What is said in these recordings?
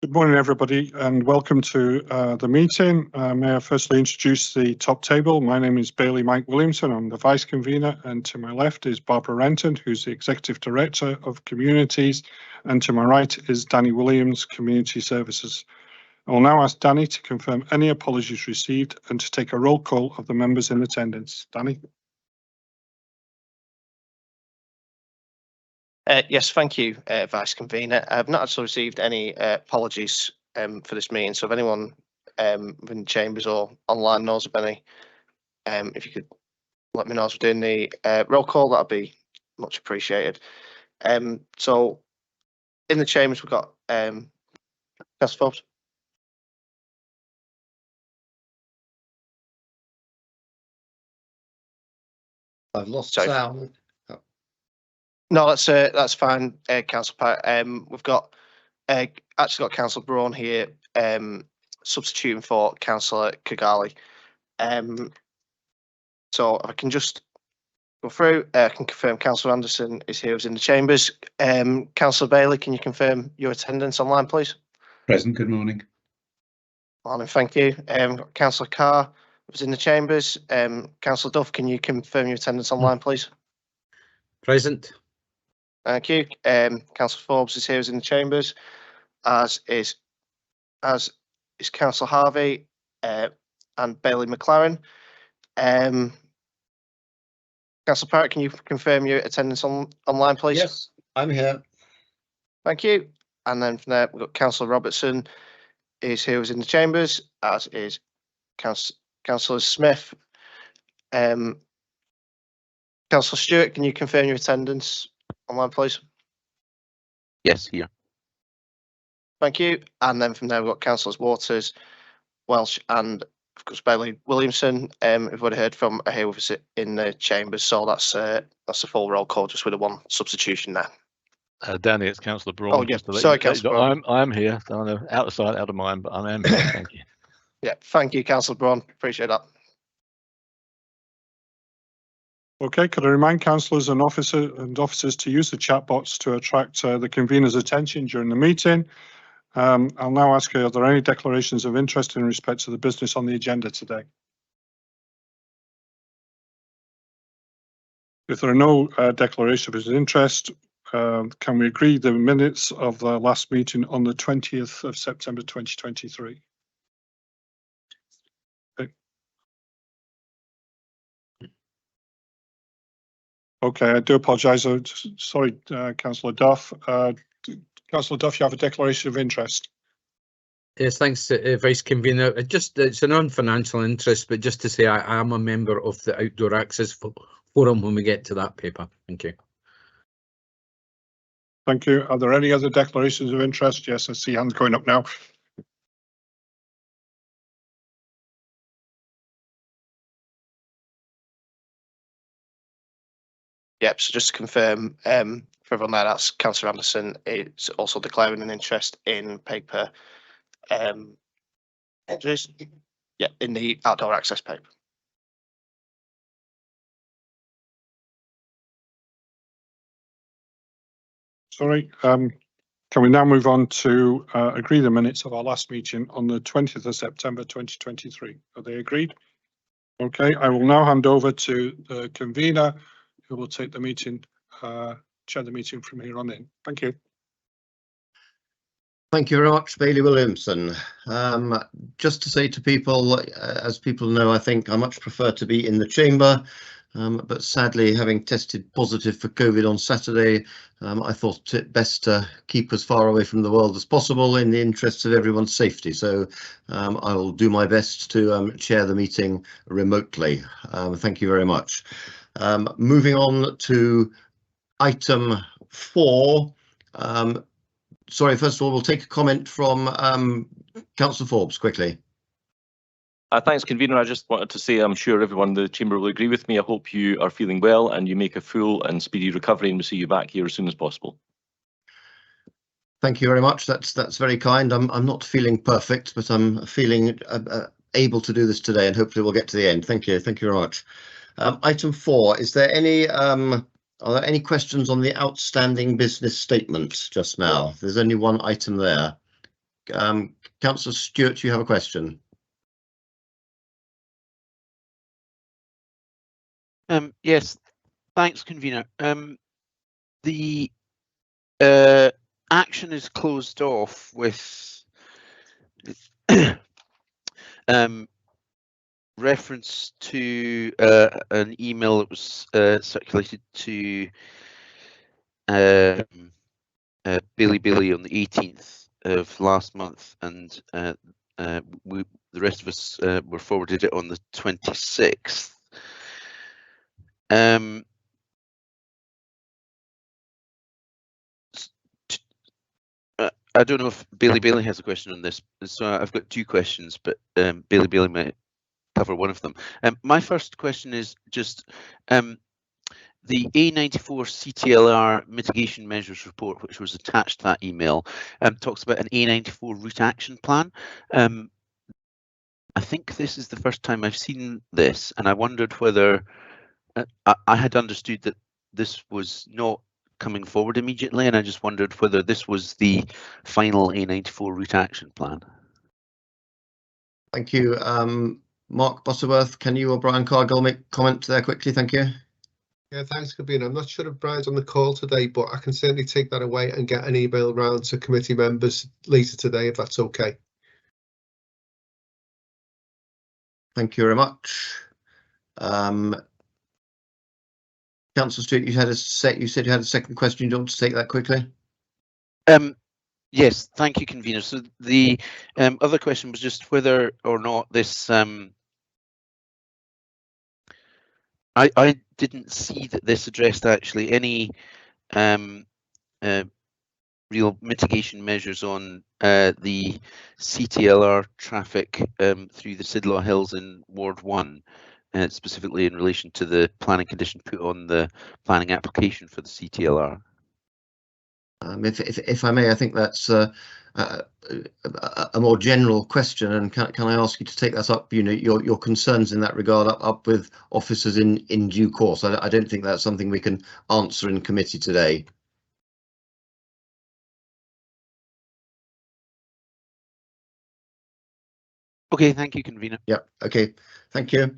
Good morning, everybody, and welcome to the meeting. May I firstly introduce the top table. My name is Bailey Mike Williamson. I'm the Vice Convener, and to my left is Barbara Renton, who's the Executive Director of Communities, and to my right is Danny Williams, Community Services. I will now ask Danny to confirm any apologies received and to take a roll call of the members in attendance. Danny? Yes, thank you, Vice Convener. I've not actually received any apologies for this meeting, so if anyone within the chambers or online knows of any, if you could let me know as we're doing the roll call, that'd be much appreciated. So in the chambers we've got Councillor Forbes. I've lost sound. No, that's fine, Councillor Pat. We've got actually got Councillor Braun here, substituting for Councillor Kigali. So if I can just go through, I can confirm Councillor Anderson is here, who's in the chambers. Councillor Bailey, can you confirm your attendance online, please? Present. Good morning. Morning, thank you. Councillor Carr was in the chambers. Councillor Duff, can you confirm your attendance online, please? Present. Thank you. Councillor Forbes is here, who's in the chambers, as is Councillor Harvey and Bailey McLaren. Councillor Parrott, can you confirm your attendance online, please? Yes, I'm here. Thank you. And then from there, we've got Councillor Robertson is here, who's in the chambers, as is Councillor Smith. Councillor Stewart, can you confirm your attendance online, please? Yes, here. Thank you. And then from there, we've got Councillors Waters, Welsh, and of course Bailey Williamson. We've already heard from are here with us in the chambers, so that's a full roll call, just with a one substitution there. Danny, it's Councillor Braun. Oh, yeah. Sorry, Councillor Braun. I'm here. So I know, out of sight, out of mind, but I am here. Thank you. Yeah, thank you, Councillor Braun. Appreciate that. Okay, could I remind councillors and officers to use the chat box to attract the convener's attention during the meeting. I'll now ask you, are there any declarations of interest in respect to the business on the agenda today? If there are no declarations of interest, can we agree the minutes of the last meeting on the 20th of September 2023? Okay, I do apologise. Sorry, Councillor Duff. Councillor Duff, you have a declaration of interest. Yes, thanks, Vice Convener. It's a non-financial interest, but just to say I am a member of the Outdoor Access Forum when we get to that paper. Thank you. Thank you. Are there any other declarations of interest? Yes, I see hands going up now. Yep, so just to confirm for everyone there, that's Councillor Anderson is also declaring an interest in paper entries, yeah, in the outdoor access paper. Sorry, can we now move on to agree the minutes of our last meeting on the 20th of September 2023? Are they agreed? Okay, I will now hand over to the convener who will take the meeting, chair the meeting from here on in. Thank you. Thank you very much, Bailey Williamson. Just to say to people, as people know, I think I much prefer to be in the chamber, but sadly, having tested positive for COVID on Saturday, I thought it best to keep as far away from the world as possible in the interests of everyone's safety. So I will do my best to chair the meeting remotely. Thank you very much. Moving on to item 4. Sorry, first of all, we'll take a comment from Councillor Forbes quickly. Thanks, Convener. I just wanted to say I'm sure everyone in the Chamber will agree with me. I hope you are feeling well and you make a full and speedy recovery, and we'll see you back here as soon as possible. Thank you very much. That's very kind. I'm not feeling perfect, but I'm feeling able to do this today, and hopefully we'll get to the end. Thank you. Thank you very much. Item 4. Is there any are there any questions on the outstanding business statement just now? There's only one item there. Councillor Stewart, you have a question? Yes, thanks, convener. The action is closed off with reference to an email that was circulated to Bailey on the 18th of last month, and the rest of us were forwarded it on the 26th. I don't know if Bailey has a question on this, so I've got two questions, but Bailey might cover one of them. My first question is just the A94 CTLR mitigation measures report, which was attached to that email, talks about an A94 route action plan. I think this is the first time I've seen this, and I wondered whether I had understood that this was not coming forward immediately, and I just wondered whether this was the final A94 route action plan. Thank you. Mark Butterworth, can you or Brian Cargill make comment there quickly? Thank you. Yeah, thanks, convener. I'm not sure if Brian's on the call today, but I can certainly take that away and get an email round to committee members later today, if that's okay. Thank you very much. Councillor Stewart, you said you had a second question. Do you want to take that quickly? Yes, thank you, convener. So the other question was just whether or not this I didn't see that this addressed actually any real mitigation measures on the CTLR traffic through the Sidlaw Hills in Ward 1, specifically in relation to the planning condition put on the planning application for the CTLR. If I may, I think that's a more general question, and can I ask you to take that up? You know, your concerns in that regard up with officers in due course. I don't think that's something we can answer in committee today. Okay, thank you, convener. Yep. Okay, thank you.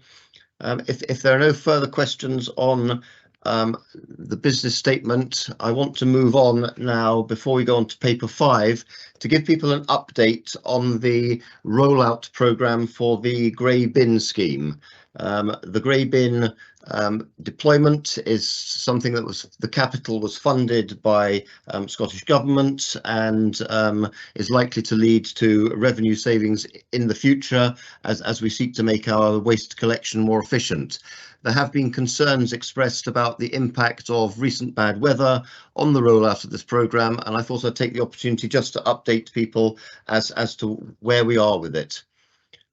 If there are no further questions on the business statement, I want to move on now, before we go on to paper 5, to give people an update on the rollout programme for the grey bin scheme. The grey bin deployment is something that the capital was funded by Scottish Government, and is likely to lead to revenue savings in the future as we seek to make our waste collection more efficient. There have been concerns expressed about the impact of recent bad weather on the rollout of this programme, and I thought I'd take the opportunity just to update people as to where we are with it.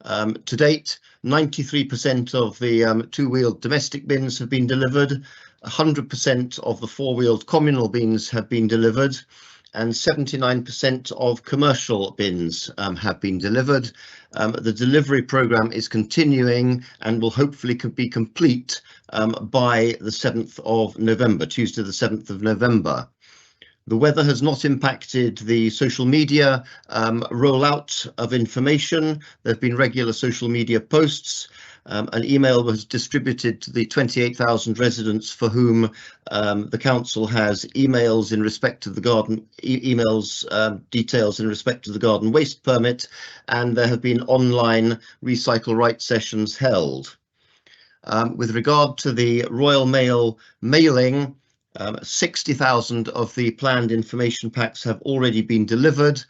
To date, 93% of the two-wheeled domestic bins have been delivered, 100% of the four-wheeled communal bins have been delivered, and 79% of commercial bins have been delivered. The delivery programme is continuing and will hopefully be complete by the 7th of November, Tuesday the 7th of November. The weather has not impacted the social media rollout of information. There have been regular social media posts. An email was distributed to the 28,000 residents for whom the council has emails in respect of the garden, details in respect of the garden waste permit, and there have been online recycle right sessions held. With regard to the Royal Mail mailing, 60,000 of the planned information packs have already been delivered.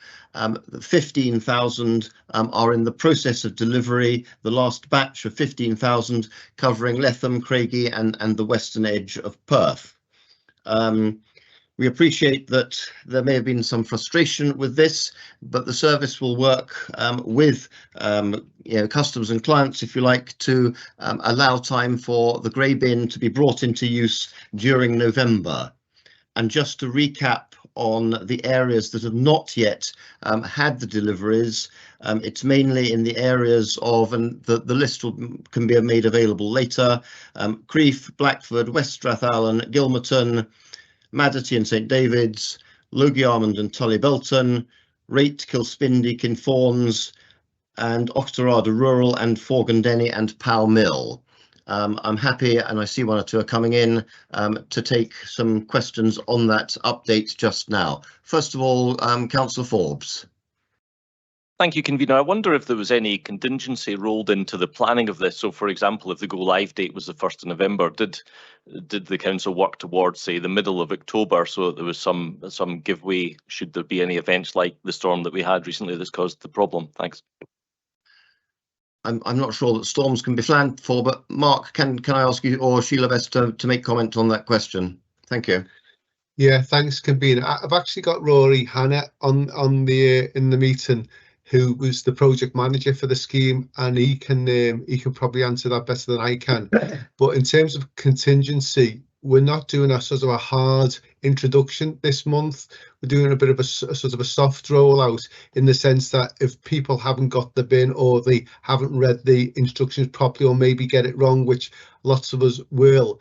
15,000 are in the process of delivery. The last batch of 15,000 covering Letham, Craigie and the western edge of Perth. We appreciate that there may have been some frustration with this, but the service will work with customers and clients, if you like, to allow time for the grey bin to be brought into use during November. And just to recap on the areas that have not yet had the deliveries, it's mainly in the areas of, and the list can be made available later, Crieff, Blackford, West Strathallan, Gilmerton, Maderty and St David's, Logie Armand and Tully Belton, Rate, Kilspindy, Kinfawns, and Oxterada Rural, and Forgandenny and Pall Mill. I'm happy, and I see one or two are coming in, to take some questions on that update just now. First of all, Councillor Forbes. Thank you, Convener. I wonder if there was any contingency rolled into the planning of this. So, for example, if the go-live date was the 1st of November, did the council work towards, say, the middle of October, so that there was some giveaway should there be any events like the storm that we had recently that's caused the problem? Thanks. I'm not sure that storms can be planned for, but Mark, can I ask you or Sheila Best to make comment on that question? Thank you. Yeah, thanks, Convener. I've actually got Rory Hannah on the in the meeting, who was the project manager for the scheme, and he can probably answer that better than I can. But in terms of contingency, we're not doing a sort of a hard introduction this month. We're doing a bit of a sort of a soft rollout, in the sense that if people haven't got the bin, or they haven't read the instructions properly, or maybe get it wrong, which lots of us will,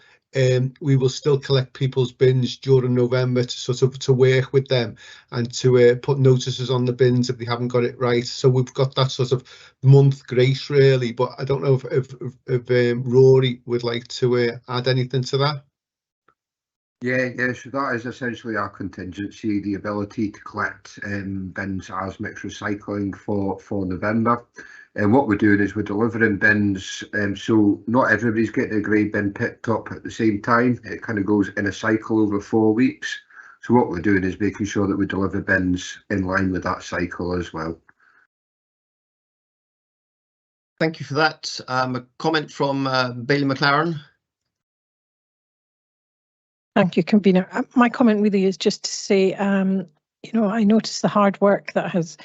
we will still collect people's bins during November to sort of to work with them and to put notices on the bins if they haven't got it right. So we've got that sort of month grace, really. But I don't know if Rory would like to add anything to that. Yeah, so that is essentially our contingency, the ability to collect bins as mixed recycling for November. And what we're doing is we're delivering bins, so not everybody's getting a grey bin picked up at the same time. It kind of goes in a cycle over 4 weeks. So what we're doing is making sure that we deliver bins in line with that cycle as well. Thank you for that. A comment from Bailey McLaren. Thank you, Convener. My comment really is just to say, you know, I noticed the hard work that has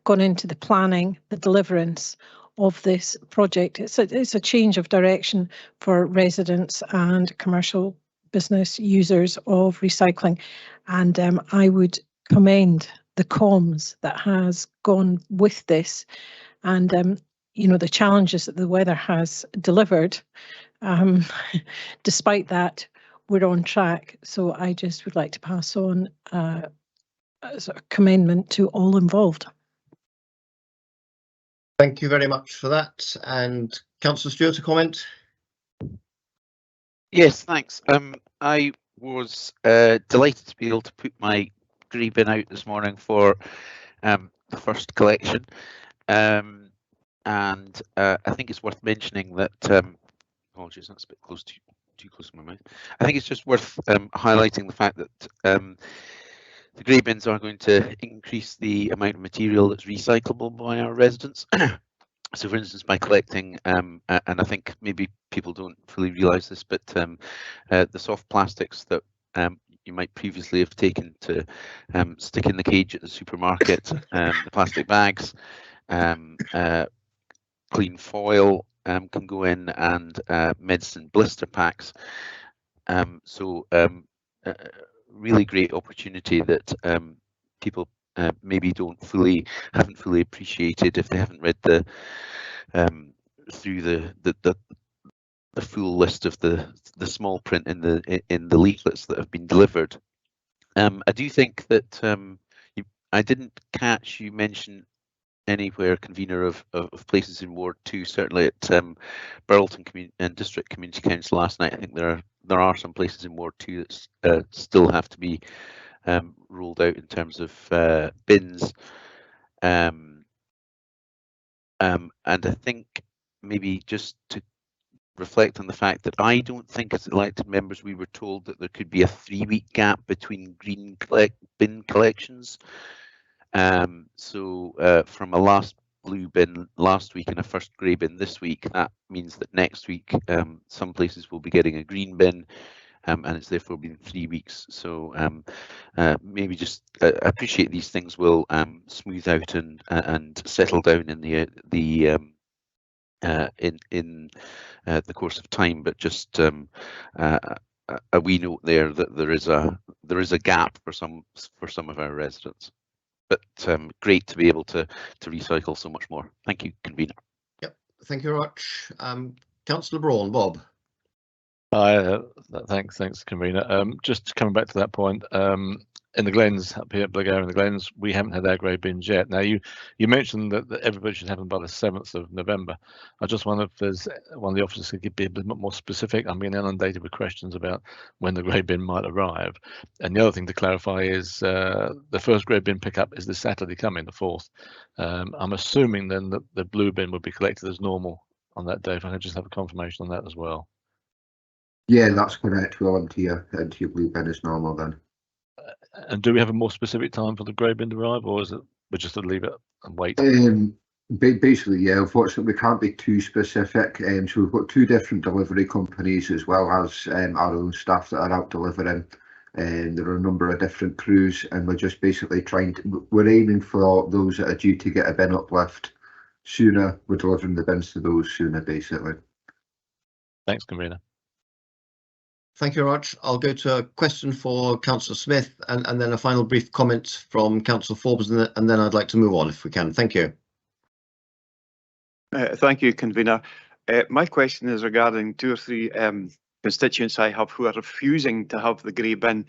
gone into the planning, the deliverance of this project. It's a change of direction for residents and commercial business users of recycling, and I would commend the comms that has gone with this, and you know, the challenges that the weather has delivered. Despite that, we're on track. So I just would like to pass on a sort of commendment to all involved. Thank you very much for that. And Councillor Stewart, a comment? Yes, thanks. I was delighted to be able to put my grey bin out this morning for the first collection, and I think it's worth mentioning that. Apologies, that's a bit close to. Too close to my mouth. I think it's just worth highlighting the fact that the grey bins are going to increase the amount of material that's recyclable by our residents. So, for instance, by collecting, and I think maybe people don't fully realise this, but the soft plastics that you might previously have taken to stick in the cage at the supermarket, the plastic bags, clean foil, can go in, and medicine blister packs. So really great opportunity that people maybe haven't fully appreciated if they haven't read the through the full list of the small print in the leaflets that have been delivered. I do think that I didn't catch you mention anywhere, Convener, of places in Ward 2, certainly at Burlton and District Community Council last night. I think there are some places in Ward 2 that still have to be rolled out in terms of bins. And I think maybe just to reflect on the fact that I don't think as elected members we were told that there could be a 3-week gap between green bin collections. So from a last blue bin last week and a first grey bin this week, that means that next week some places will be getting a green bin, and it's therefore been 3 weeks. So maybe just appreciate these things will smooth out and settle down in the course of time, but just a wee note there that there is a gap for some of our residents. But great to be able to recycle so much more. Thank you, Convener. Yep, thank you very much. Councillor Braun, Bob. Thanks, Convener. Just coming back to that point, in the Glens up here at Blackgowrie in the Glens, we haven't had our grey bins yet. Now you mentioned that everybody should have them by the 7th of November. I just wonder if there's one of the officers could be a bit more specific. I'm being inundated with questions about when the grey bin might arrive. And the other thing to clarify is the first grey bin pickup is this Saturday coming, the 4th. I'm assuming then that the blue bin would be collected as normal on that day. If I could just have a confirmation on that as well. Yeah, that's correct. We'll empty your blue bin as normal then. And do we have a more specific time for the grey bin to arrive, or is it we just to leave it and wait? Basically, yeah. Unfortunately, we can't be too specific. So we've got 2 different delivery companies as well as our own staff that are out delivering. And there are a number of different crews, and we're just basically we're aiming for those that are due to get a bin uplift sooner. We're delivering the bins to those sooner, basically. Thanks, Convener. Thank you, Rog. I'll go to a question for Councillor Smith and then a final brief comment from Councillor Forbes, and then I'd like to move on if we can. Thank you. Thank you, Convener. My question is regarding 2 or 3 constituents I have who are refusing to have the grey bin.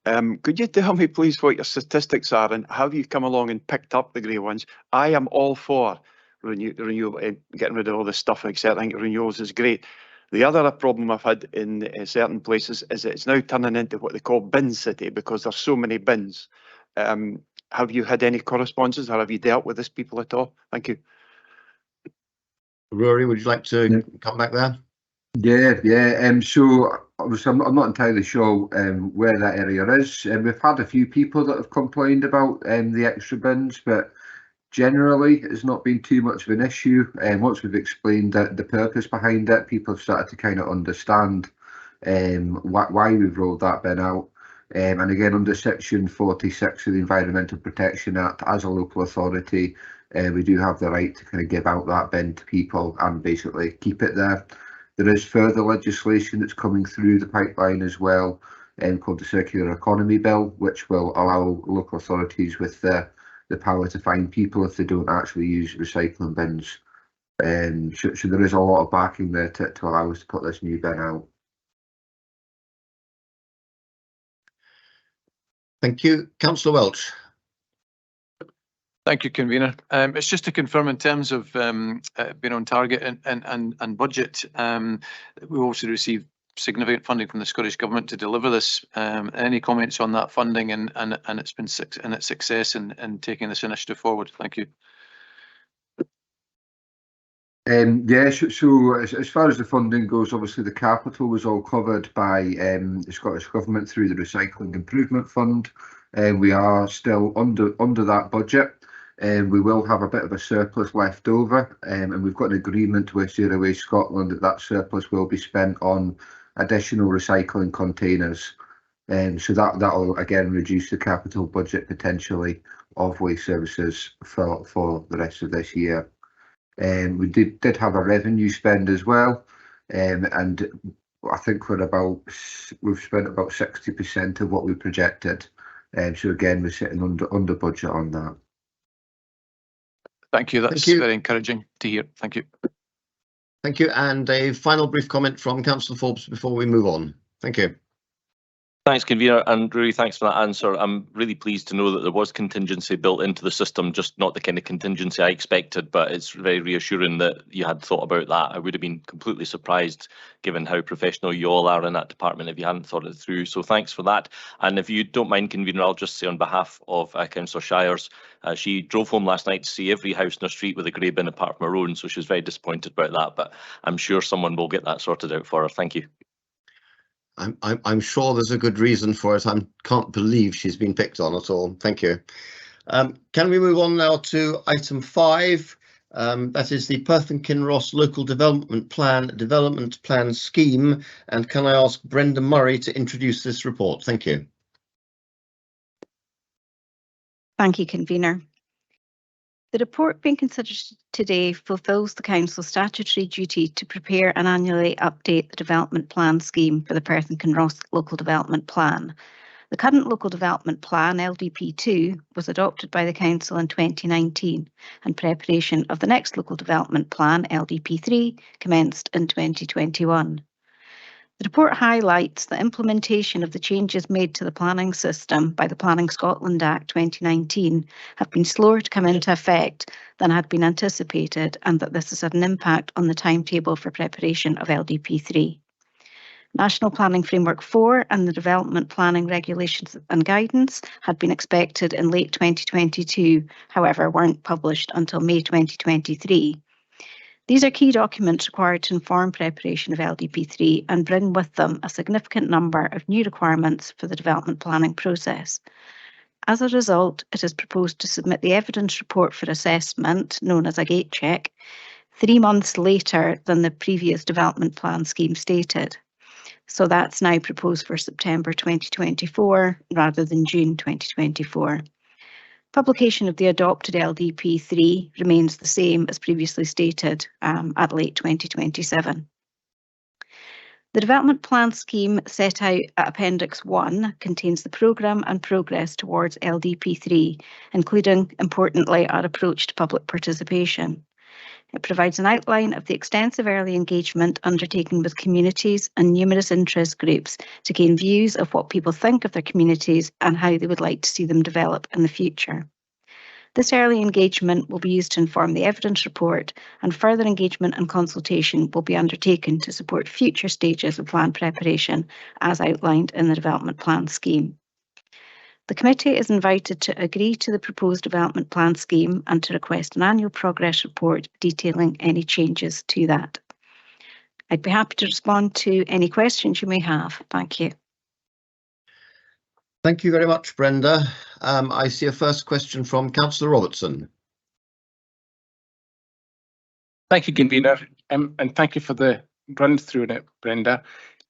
Could you tell me, please, what your statistics are and have you come along and picked up the grey ones? I am all for renewal, getting rid of all this stuff, etc. I think renewals is great. The other problem I've had in certain places is that it's now turning into what they call bin city because there's so many bins. Have you had any correspondence or have you dealt with this people at all? Thank you. Rory, would you like to come back there? Yeah. So obviously, I'm not entirely sure where that area is. We've had a few people that have complained about the extra bins, but generally, it's not been too much of an issue. Once we've explained the purpose behind it, people have started to kind of understand why we've rolled that bin out. And again, under Section 46 of the Environmental Protection Act, as a local authority, we do have the right to kind of give out that bin to people and basically keep it there. There is further legislation that's coming through the pipeline as well, called the Circular Economy Bill, which will allow local authorities with the power to fine people if they don't actually use recycling bins. So there is a lot of backing there to allow us to put this new bin out. Thank you. Councillor Welch. Thank you, Convener. It's just to confirm in terms of being on target and budget, we also received significant funding from the Scottish Government to deliver this. Any comments on that funding and its success in taking this initiative forward? Thank you. Yeah, so as far as the funding goes, obviously the capital was all covered by the Scottish Government through the Recycling Improvement Fund. We are still under that budget. We will have a bit of a surplus left over, and we've got an agreement with Zero Waste Scotland that surplus will be spent on additional recycling containers. So that will again reduce the capital budget potentially of waste services for the rest of this year. We did have a revenue spend as well, and I think we've spent about 60% of what we projected. So again, we're sitting under budget on that. Thank you. That's very encouraging to hear. Thank you. Thank you. And a final brief comment from Councillor Forbes before we move on. Thank you. Thanks, Convener, and really thanks for that answer. I'm really pleased to know that there was contingency built into the system, just not the kind of contingency I expected, but it's very reassuring that you had thought about that. I would have been completely surprised, given how professional you all are in that department, if you hadn't thought it through. So thanks for that. And if you don't mind, Convener, I'll just say on behalf of Councillor Shires, she drove home last night to see every house in her street with a grey bin apart from her own, so she was very disappointed about that, but I'm sure someone will get that sorted out for her. Thank you. I'm sure there's a good reason for it. I can't believe she's been picked on at all. Thank you. Can we move on now to item 5? That is the Perth and Kinross Local Development Plan Scheme. And can I ask Brenda Murray to introduce this report? Thank you. Thank you, Convener. The report being considered today fulfils the Council's statutory duty to prepare and annually update the development plan scheme for the Perth and Kinross Local Development Plan. The current Local Development Plan, LDP2, was adopted by the Council in 2019, and preparation of the next Local Development Plan, LDP3, commenced in 2021. The report highlights that implementation of the changes made to the planning system by the Planning Scotland Act 2019 have been slower to come into effect than had been anticipated, and that this has had an impact on the timetable for preparation of LDP3. National Planning Framework 4 and the Development Planning Regulations and Guidance had been expected in late 2022, however, weren't published until May 2023. These are key documents required to inform preparation of LDP3 and bring with them a significant number of new requirements for the development planning process. As a result, it is proposed to submit the evidence report for assessment, known as a gate check, 3 months later than the previous development plan scheme stated. So that's now proposed for September 2024 rather than June 2024. Publication of the adopted LDP3 remains the same as previously stated at late 2027. The development plan scheme set out at Appendix 1 contains the programme and progress towards LDP3, including, importantly, our approach to public participation. It provides an outline of the extensive early engagement undertaken with communities and numerous interest groups to gain views of what people think of their communities and how they would like to see them develop in the future. This early engagement will be used to inform the evidence report, and further engagement and consultation will be undertaken to support future stages of plan preparation as outlined in the development plan scheme. The committee is invited to agree to the proposed development plan scheme and to request an annual progress report detailing any changes to that. I'd be happy to respond to any questions you may have. Thank you. Thank you very much, Brenda. I see a first question from Councillor Robertson. Thank you, Convener, and thank you for the run through it, Brenda.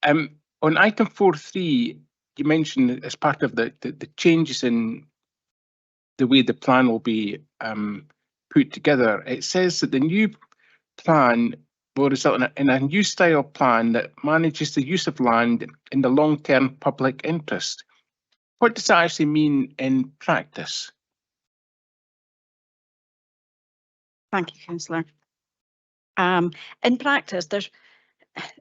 On item 4.3, you mentioned as part of the changes in the way the plan will be put together, it says that the new plan will result in a new style plan that manages the use of land in the long-term public interest. What does that actually mean in practice? Thank you, Councillor. In practice,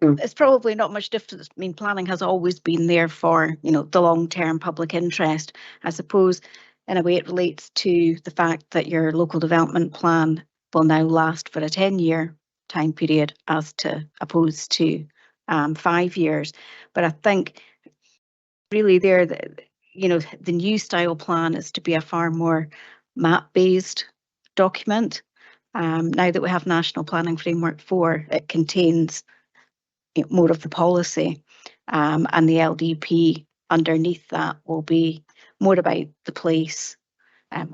it's probably not much difference. I mean, planning has always been there for, the long-term public interest. I suppose, in a way, it relates to the fact that your local development plan will now last for a 10-year time period opposed to 5 years. But I think really the new style plan is to be a far more map-based document. Now that we have National Planning Framework 4, it contains more of the policy, and the LDP underneath that will be more about the place,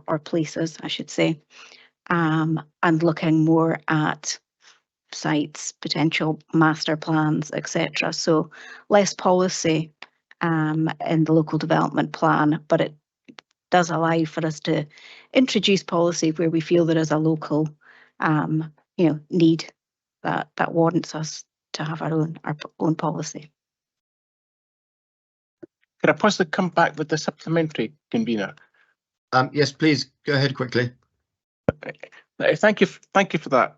or places, I should say, and looking more at sites, potential master plans, etc. So less policy in the local development plan, but it does allow for us to introduce policy where we feel there is a local need that warrants us to have our own policy. Could I possibly come back with the supplementary, Convener? Yes, please go ahead quickly. Thank you for that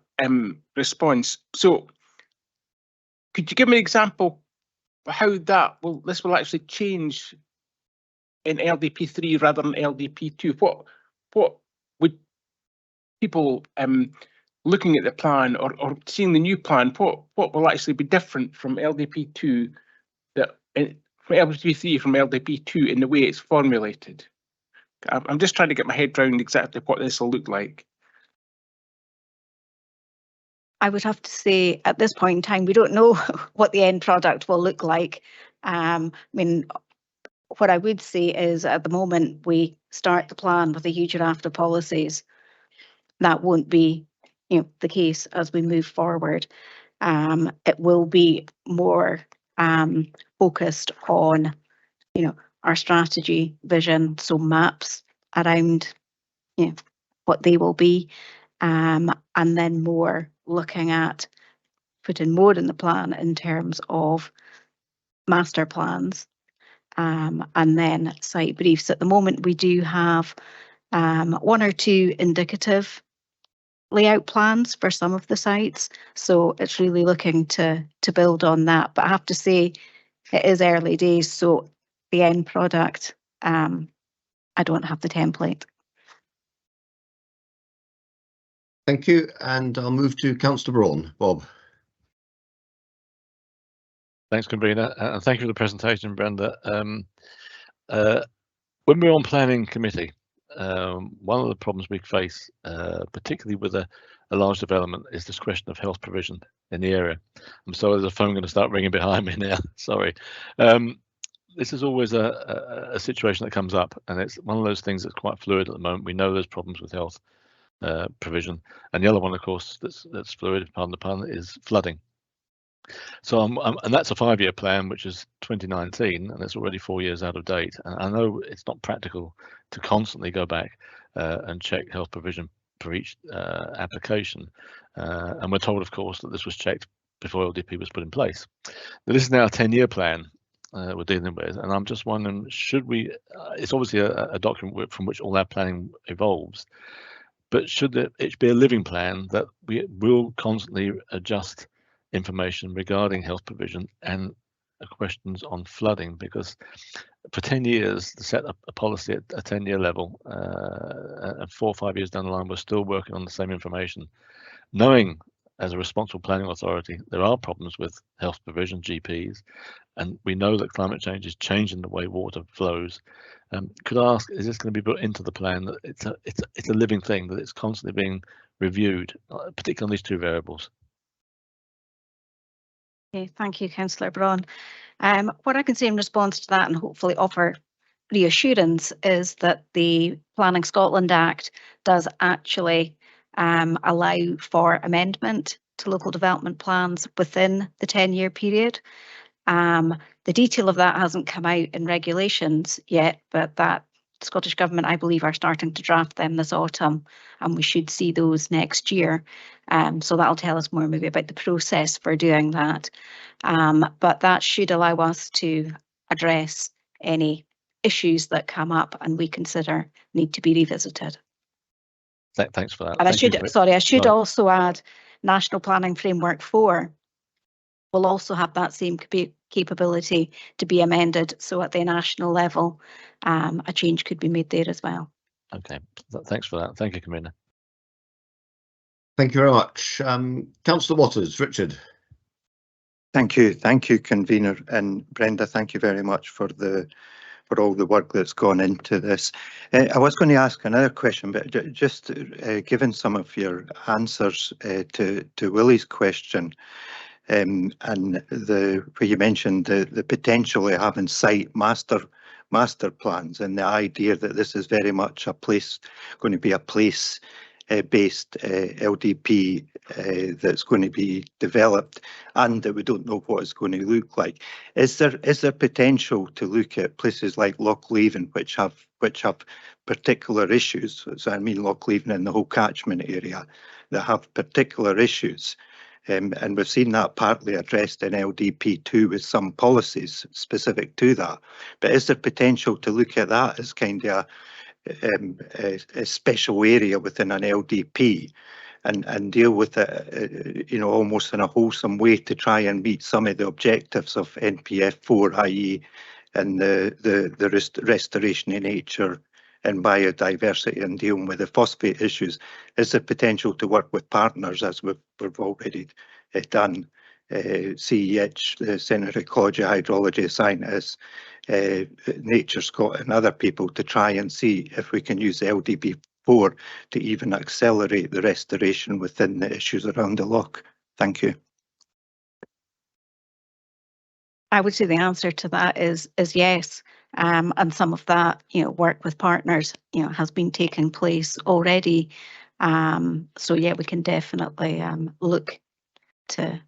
response. So, could you give me an example of how this will actually change in LDP3 rather than LDP2? What would people looking at the plan or seeing the new plan, what will actually be different from LDP2 from LDP3 from LDP2 in the way it's formulated? I'm just trying to get my head around exactly what this will look like. I would have to say at this point in time, we don't know what the end product will look like. I mean, what I would say is at the moment we start the plan with a huge raft of policies. That won't be the case as we move forward. It will be more focused on our strategy vision, so maps around what they will be, and then more looking at putting more in the plan in terms of master plans, and then site briefs. At the moment we do have 1 or 2 indicative layout plans for some of the sites. So it's really looking to build on that. But I have to say, it is early days, so the end product, I don't have the template. Thank you, and I'll move to Councillor Braun. Bob. Thanks, convener, and thank you for the presentation, Brenda. When we're on planning committee, one of the problems we face, particularly with a large development, is this question of health provision in the area. I'm sorry, there's a phone going to start ringing behind me now. Sorry. This is always a situation that comes up, and it's one of those things that's quite fluid at the moment. We know there's problems with health provision, and the other one, of course, that's fluid, pardon the pun, is flooding. So and that's a 5-year plan, which is 2019, and it's already 4 years out of date. And I know it's not practical to constantly go back and check health provision for each application. And we're told, of course, that this was checked before LDP was put in place. Now, this is now a 10-year plan we're dealing with, and I'm just wondering, should we? It's obviously a document from which all our planning evolves, but should it be a living plan that we will constantly adjust information regarding health provision and questions on flooding? Because for 10 years, to set up a policy at a 10-year level, and 4 or 5 years down the line, we're still working on the same information, knowing as a responsible planning authority, there are problems with health provision, GPs, and we know that climate change is changing the way water flows. Could I ask, is this going to be put into the plan that it's a living thing, that it's constantly being reviewed, particularly on these two variables? Okay, thank you, Councillor Braun. What I can say in response to that, and hopefully offer reassurance, is that the Planning Scotland Act does actually allow for amendment to local development plans within the 10-year period. The detail of that hasn't come out in regulations yet, but that Scottish Government, I believe, are starting to draft them this autumn, and we should see those next year. So that'll tell us more maybe about the process for doing that. But that should allow us to address any issues that come up and we consider need to be revisited. Thanks for that. And I should also add, National Planning Framework 4 will also have that same capability to be amended. So at the national level, a change could be made there as well. Okay, thanks for that. Thank you, Convener. Thank you very much. Councillor Waters, Richard. Thank you, convener, and Brenda, thank you very much for all the work that's gone into this. I was going to ask another question, but just given some of your answers to Willie's question, and where you mentioned the potentially having site master plans, and the idea that this is very much going to be a place based LDP that's going to be developed, and that we don't know what it's going to look like. Is there potential to look at places like Lochleven, which have particular issues? So I mean Lochleven and the whole catchment area that have particular issues. And we've seen that partly addressed in LDP2 with some policies specific to that. But is there potential to look at that as kind of a special area within an LDP and deal with it, almost in a wholesome way to try and meet some of the objectives of NPF4, i.e. and the restoration of nature and biodiversity and dealing with the phosphate issues? Is there potential to work with partners, as we've already done, CEH, the Centre for Ecology, Hydrology Scientists, Nature Scott and other people, to try and see if we can use LDP4 to even accelerate the restoration within the issues around the loch? Thank you. I would say the answer to that is yes. And some of that, work with partners, has been taking place already. So yeah, we can definitely look to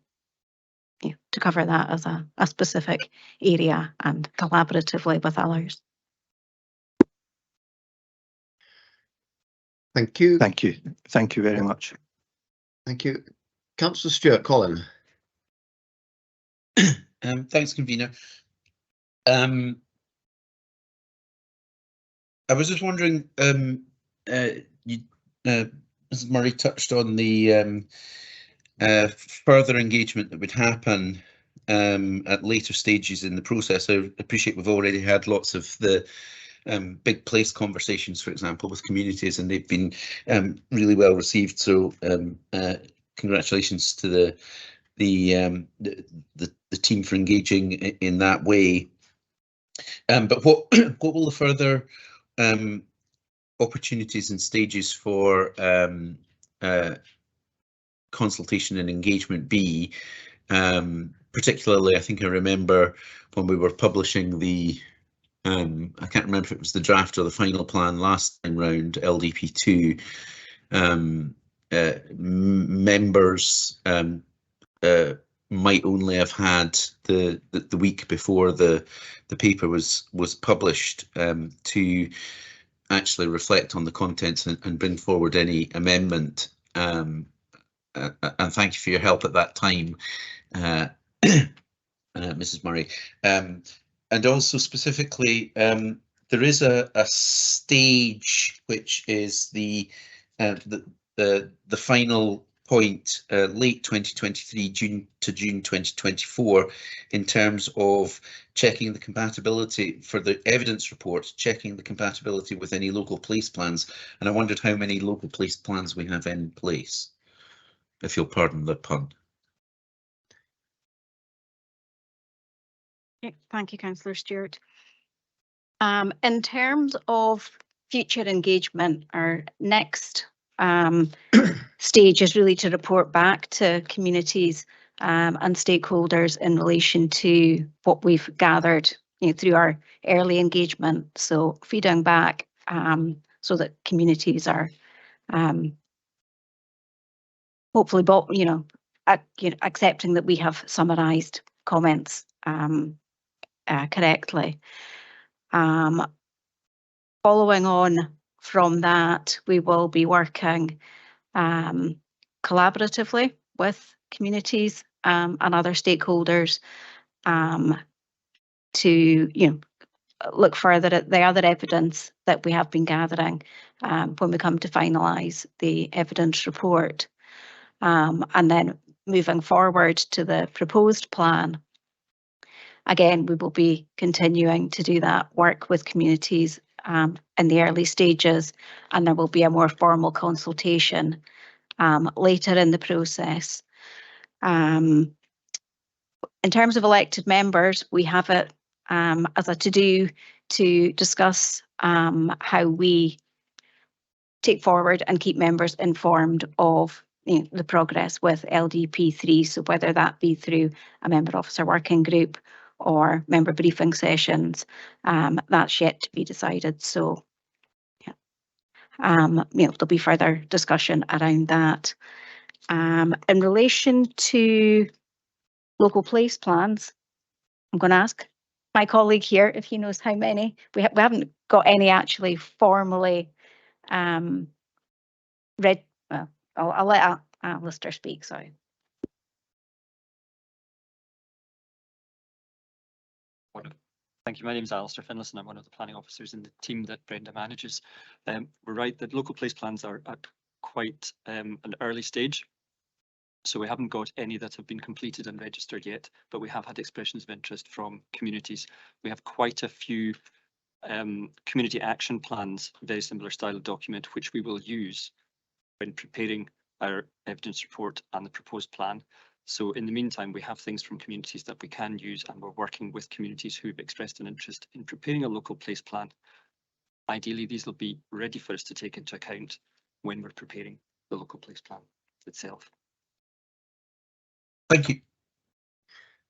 cover that as a specific area and collaboratively with others. Thank you. Thank you very much. Thank you. Councillor Stewart, Colin. Thanks, convener. I was just wondering, Mrs. Murray touched on the further engagement that would happen at later stages in the process. I appreciate we've already had lots of the big place conversations, for example, with communities, and they've been really well received. So congratulations to the team for engaging in that way. But what will the further opportunities and stages for consultation and engagement be? Particularly, I think I remember when we were publishing the I can't remember if it was the draft or the final plan last time round, LDP2, members might only have had the week before the paper was published to actually reflect on the contents and bring forward any amendment. And thank you for your help at that time, Mrs. Murray. And also specifically, there is a stage which is the final point, late 2023, June to June 2024, in terms of checking the compatibility for the evidence report, checking the compatibility with any local police plans. And I wondered how many local police plans we have in place, if you'll pardon the pun. Thank you, Councillor Stewart. In terms of future engagement, our next stage is really to report back to communities and stakeholders in relation to what we've gathered, through our early engagement. So feeding back so that communities are hopefully, accepting that we have summarised comments correctly. Following on from that, we will be working collaboratively with communities and other stakeholders to look further at the other evidence that we have been gathering when we come to finalise the evidence report. And then moving forward to the proposed plan, again, we will be continuing to do that work with communities in the early stages, and there will be a more formal consultation later in the process. In terms of elected members, we have it as a to-do to discuss how we take forward and keep members informed of the progress with LDP3, so whether that be through a member officer working group or member briefing sessions, that's yet to be decided. So there'll be further discussion around that. In relation to local place plans, I'm going to ask my colleague here if he knows how many. We haven't got any actually formally read. Well, I'll let Alistair speak, sorry. Thank you. My name is Alistair Finlayson. I'm one of the planning officers in the team that Brenda manages. We're right that local place plans are at quite an early stage. So we haven't got any that have been completed and registered yet, but we have had expressions of interest from communities. We have quite a few community action plans, very similar style of document, which we will use when preparing our evidence report and the proposed plan. So in the meantime, we have things from communities that we can use, and we're working with communities who've expressed an interest in preparing a local place plan. Ideally, these will be ready for us to take into account when we're preparing the local place plan itself. Thank you.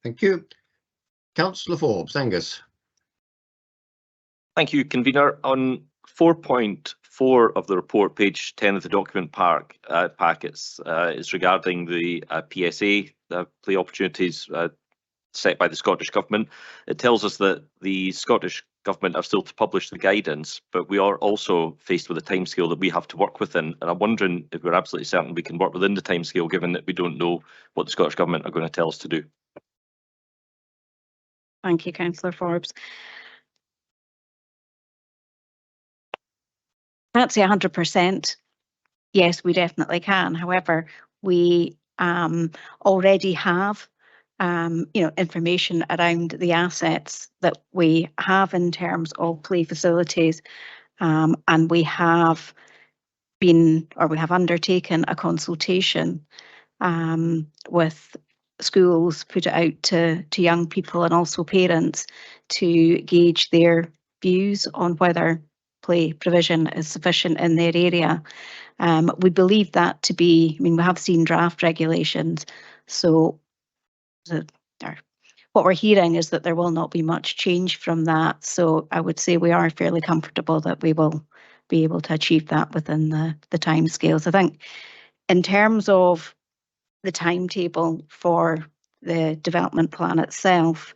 Thank you. Councillor Forbes, Angus. Thank you, Convener. On 4.4 of the report, page 10 of the document packets, is regarding the PSA, play opportunities set by the Scottish Government. It tells us that the Scottish Government have still to publish the guidance, but we are also faced with a timescale that we have to work within. And I'm wondering if we're absolutely certain we can work within the timescale, given that we don't know what the Scottish Government are going to tell us to do. Thank you, Councillor Forbes. I can't say 100%, yes, we definitely can. However, we already have information around the assets that we have in terms of play facilities, and we have undertaken a consultation with schools, put it out to young people and also parents to gauge their views on whether play provision is sufficient in their area. We believe that to be, I mean, we have seen draft regulations, so what we're hearing is that there will not be much change from that. So I would say we are fairly comfortable that we will be able to achieve that within the timescales. I think in terms of the timetable for the development plan itself,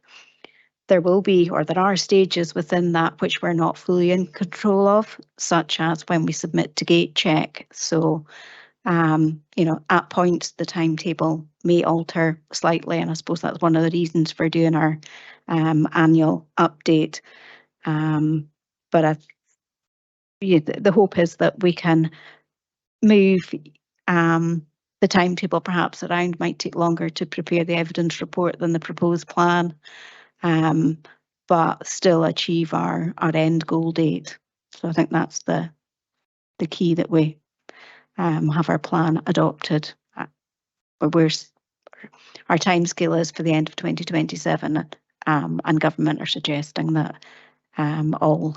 there are stages within that which we're not fully in control of, such as when we submit to gate check. So, at points the timetable may alter slightly, and I suppose that's one of the reasons for doing our annual update. But the hope is that we can move the timetable perhaps around. Might take longer to prepare the evidence report than the proposed plan, but still achieve our end goal date. So I think that's the key, that we have our plan adopted. Our timescale is for the end of 2027, and government are suggesting that all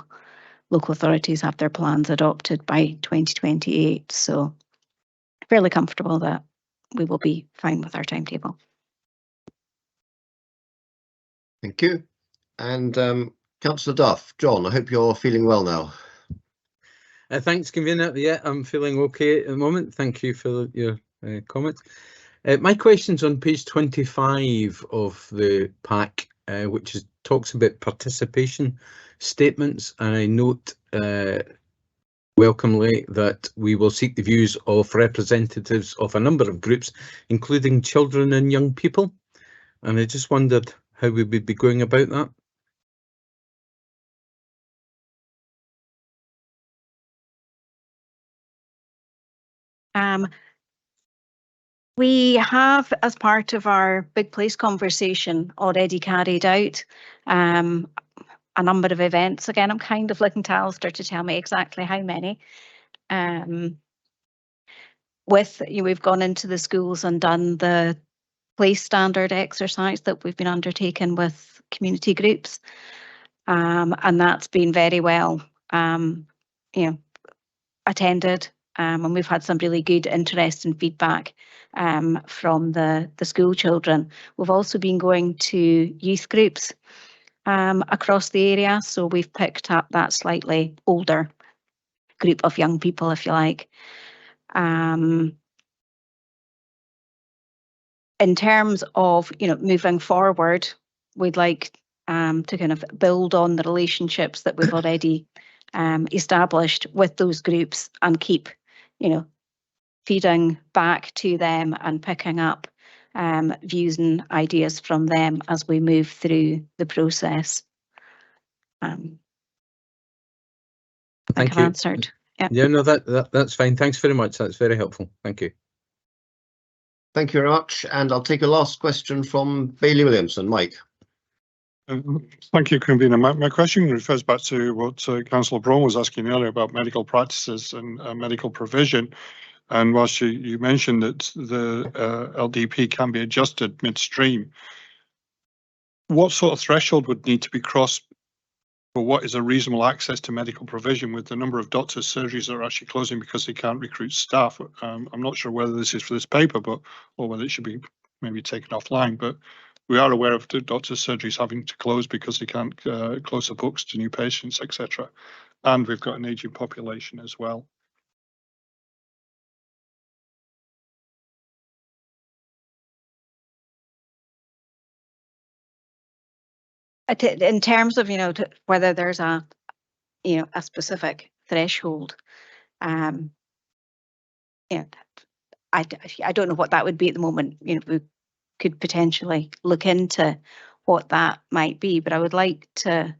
local authorities have their plans adopted by 2028. So fairly comfortable that we will be fine with our timetable. Thank you. And Councillor Duff, John, I hope you're feeling well now. Thanks, Convener. Yeah, I'm feeling okay at the moment. Thank you for your comments. My question's on page 25 of the pack, which talks about participation statements, and I note welcomely that we will seek the views of representatives of a number of groups, including children and young people. And I just wondered how we would be going about that. We have, as part of our Big Place conversation, already carried out a number of events. Again, I'm kind of looking to Alistair to tell me exactly how many. We've gone into the schools and done the place standard exercise that we've been undertaking with community groups, and that's been very well attended. And we've had some really good, interesting feedback from the school children. We've also been going to youth groups across the area, so we've picked up that slightly older group of young people, if you like. In terms of moving forward, we'd like to kind of build on the relationships that we've already established with those groups, and keep feeding back to them and picking up views and ideas from them as we move through the process. Thank I've you. answered. Yeah, no, that's fine. Thanks very much. That's very helpful. Thank you. Thank you very much. And I'll take a last question from Bailey Williamson. Mike. Thank you, Convener. My question refers back to what Councillor Braun was asking earlier about medical practices and medical provision. And whilst you mentioned that the LDP can be adjusted midstream, what sort of threshold would need to be crossed for what is a reasonable access to medical provision, with the number of doctors' surgeries that are actually closing because they can't recruit staff? I'm not sure whether this is for this paper, or whether it should be maybe taken offline, but we are aware of the doctors' surgeries having to close because they can't close the books to new patients, etc. And we've got an aging population as well. In terms of whether there's a specific threshold, I don't know what that would be at the moment. We could potentially look into what that might be, but I would like to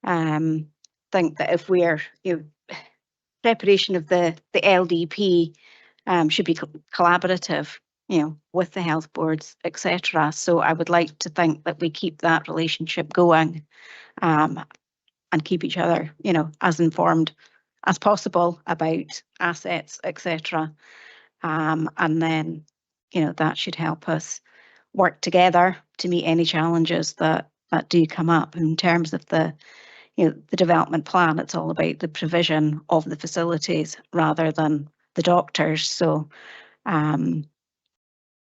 think that if we're preparation of the LDP should be collaborative, you know, with the health boards, etc. So I would like to think that we keep that relationship going, and keep each other, you know, as informed as possible about assets, etc. And then, you know, that should help us work together to meet any challenges that do come up. In terms of the, you know, the development plan, it's all about the provision of the facilities rather than the doctors. So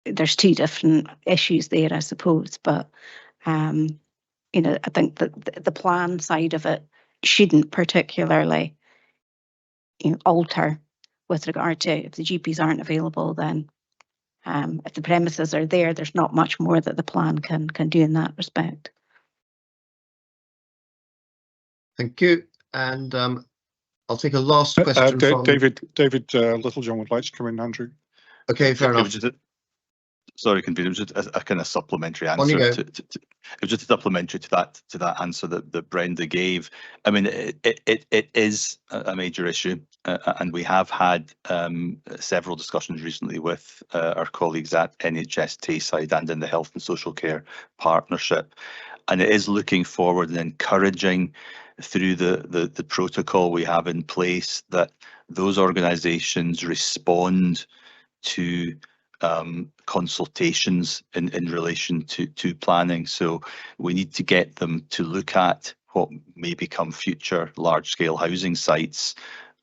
there's two different issues there, I suppose. But you know, I think that the plan side of it shouldn't particularly, you know, alter with regard to if the GPs aren't available, then if the premises are there, there's not much more that the plan can do in that respect. Thank you. And I'll take a last question from David Littlejohn would like to come in, Andrew. Okay, fair enough. Sorry, convener, just a kind of supplementary On you answer. go. It was just a supplementary to that answer that Brenda gave. I mean, it is a major issue, and we have had several discussions recently with our colleagues at NHS Tayside and in the Health and Social Care Partnership, and it is looking forward and encouraging through the protocol we have in place that those organisations respond to consultations in relation to planning. So we need to get them to look at what may become future large-scale housing sites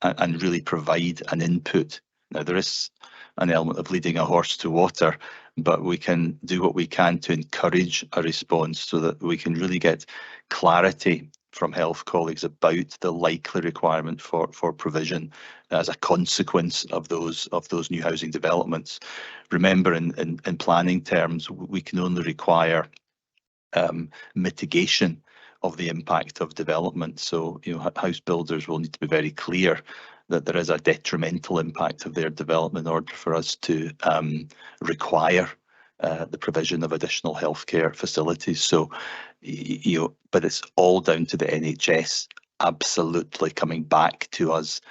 and really provide an input. Now, there is an element of leading a horse to water, but we can do what we can to encourage a response so that we can really get clarity from health colleagues about the likely requirement for provision as a consequence of those new housing developments. Remember, in planning terms, we can only require mitigation of the impact of development. So, you know, house builders will need to be very clear that there is a detrimental impact of their development in order for us to require the provision of additional healthcare facilities. So, you know, but it's all down to the NHS absolutely coming back to us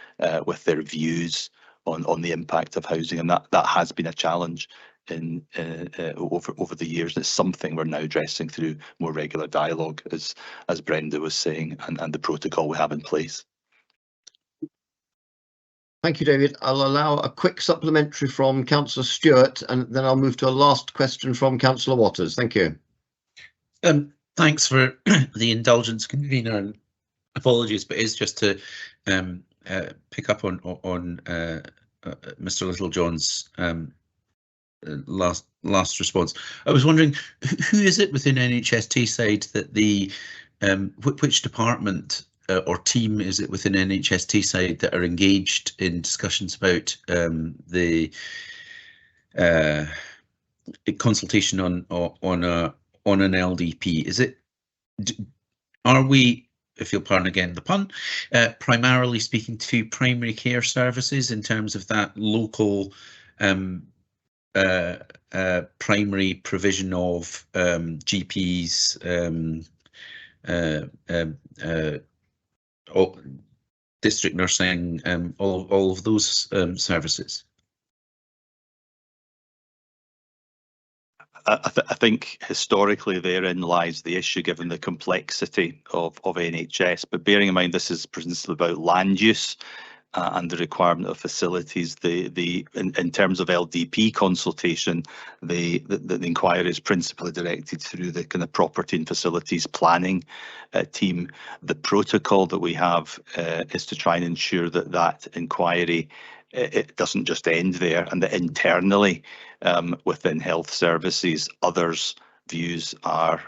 with their views on the impact of housing, and that has been a challenge in over the years. It's something we're now addressing through more regular dialogue, as Brenda was saying, and the protocol we have in place. Thank you, David. I'll allow a quick supplementary from Councillor Stewart, and then I'll move to a last question from Councillor Waters. Thank you. Thanks for the indulgence, convener, and apologies, but it's just to pick up on Mr. Littlejohn's last response. I was wondering, who is it within NHS Tayside that the which department or team is it within NHS Tayside that are engaged in discussions about the consultation on an LDP? Is it, are we, if you'll pardon again the pun, primarily speaking to primary care services in terms of that local primary provision of GPs, district nursing, all of those services? I think historically therein lies the issue, given the complexity of NHS. But bearing in mind this is principally about land use and the requirement of facilities, in terms of LDP consultation, the inquiry is principally directed through the kind of property and facilities planning team. The protocol that we have is to try and ensure that inquiry it doesn't just end there, and that internally within health services, others' views are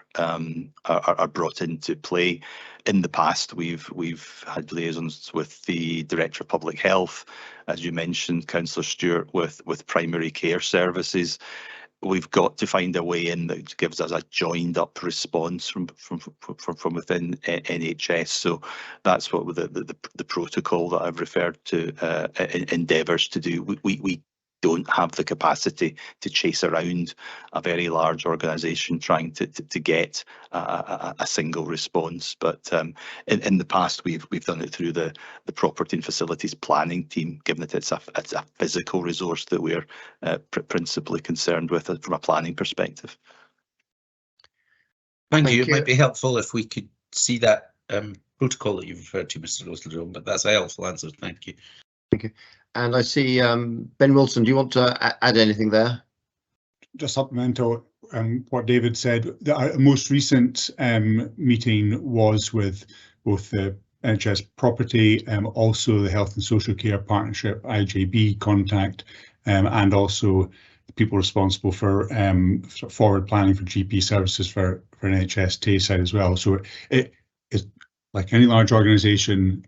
brought into play. In the past, we've had liaisons with the Director of Public Health, as you mentioned, Councillor Stewart, with primary care services. We've got to find a way in that gives us a joined up response from within NHS. So that's what the protocol that I've referred to endeavours to do. We don't have the capacity to chase around a very large organisation trying to get a single response. But in the past, we've done it through the property and facilities planning team, given that it's a physical resource that we're principally concerned with from a planning perspective. Thank you. It might be helpful if we could see that protocol that you referred to, Mr. Rosledale, but that's a helpful answer. Thank you. Thank you. And I see Ben Wilson, do you want to add anything there? Just supplemental what David said. Our most recent meeting was with both the NHS property, also the Health and Social Care Partnership, IJB contact, and also the people responsible for forward planning for GP services for NHS Tayside as well. So it is, like any large organisation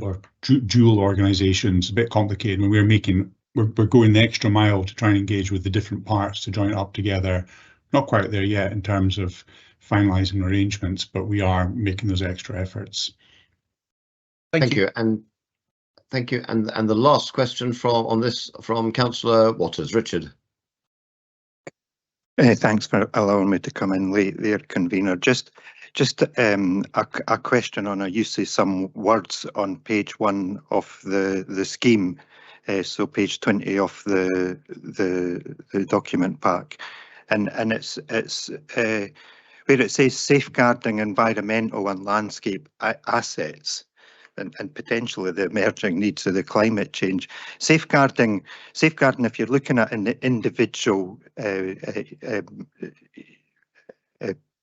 or dual organisations, a bit complicated. When we're going the extra mile to try and engage with the different parts to join it up together. Not quite there yet in terms of finalising arrangements, but we are making those extra efforts. Thank you. And thank you. And the last question from Councillor Waters, Richard. Thanks for allowing me to come in late there, convener. Just a question on a use of some words on page 1 of the scheme. So page 20 of the document pack, and it's where it says safeguarding environmental and landscape assets, and potentially the emerging needs of the climate change. Safeguarding. If you're looking at an individual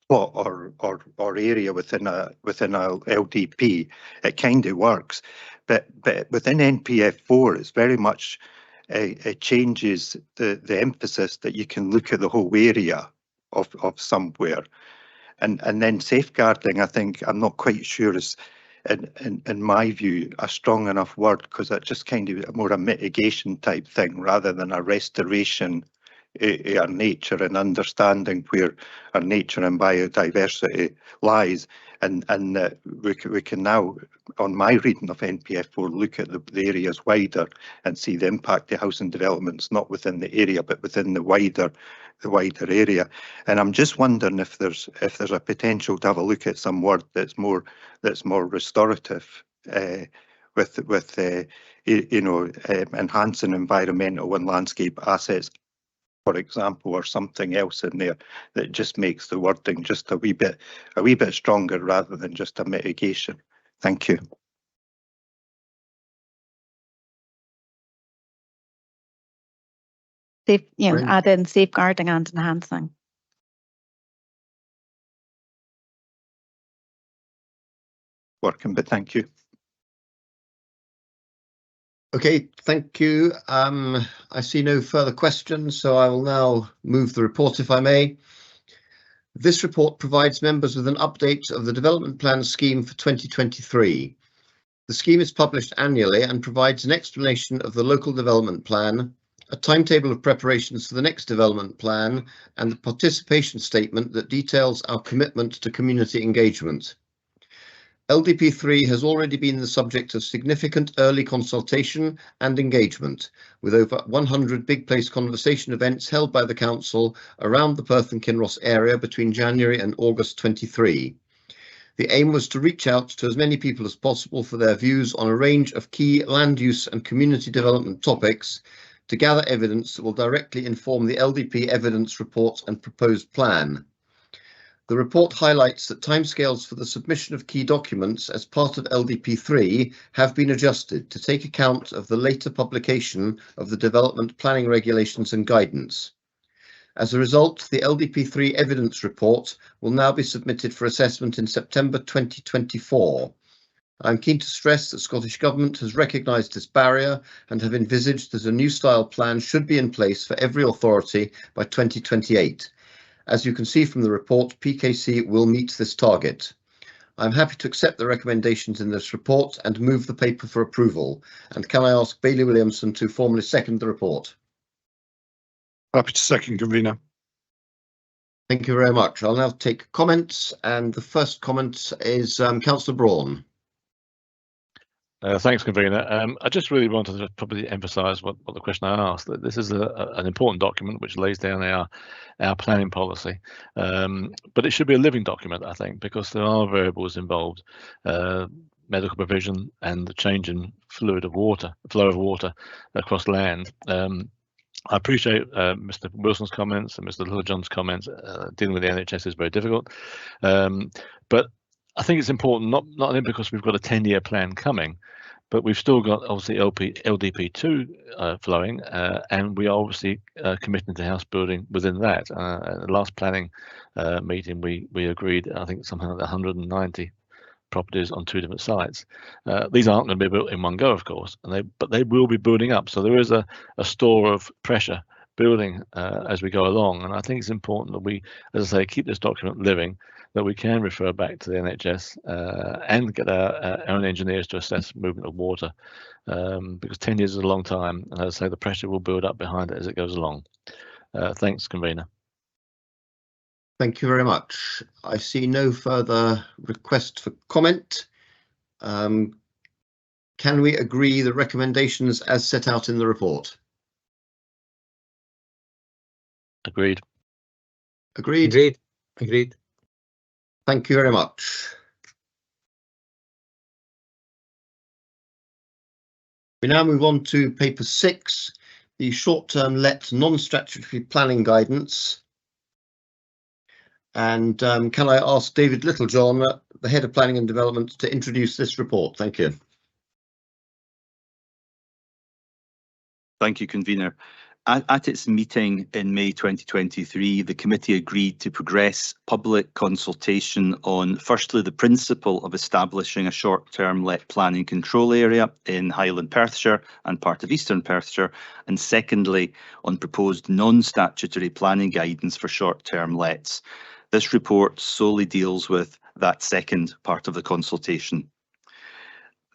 plot or area within a LDP, it kind of works, but within NPF4 it's very much it changes the emphasis that you can look at the whole area of somewhere, and then safeguarding, I think, I'm not quite sure is in my view a strong enough word, because it's just kind of more a mitigation type thing rather than a restoration our nature and understanding where our nature and biodiversity lies, and we can now, on my reading of NPF4, look at the areas wider and see the impact of housing developments not within the area but within the wider area. And I'm just wondering if there's a potential to have a look at some word that's more restorative, with enhancing environmental and landscape assets, for example, or something else in there that just makes the wording just a wee bit stronger rather than just a mitigation. Thank you. Add in safeguarding and enhancing. Working, but thank you. Okay, thank you. I see no further questions, so I will now move the report, if I may. This report provides members with an update of the development plan scheme for 2023. The scheme is published annually and provides an explanation of the local development plan, a timetable of preparations for the next development plan, and the participation statement that details our commitment to community engagement. LDP3 has already been the subject of significant early consultation and engagement, with over 100 big place conversation events held by the Council around the Perth and Kinross area between January and August 23. The aim was to reach out to as many people as possible for their views on a range of key land use and community development topics, to gather evidence that will directly inform the LDP evidence report and proposed plan. The report highlights that timescales for the submission of key documents as part of LDP3 have been adjusted to take account of the later publication of the development planning regulations and guidance. As a result, the LDP3 evidence report will now be submitted for assessment in September 2024. I'm keen to stress that Scottish Government has recognised this barrier and have envisaged that a new style plan should be in place for every authority by 2028. As you can see from the report, PKC will meet this target. I'm happy to accept the recommendations in this report and move the paper for approval. And can I ask Bailey Williamson to formally second the report? Happy to second, convener. Thank you very much. I'll now take comments, and the first comment is Councillor Braun. Thanks, convener. I just really wanted to probably emphasise what the question I asked. That this is an important document which lays down our planning policy, but it should be a living document, I think, because there are variables involved, medical provision and the change in flow of water across land. I appreciate Mr. Wilson's comments and Mr. Littlejohn's comments. Dealing with the NHS is very difficult, but I think it's important, not only because we've got a 10-year plan coming, but we've still got obviously LDP2 flowing, and we are obviously committing to house building within that. At the last planning meeting, we agreed, I think, something like 190 properties on 2 different sites. These aren't going to be built in one go, of course, but they will be building up. So there is a store of pressure building as we go along, and I think it's important that we, as I say, keep this document living, that we can refer back to the NHS and get our own engineers to assess movement of water, because 10 years is a long time, and as I say, the pressure will build up behind it as it goes along. Thanks, convener. Thank you very much. I see no further request for comment. Can we agree the recommendations as set out in the report? Agreed. Agreed. Agreed. Agreed. Thank you very much. We now move on to paper 6, the short-term let non-statutory planning guidance. And can I ask David Littlejohn, the Head of Planning and Development, to introduce this report? Thank you. Thank you, convener. At its meeting in May 2023, the committee agreed to progress public consultation on, firstly, the principle of establishing a short-term let planning control area in Highland Perthshire and part of Eastern Perthshire, and secondly, on proposed non-statutory planning guidance for short-term lets. This report solely deals with that second part of the consultation.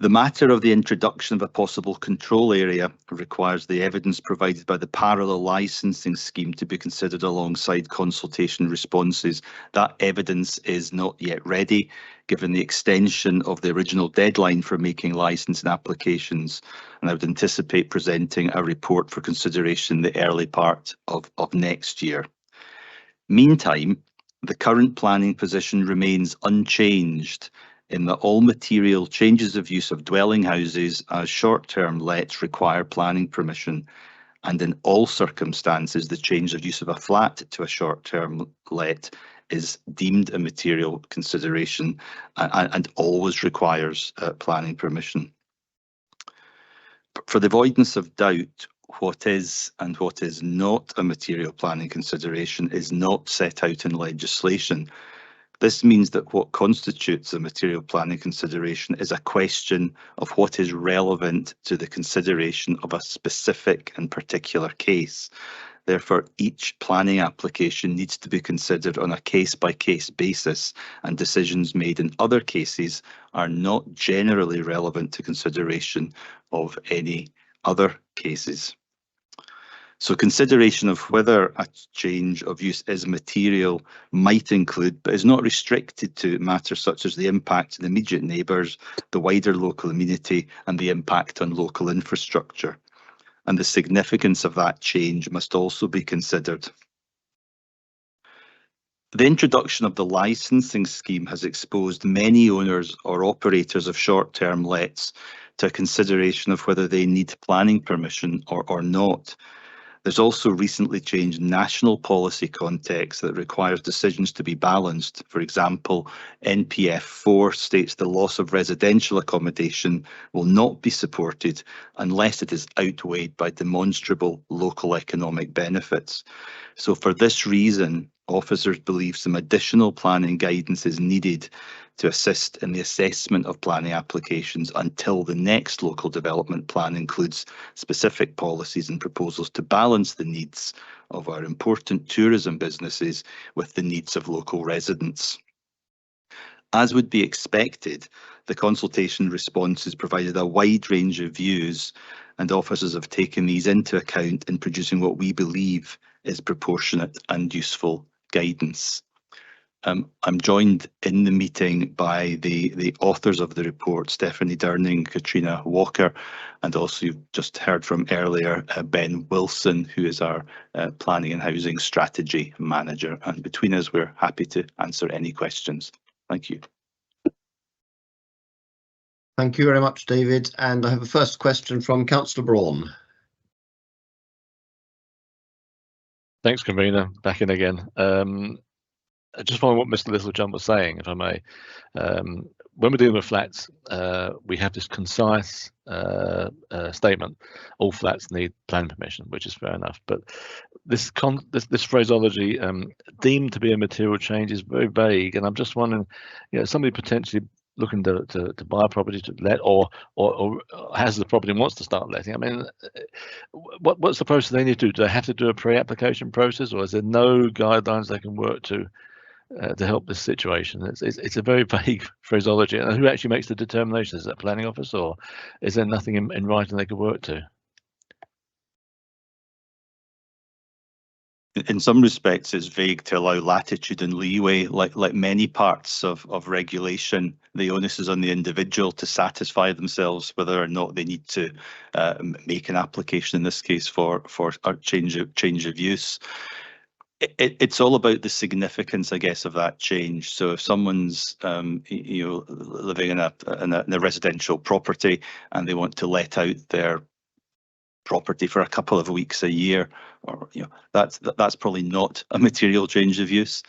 The matter of the introduction of a possible control area requires the evidence provided by the parallel licensing scheme to be considered alongside consultation responses. That evidence is not yet ready, given the extension of the original deadline for making licensing applications, and I would anticipate presenting a report for consideration in the early part of next year. Meantime, the current planning position remains unchanged, in that all material changes of use of dwelling houses as short-term lets require planning permission, and in all circumstances the change of use of a flat to a short-term let is deemed a material consideration and always requires planning permission. For the avoidance of doubt, what is and what is not a material planning consideration is not set out in legislation. This means that what constitutes a material planning consideration is a question of what is relevant to the consideration of a specific and particular case. Therefore, each planning application needs to be considered on a case-by-case basis, and decisions made in other cases are not generally relevant to consideration of any other cases. So consideration of whether a change of use is material might include, but is not restricted to, matters such as the impact on immediate neighbours, the wider local community, and the impact on local infrastructure. And the significance of that change must also be considered. The introduction of the licensing scheme has exposed many owners or operators of short-term lets to a consideration of whether they need planning permission or not. There's also recently changed national policy context that requires decisions to be balanced. For example, NPF 4 states the loss of residential accommodation will not be supported unless it is outweighed by demonstrable local economic benefits. So for this reason, officers believe some additional planning guidance is needed to assist in the assessment of planning applications until the next local development plan includes specific policies and proposals to balance the needs of our important tourism businesses with the needs of local residents. As would be expected, the consultation responses provided a wide range of views, and officers have taken these into account in producing what we believe is proportionate and useful guidance. I'm joined in the meeting by the authors of the report, Stephanie Durning, Katrina Walker, and also you've just heard from earlier Ben Wilson, who is our Planning and Housing Strategy Manager. And between us, we're happy to answer any questions. Thank you. Thank you very much, David. And I have a first question from Councillor Braun. Thanks, convener. Back in again. I just follow what Mr. Littlejohn was saying, if I may. When we're dealing with flats, we have this concise statement: all flats need planning permission, which is fair enough. But this phraseology, deemed to be a material change, is very vague, and I'm just wondering, somebody potentially looking to buy a property to let, or has the property and wants to start letting. I mean, what's the process they need to do? Do they have to do a pre-application process, or is there no guidelines they can work to help this situation? It's a very vague phraseology. And who actually makes the determination? Is that planning office, or is there nothing in writing they could work to? In some respects, it's vague to allow latitude and leeway. Like many parts of regulation, the onus is on the individual to satisfy themselves whether or not they need to make an application, in this case for a change of use. It's all about the significance, I guess, of that change. So if someone's living in a residential property and they want to let out their property for a couple of weeks a year, or that's probably not a material change of use.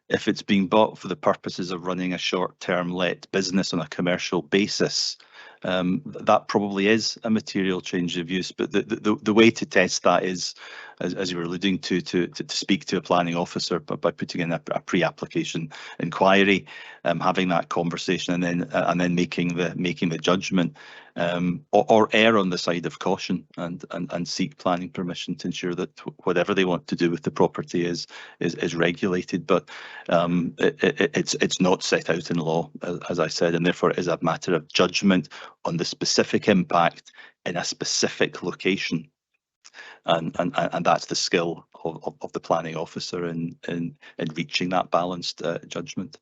If it's being bought for the purposes of running a short-term let business on a commercial basis, that probably is a material change of use. But the way to test that is, as you were alluding to speak to a planning officer, but by putting in a pre-application inquiry, having that conversation, and then making the judgment, or err on the side of caution and seek planning permission to ensure that whatever they want to do with the property is regulated. But it's not set out in law, as I said, and therefore it is a matter of judgment on the specific impact in a specific location. And that's the skill of the planning officer in reaching that balanced judgment.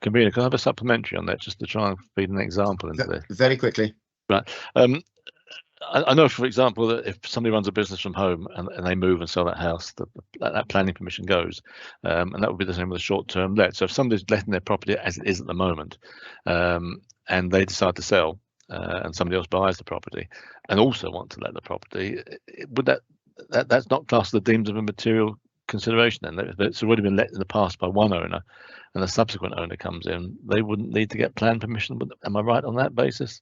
Convener, can I have a supplementary on that, just to try and feed an example into this? Very quickly. Right. I know, for example, that if somebody runs a business from home and they move and sell that house, that planning permission goes, and that would be the same with a short-term let. So if somebody's letting their property as it is at the moment, and they decide to sell, and somebody else buys the property and also want to let the property, would that's not classed as deemed of a material consideration? Then it's already been let in the past by one owner, and a subsequent owner comes in, they wouldn't need to get plan permission. Am I right on that basis?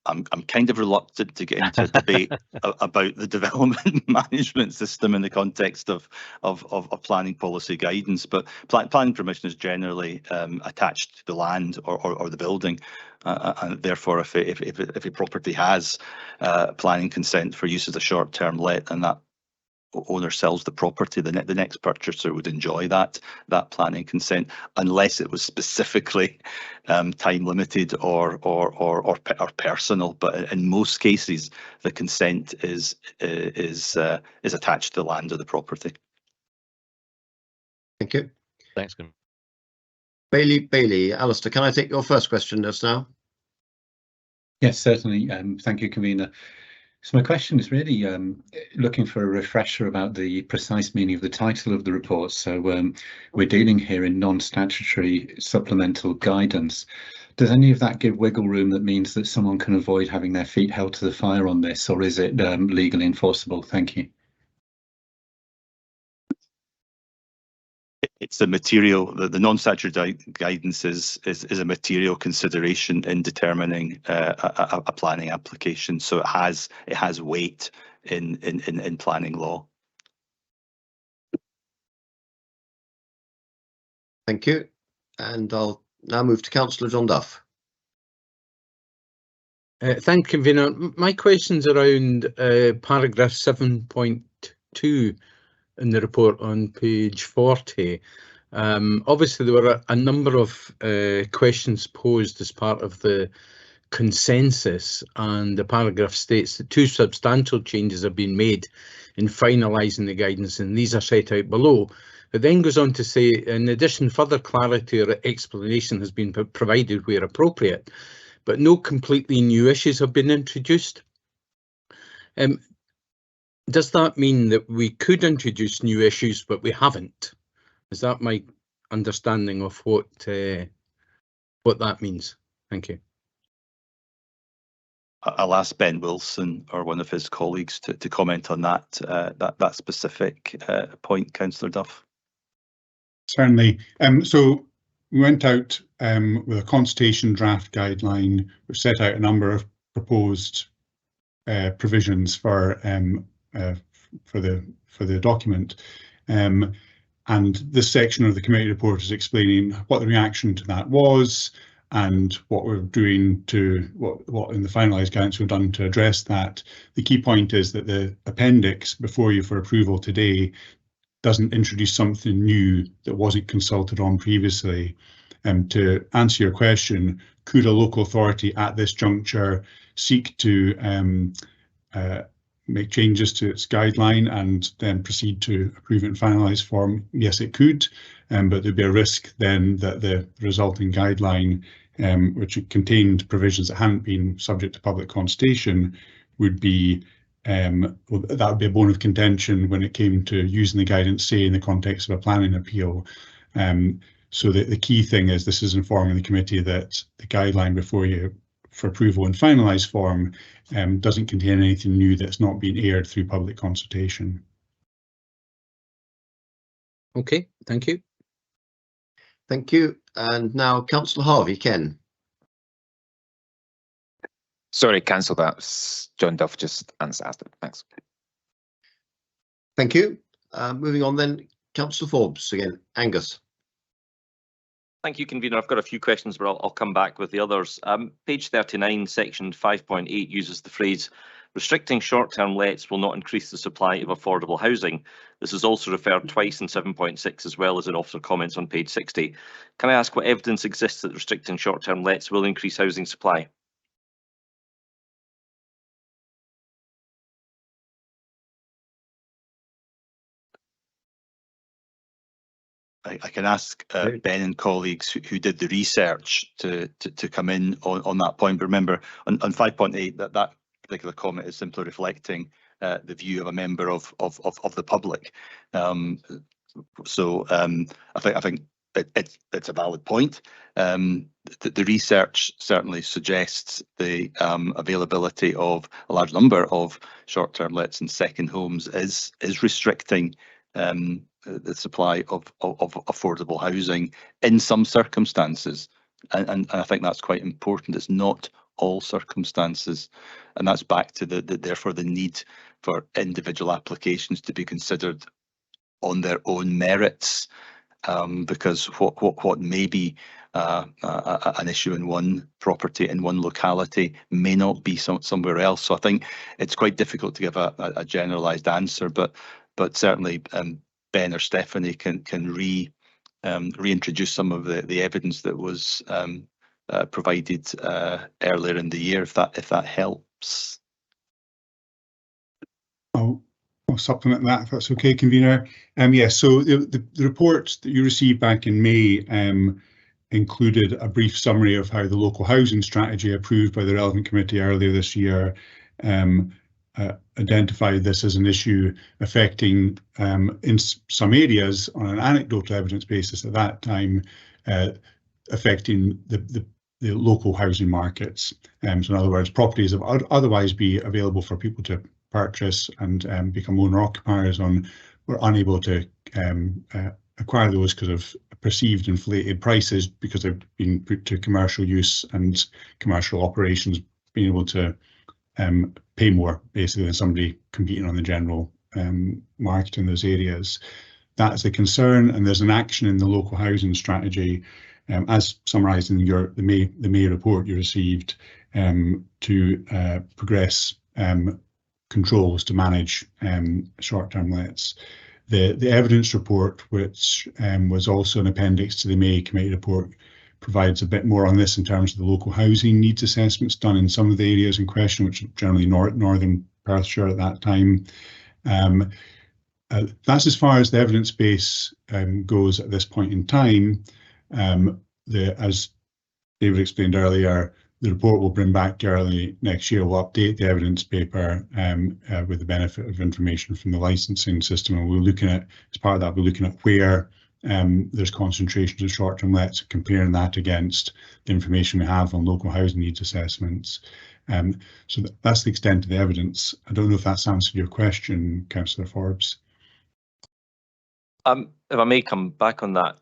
I'm kind of reluctant to get into a debate about the development management system in the context of planning policy guidance, but planning permission is generally attached to the land or the building, and therefore if a property has planning consent for use as a short-term let, and that owner sells the property, the next purchaser would enjoy that planning consent, unless it was specifically time limited or personal. But in most cases, the consent is attached to the land or the property. Thank you. Thanks, Kim. Bailey, Alistair, can I take your first question just now? Yes, certainly. Thank you, convener. So my question is really looking for a refresher about the precise meaning of the title of the report. So we're dealing here in non-statutory supplemental guidance. Does any of that give wiggle room that means that someone can avoid having their feet held to the fire on this, or is it legally enforceable? Thank you. It's a material, the non-statutory guidance is a material consideration in determining a planning application. So it has weight in planning law. Thank you. And I'll now move to Councillor John Duff. Thank you, convener. My question's around paragraph 7.2 in the report on page 40. Obviously, there were a number of questions posed as part of the consensus, and the paragraph states that 2 substantial changes have been made in finalising the guidance, and these are set out below. It then goes on to say, in addition, further clarity or explanation has been provided where appropriate, but no completely new issues have been introduced. Does that mean that we could introduce new issues, but we haven't? Is that my understanding of what that means? Thank you. I'll ask Ben Wilson or one of his colleagues to comment on that specific point, Councillor Duff. Certainly. So we went out with a consultation draft guideline, which set out a number of proposed provisions for the document. And this section of the committee report is explaining what the reaction to that was and what we're doing to what in the finalised guidance we've done to address that. The key point is that the appendix before you for approval today doesn't introduce something new that wasn't consulted on previously. To answer your question, could a local authority at this juncture seek to make changes to its guideline and then proceed to approve it in finalised form? Yes, it could, but there'd be a risk then that the resulting guideline, which contained provisions that hadn't been subject to public consultation, would be that would be a bone of contention when it came to using the guidance, say in the context of a planning appeal. So the key thing is this is informing the committee that the guideline before you for approval in finalised form doesn't contain anything new that's not been aired through public consultation. Okay, thank you. Thank you. And now Councillor Harvey, Ken. Sorry, cancel that. John Duff just asked it. Thanks. Thank you. Moving on then, Councillor Forbes again. Angus. Thank you, Convener. I've got a few questions, but I'll come back with the others. Page 39, section 5.8 uses the phrase, restricting short-term lets will not increase the supply of affordable housing. This is also referred twice in 7.6 as well as in officer comments on page 60. Can I ask what evidence exists that restricting short-term lets will increase housing supply? I can ask Ben and colleagues who did the research to come in on that point. But remember, on 5.8, that particular comment is simply reflecting the view of a member of the public. So I think it's a valid point. The research certainly suggests the availability of a large number of short-term lets and second homes is restricting the supply of affordable housing in some circumstances, and I think that's quite important. It's not all circumstances, and that's back to therefore the need for individual applications to be considered on their own merits, because what may be an issue in one property in one locality may not be somewhere else. So I think it's quite difficult to give a generalised answer, but certainly Ben or Stephanie can reintroduce some of the evidence that was provided earlier in the year, if that helps. I'll supplement that if that's okay, Convener. Yes, so the report that you received back in May included a brief summary of how the local housing strategy approved by the relevant committee earlier this year identified this as an issue affecting, in some areas on an anecdotal evidence basis at that time, affecting the local housing markets. So in other words, properties that would otherwise be available for people to purchase and become owner occupiers on were unable to acquire those because of perceived inflated prices because they've been put to commercial use and commercial operations being able to pay more basically than somebody competing on the general market in those areas. That's a concern, and there's an action in the local housing strategy, as summarised in the May report you received, to progress controls to manage short-term lets. The evidence report, which was also an appendix to the May committee report, provides a bit more on this in terms of the local housing needs assessments done in some of the areas in question, which are generally northern Perthshire at that time. That's as far as the evidence base goes at this point in time. As David explained earlier, the report will bring back early next year. We'll update the evidence paper with the benefit of information from the licensing system, and we're looking at, as part of that, we're looking at where there's concentrations of short-term lets, comparing that against the information we have on local housing needs assessments. So that's the extent of the evidence. I don't know if that's answered your question, Councillor Forbes. If I may come back on that,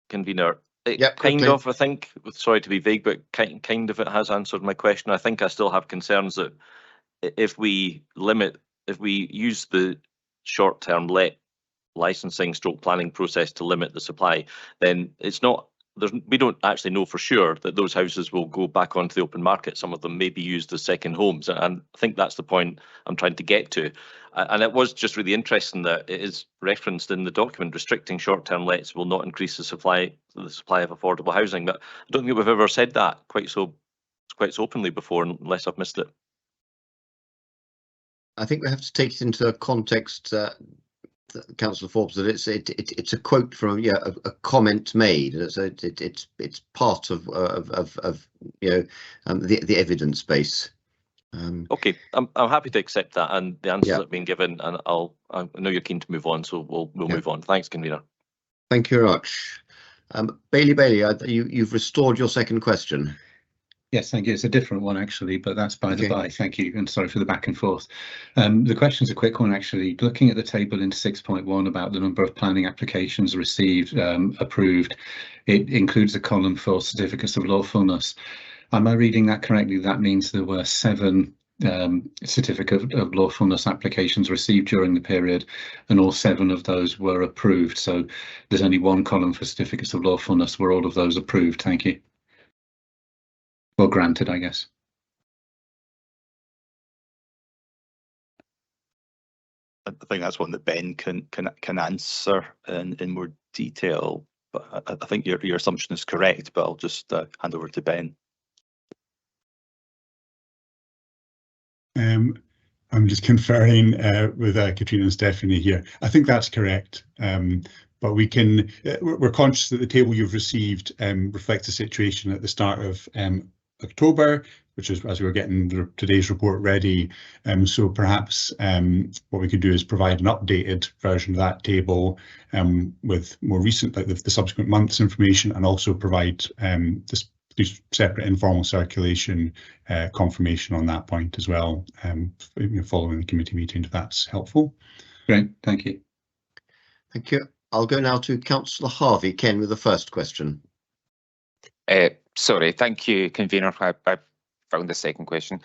convener, it Yep, kind quickly. of, I think, sorry to be vague, but kind of it has answered my question. I think I still have concerns that if we use the short-term let licensing stroke planning process to limit the supply, then it's not, we don't actually know for sure that those houses will go back onto the open market. Some of them may be used as second homes, and I think that's the point I'm trying to get to. And it was just really interesting that it is referenced in the document, restricting short-term lets will not increase the supply of affordable housing. But I don't think we've ever said that quite so openly before, unless I've missed it. I think we have to take it into context, Councillor Forbes, that it's a quote from a comment made. So it's part of the evidence base. Okay, I'm happy to accept that, and the answers that have been given, and I know you're keen to move on, so we'll move on. Thanks, convener. Thank you very much. Bailey, you've restored your second question. Yes, thank you. It's a different one actually, but that's by the by. Thank you, and sorry for the back and forth. The question's a quick one actually. Looking at the table in 6.1 about the number of planning applications received, approved, it includes a column for certificates of lawfulness. Am I reading that correctly? That means there were 7 certificate of lawfulness applications received during the period, and all 7 of those were approved. So there's only one column for certificates of lawfulness. Were all of those approved? Thank you. Well, granted, I guess. I think that's one that Ben can answer in more detail. But I think your assumption is correct. But I'll just hand over to Ben. I'm just conferring with Katrina and Stephanie here. I think that's correct. But we're conscious that the table you've received reflects the situation at the start of October, which is as we were getting today's report ready. So perhaps what we could do is provide an updated version of that table with more recent, like the subsequent months information, and also provide this separate informal circulation confirmation on that point as well, following the committee meeting, if that's helpful. Great, thank you. Thank you. I'll go now to Councillor Harvey. Ken with the first question. Sorry, thank you, convener. I found the second question.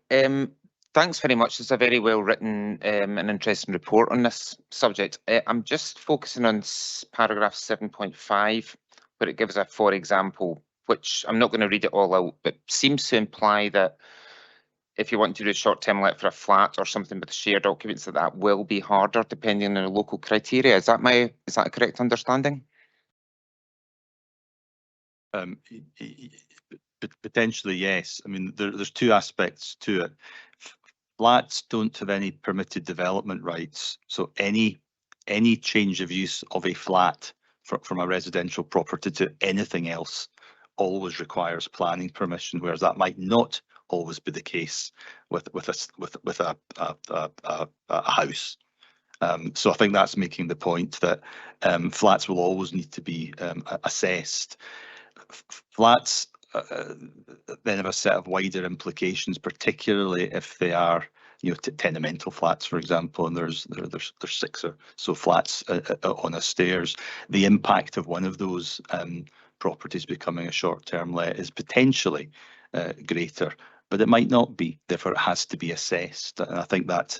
Thanks very much. It's a very well written and interesting report on this subject. I'm just focusing on paragraph 7.5, where it gives a for example, which I'm not going to read it all out, but seems to imply that if you want to do a short-term let for a flat or something with shared occupants, that will be harder depending on the local criteria. Is that a correct understanding? Potentially, yes. I mean, there's 2 aspects to it. Flats don't have any permitted development rights, so any change of use of a flat from a residential property to anything else always requires planning permission, whereas that might not always be the case with a house. So I think that's making the point that flats will always need to be assessed. Flats then have a set of wider implications, particularly if they are, tenemental flats, for example, and there's 6 or so flats on a stairs. The impact of one of those properties becoming a short-term let is potentially greater, but it might not be. Therefore, it has to be assessed. And I think that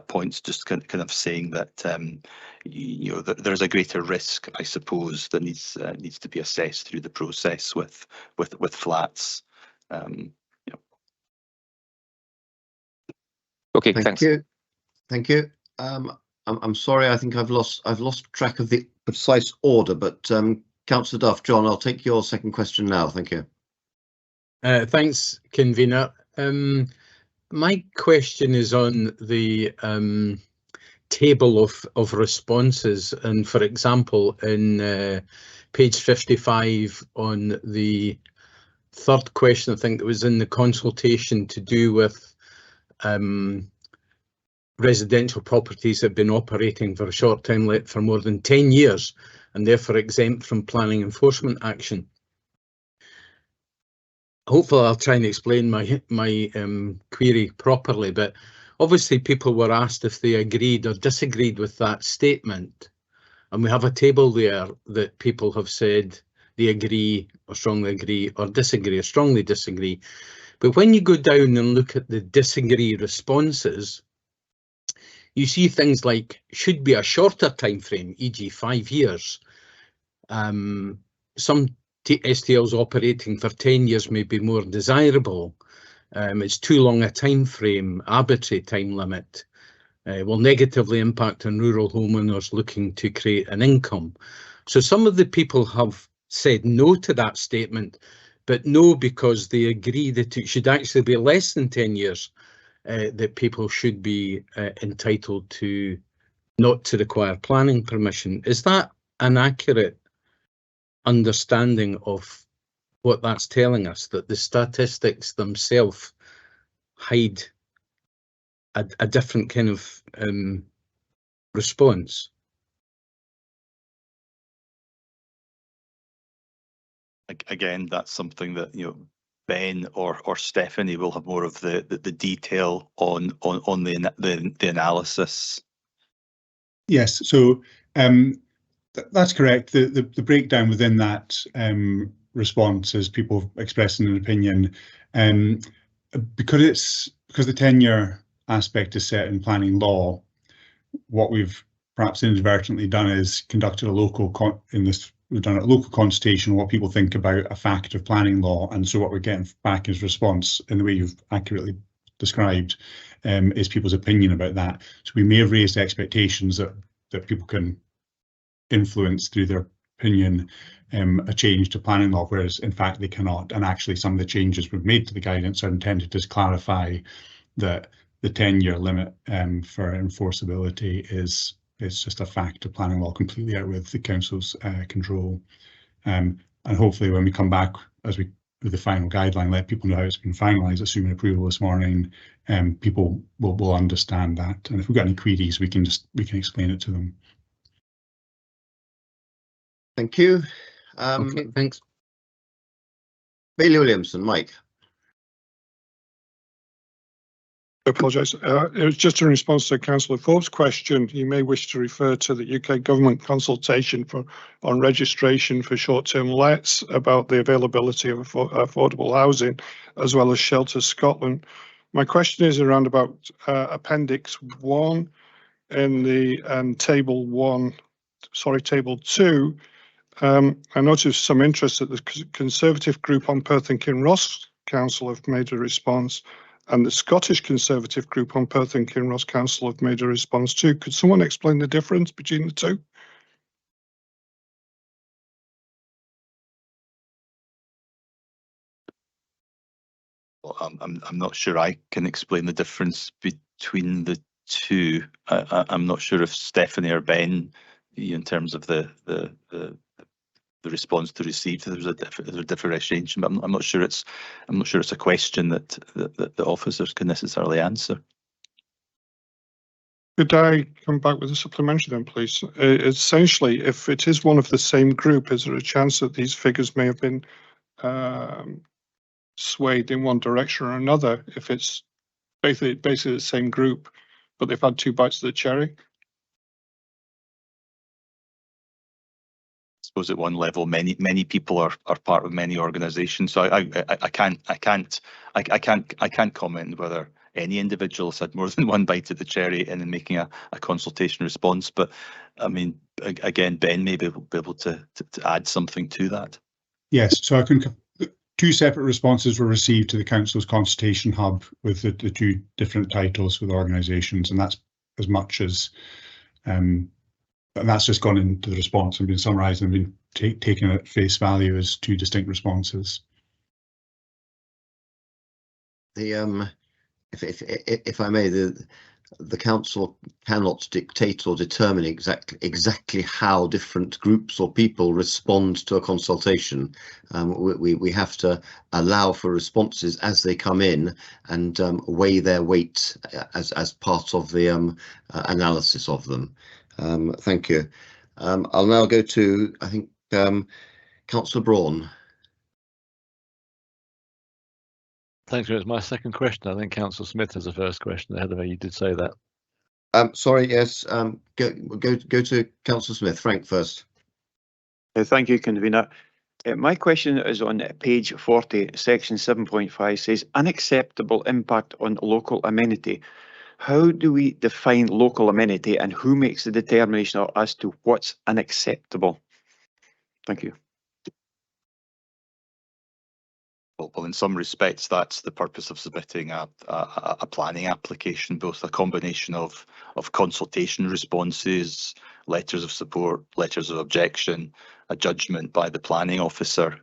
point's just kind of saying that that there's a greater risk, I suppose, that needs to be assessed through the process with flats. Okay, thank thanks. you. Thank you. I'm sorry. I think I've lost track of the precise order, but Councillor Duff. John, I'll take your second question now. Thank you. Thanks, convener. My question is on the table of responses, and for example, in page 55 on the third question, I think that was in the consultation to do with residential properties that have been operating for a short time let for more than 10 years and therefore exempt from planning enforcement action. Hopefully I'll try and explain my query properly, but obviously people were asked if they agreed or disagreed with that statement, and we have a table there that people have said they agree or strongly agree or disagree or strongly disagree. But when you go down and look at the disagree responses, you see things like should be a shorter time frame, e.g. 5 years. Some STLs operating for 10 years may be more desirable. It's too long a time frame, arbitrary time limit, will negatively impact on rural homeowners looking to create an income. So some of the people have said no to that statement, but no because they agree that it should actually be less than 10 years, that people should be entitled to not to require planning permission. Is that an accurate understanding of what that's telling us, that the statistics themselves hide a different kind of response? Again, that's something that Ben or Stephanie will have more of the detail on the analysis. Yes, so that's correct. The breakdown within that response is people expressing an opinion, because the 10-year aspect is set in planning law. What we've perhaps inadvertently done is conducted a local we've done a local consultation on what people think about a fact of planning law, and so what we're getting back is response in the way you've accurately described, is people's opinion about that. So we may have raised expectations that people can influence through their opinion a change to planning law, whereas in fact they cannot. And actually some of the changes we've made to the guidance are intended to clarify that the 10-year limit for enforceability is just a fact of planning law, completely out with the council's control. And hopefully when we come back with the final guideline, let people know how it's been finalised, assuming approval this morning, people will understand that. And if we've got any queries, we can explain it to them. Thank you. Okay, thanks. Bailey Williamson, Mike. I apologise. It was just in response to Councillor Forbes' question. You may wish to refer to the UK government consultation on registration for short-term lets about the availability of affordable housing, as well as Shelter Scotland. My question is around about Appendix 1 in the Table 2. I noticed some interest that the Conservative group on Perth and Kinross Council have made a response, and the Scottish Conservative group on Perth and Kinross Council have made a response too. Could someone explain the difference between the two? Well, I'm not sure I can explain the difference between the two. I'm not sure if Stephanie or Ben, in terms of the response to receive, there's a differentiation, but I'm not sure it's a question that the officers can necessarily answer. Could I come back with a supplementary then, please? Essentially, if it is one of the same group, is there a chance that these figures may have been swayed in one direction or another if it's basically the same group, but they've had two bites of the cherry? I suppose at one level, many people are part of many organisations, so I can't comment whether any individuals had more than one bite at the cherry in making a consultation response. But I mean, again, Ben may be able to add something to that. Yes, so two separate responses were received to the council's consultation hub with the two different titles with organisations, and that's as much as. And that's just gone into the response and been summarised and been taken at face value as two distinct responses. The if I may, the council cannot dictate or determine exactly how different groups or people respond to a consultation. We have to allow for responses as they come in and weigh their weight as part of the analysis of them. Thank you. I'll now go to, I think, Councillor Braun. Thanks. It's my second question. I think Councillor Smith has the first question ahead of me. You did say that. Sorry, yes. Go to Councillor Smith. Frank first. Thank you, Convener. My question is on page 40, section 7.5 says unacceptable impact on local amenity. How do we define local amenity and who makes the determination as to what's unacceptable? Thank you. Well, in some respects, that's the purpose of submitting a planning application, both a combination of consultation responses, letters of support, letters of objection, a judgment by the planning officer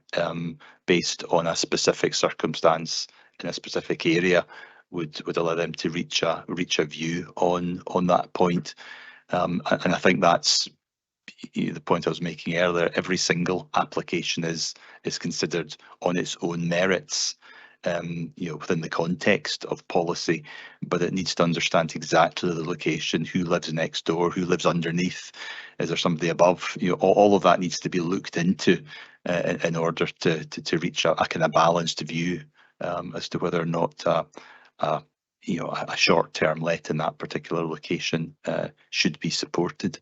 based on a specific circumstance in a specific area would allow them to reach a view on that point. And I think that's the point I was making earlier. Every single application is considered on its own merits, within the context of policy, but it needs to understand exactly the location, who lives next door, who lives underneath, is there somebody above? All of that needs to be looked into in order to reach a kind of balanced view as to whether or not a short-term let in that particular location should be supported.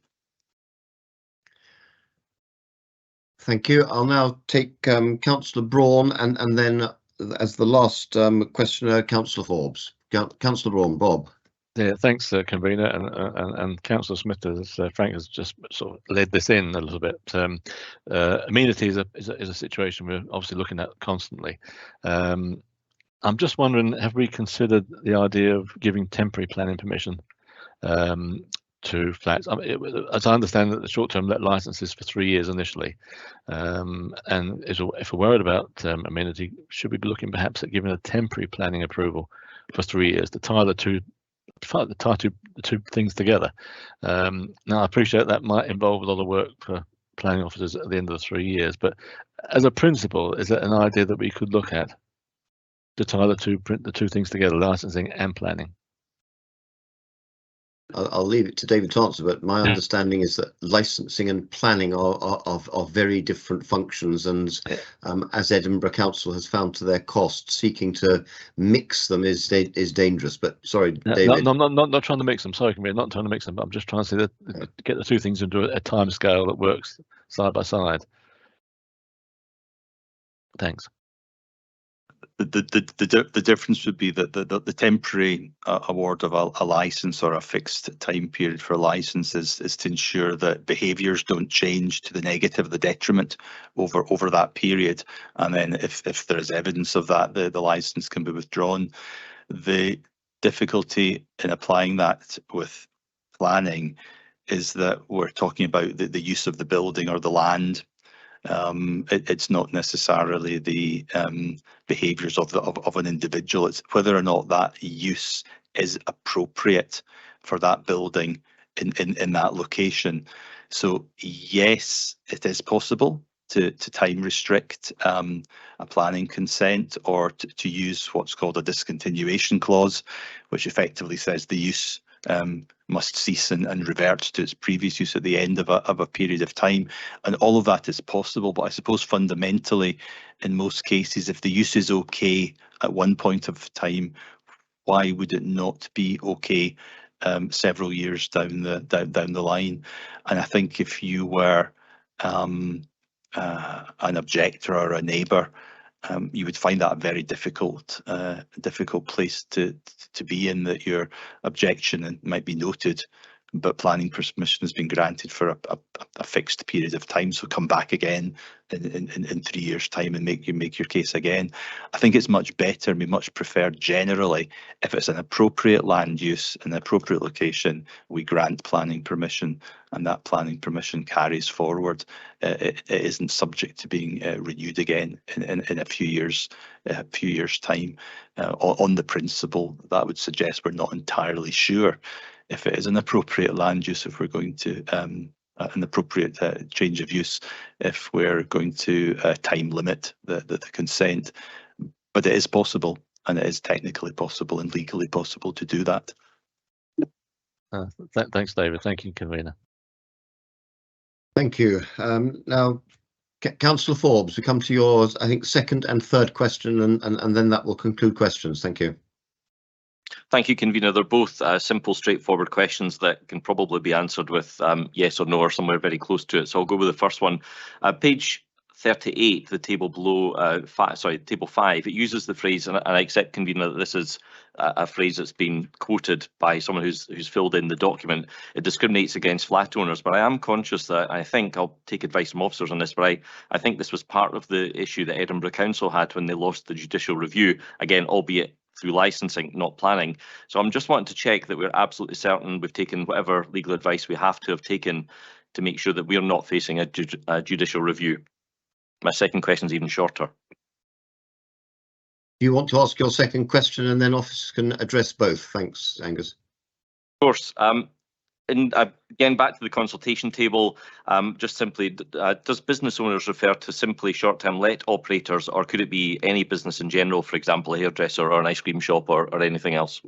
Thank you. I'll now take Councillor Braun and then as the last questioner, Councillor Forbes. Councillor Braun, Bob. Yeah, thanks, Convener, and Councillor Smith, as Frank has just sort of led this in a little bit. Amenity is a situation we're obviously looking at constantly. I'm just wondering, have we considered the idea of giving temporary planning permission to flats? As I understand that the short-term let license is for 3 years initially, and if we're worried about amenity, should we be looking perhaps at giving a temporary planning approval for 3 years to tie the two things together? Now, I appreciate that might involve a lot of work for planning officers at the end of the 3 years, but as a principle, is it an idea that we could look at to tie the two things together, licensing and planning? I'll leave it to David to answer, but my understanding is that licensing and planning are very different functions, and as Edinburgh Council has found to their cost, seeking to mix them is dangerous. But sorry, David. No, I'm not trying to mix them. Sorry, not trying to mix them. But I'm just trying to say that get the two things into a time scale that works side by side. Thanks. The difference would be that the temporary award of a license or a fixed time period for a license is to ensure that behaviours don't change to the negative, the detriment over that period. And then if there is evidence of that, the license can be withdrawn. The difficulty in applying that with planning is that we're talking about the use of the building or the land. It's not necessarily the behaviours of an individual. It's whether or not that use is appropriate for that building in that location. So yes, it is possible to time restrict a planning consent, or to use what's called a discontinuation clause, which effectively says the use must cease and revert to its previous use at the end of a period of time. And all of that is possible, but I suppose fundamentally, in most cases, if the use is okay at one point of time, why would it not be okay several years down the line? And I think if you were an objector or a neighbour, you would find that a very difficult place to be in, that your objection might be noted but planning permission has been granted for a fixed period of time. So come back again in 3 years' time and make your case again. I think it's much better, we much prefer generally, if it's an appropriate land use in an appropriate location, we grant planning permission, and that planning permission carries forward. It isn't subject to being renewed again in a few years' time. On the principle, that would suggest we're not entirely sure if it is an appropriate land use, if we're going to an appropriate change of use, if we're going to time limit the consent. But it is possible, and it is technically possible and legally possible to do that. Thanks, David. Thank you, Convener. Thank you. Now, Councillor Forbes, we come to yours, I think, second and third question, and then that will conclude questions. Thank you. Thank you, Convener. They're both simple, straightforward questions that can probably be answered with yes or no or somewhere very close to it. So I'll go with the first one. Page 38, the table below, table 5, it uses the phrase, and I accept, Convener, that this is a phrase that's been quoted by someone who's filled in the document. It discriminates against flat owners, but I am conscious that I think, I'll take advice from officers on this, but I think this was part of the issue that Edinburgh Council had when they lost the judicial review, again, albeit through licensing, not planning. So I'm just wanting to check that we're absolutely certain we've taken whatever legal advice we have to have taken to make sure that we're not facing a judicial review. My second question is even shorter. Do you want to ask your second question and then officers can address both? Thanks, Angus. Of course. And again, back to the consultation table, just simply, does business owners refer to simply short-term let operators, or could it be any business in general, for example, a hairdresser or an ice cream shop or anything else?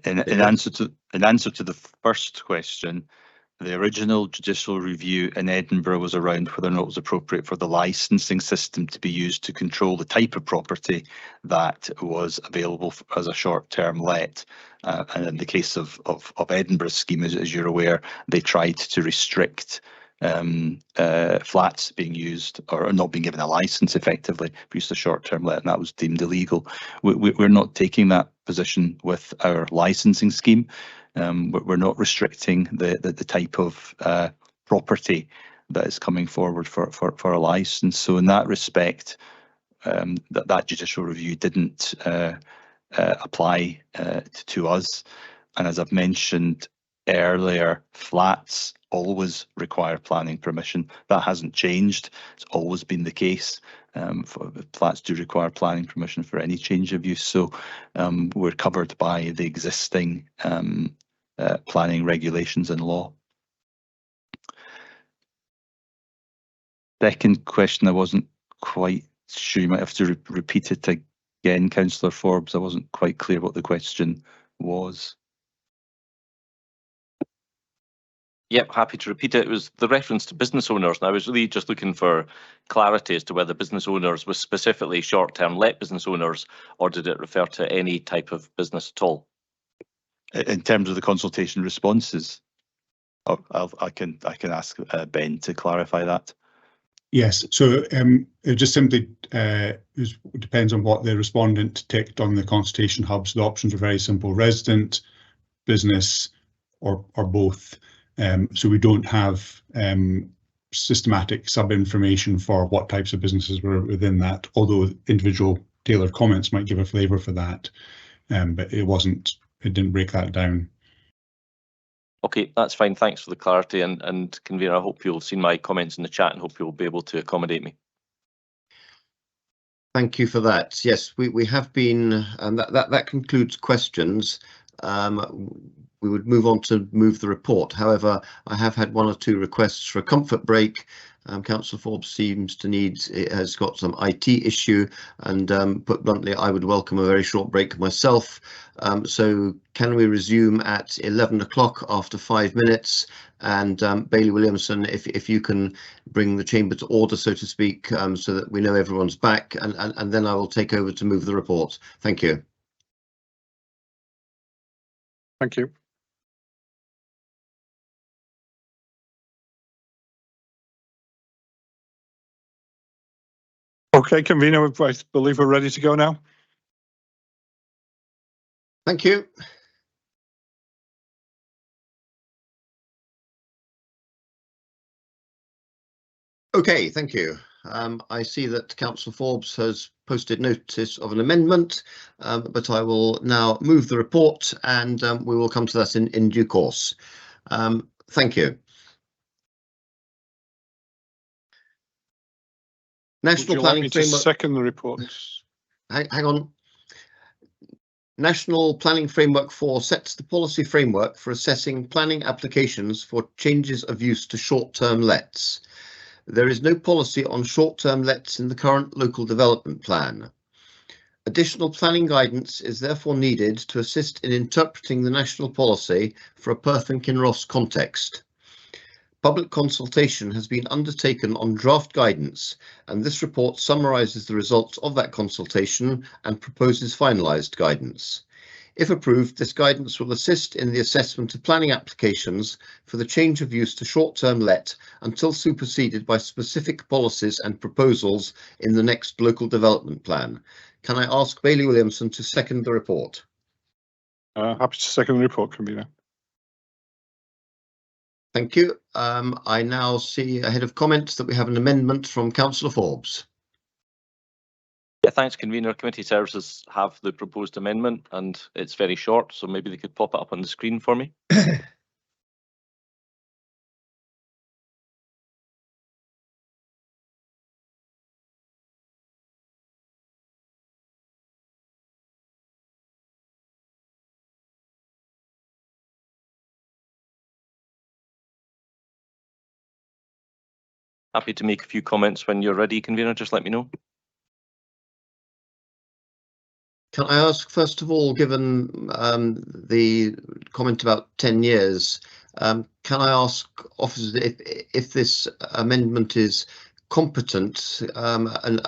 In answer to the first question, the original judicial review in Edinburgh was around whether or not it was appropriate for the licensing system to be used to control the type of property that was available as a short-term let. And in the case of Edinburgh's scheme, as you're aware, they tried to restrict flats being used or not being given a license effectively for use of short-term let, and that was deemed illegal. We're not taking that position with our licensing scheme. We're not restricting the type of property that is coming forward for a license. So in that respect, that judicial review didn't apply to us. And as I've mentioned earlier, flats always require planning permission. That hasn't changed. It's always been the case. Flats do require planning permission for any change of use. So we're covered by the existing planning regulations and law. Second question, I wasn't quite sure. You might have to repeat it again, Councillor Forbes. I wasn't quite clear what the question was. Yep, happy to repeat it. It was the reference to business owners, and I was really just looking for clarity as to whether business owners was specifically short-term let business owners, or did it refer to any type of business at all? In terms of the consultation responses, I can ask Ben to clarify that. Yes, so it just simply depends on what the respondent ticked on the consultation hubs. The options are very simple: resident, business, or both. So we don't have systematic sub-information for what types of businesses were within that, although individual tailored comments might give a flavour for that, but it didn't break that down. Okay, that's fine. Thanks for the clarity, and Convener, I hope you'll see my comments in the chat and hope you'll be able to accommodate me. Thank you for that. Yes, we have been, and that concludes questions. We would move on to move the report. However, I have had one or two requests for a comfort break. Councillor Forbes seems to has got some IT issue, and put bluntly, I would welcome a very short break myself. So can we resume at 11 o'clock after 5 minutes? And Bailey Williamson, if you can bring the chamber to order, so to speak, so that we know everyone's back, and then I will take over to move the report. Thank you. Thank you. Okay. Okay, convener, I believe we're ready to go now. Thank you. Okay, thank you. I see that Councillor Forbes has posted notice of an amendment, but I will now move the report and we will come to that in due course. Thank you. National Planning Framework. Second the report. Hang on. National Planning Framework 4 sets the policy framework for assessing planning applications for changes of use to short-term lets. There is no policy on short-term lets in the current local development plan. Additional planning guidance is therefore needed to assist in interpreting the national policy for a Perth and Kinross context. Public consultation has been undertaken on draft guidance, and this report summarises the results of that consultation and proposes finalised guidance. If approved, this guidance will assist in the assessment of planning applications for the change of use to short-term let until superseded by specific policies and proposals in the next local development plan. Can I ask Bailey Williamson to second the report? Happy to second the report, convener. Thank you. I now see ahead of comments that we have an amendment from Councillor Forbes. Yeah, thanks, convener. Committee services have the proposed amendment and it's very short, so maybe they could pop it up on the screen for me. Happy to make a few comments when you're ready, convener, just let me know. Can I ask, first of all, given the comment about 10 years, can I ask officers if this amendment is competent and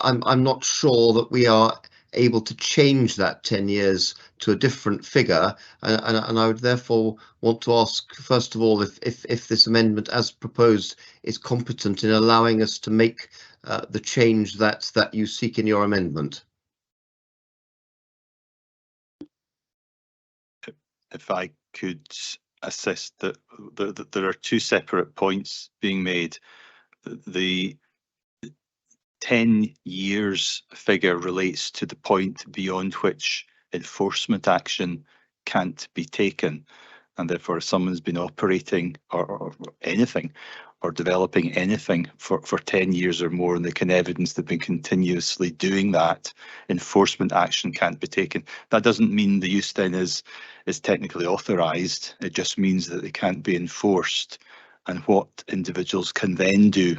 I'm not sure that we are able to change that 10 years to a different figure, and I would therefore want to ask, first of all, if this amendment as proposed is competent in allowing us to make the change that you seek in your amendment. If I could assist that there are two separate points being made. The 10 years figure relates to the point beyond which enforcement action can't be taken, and therefore if someone's been operating or anything or developing anything for 10 years or more and they can evidence they've been continuously doing that, enforcement action can't be taken. That doesn't mean the use then is technically authorised, it just means that they can't be enforced, and what individuals can then do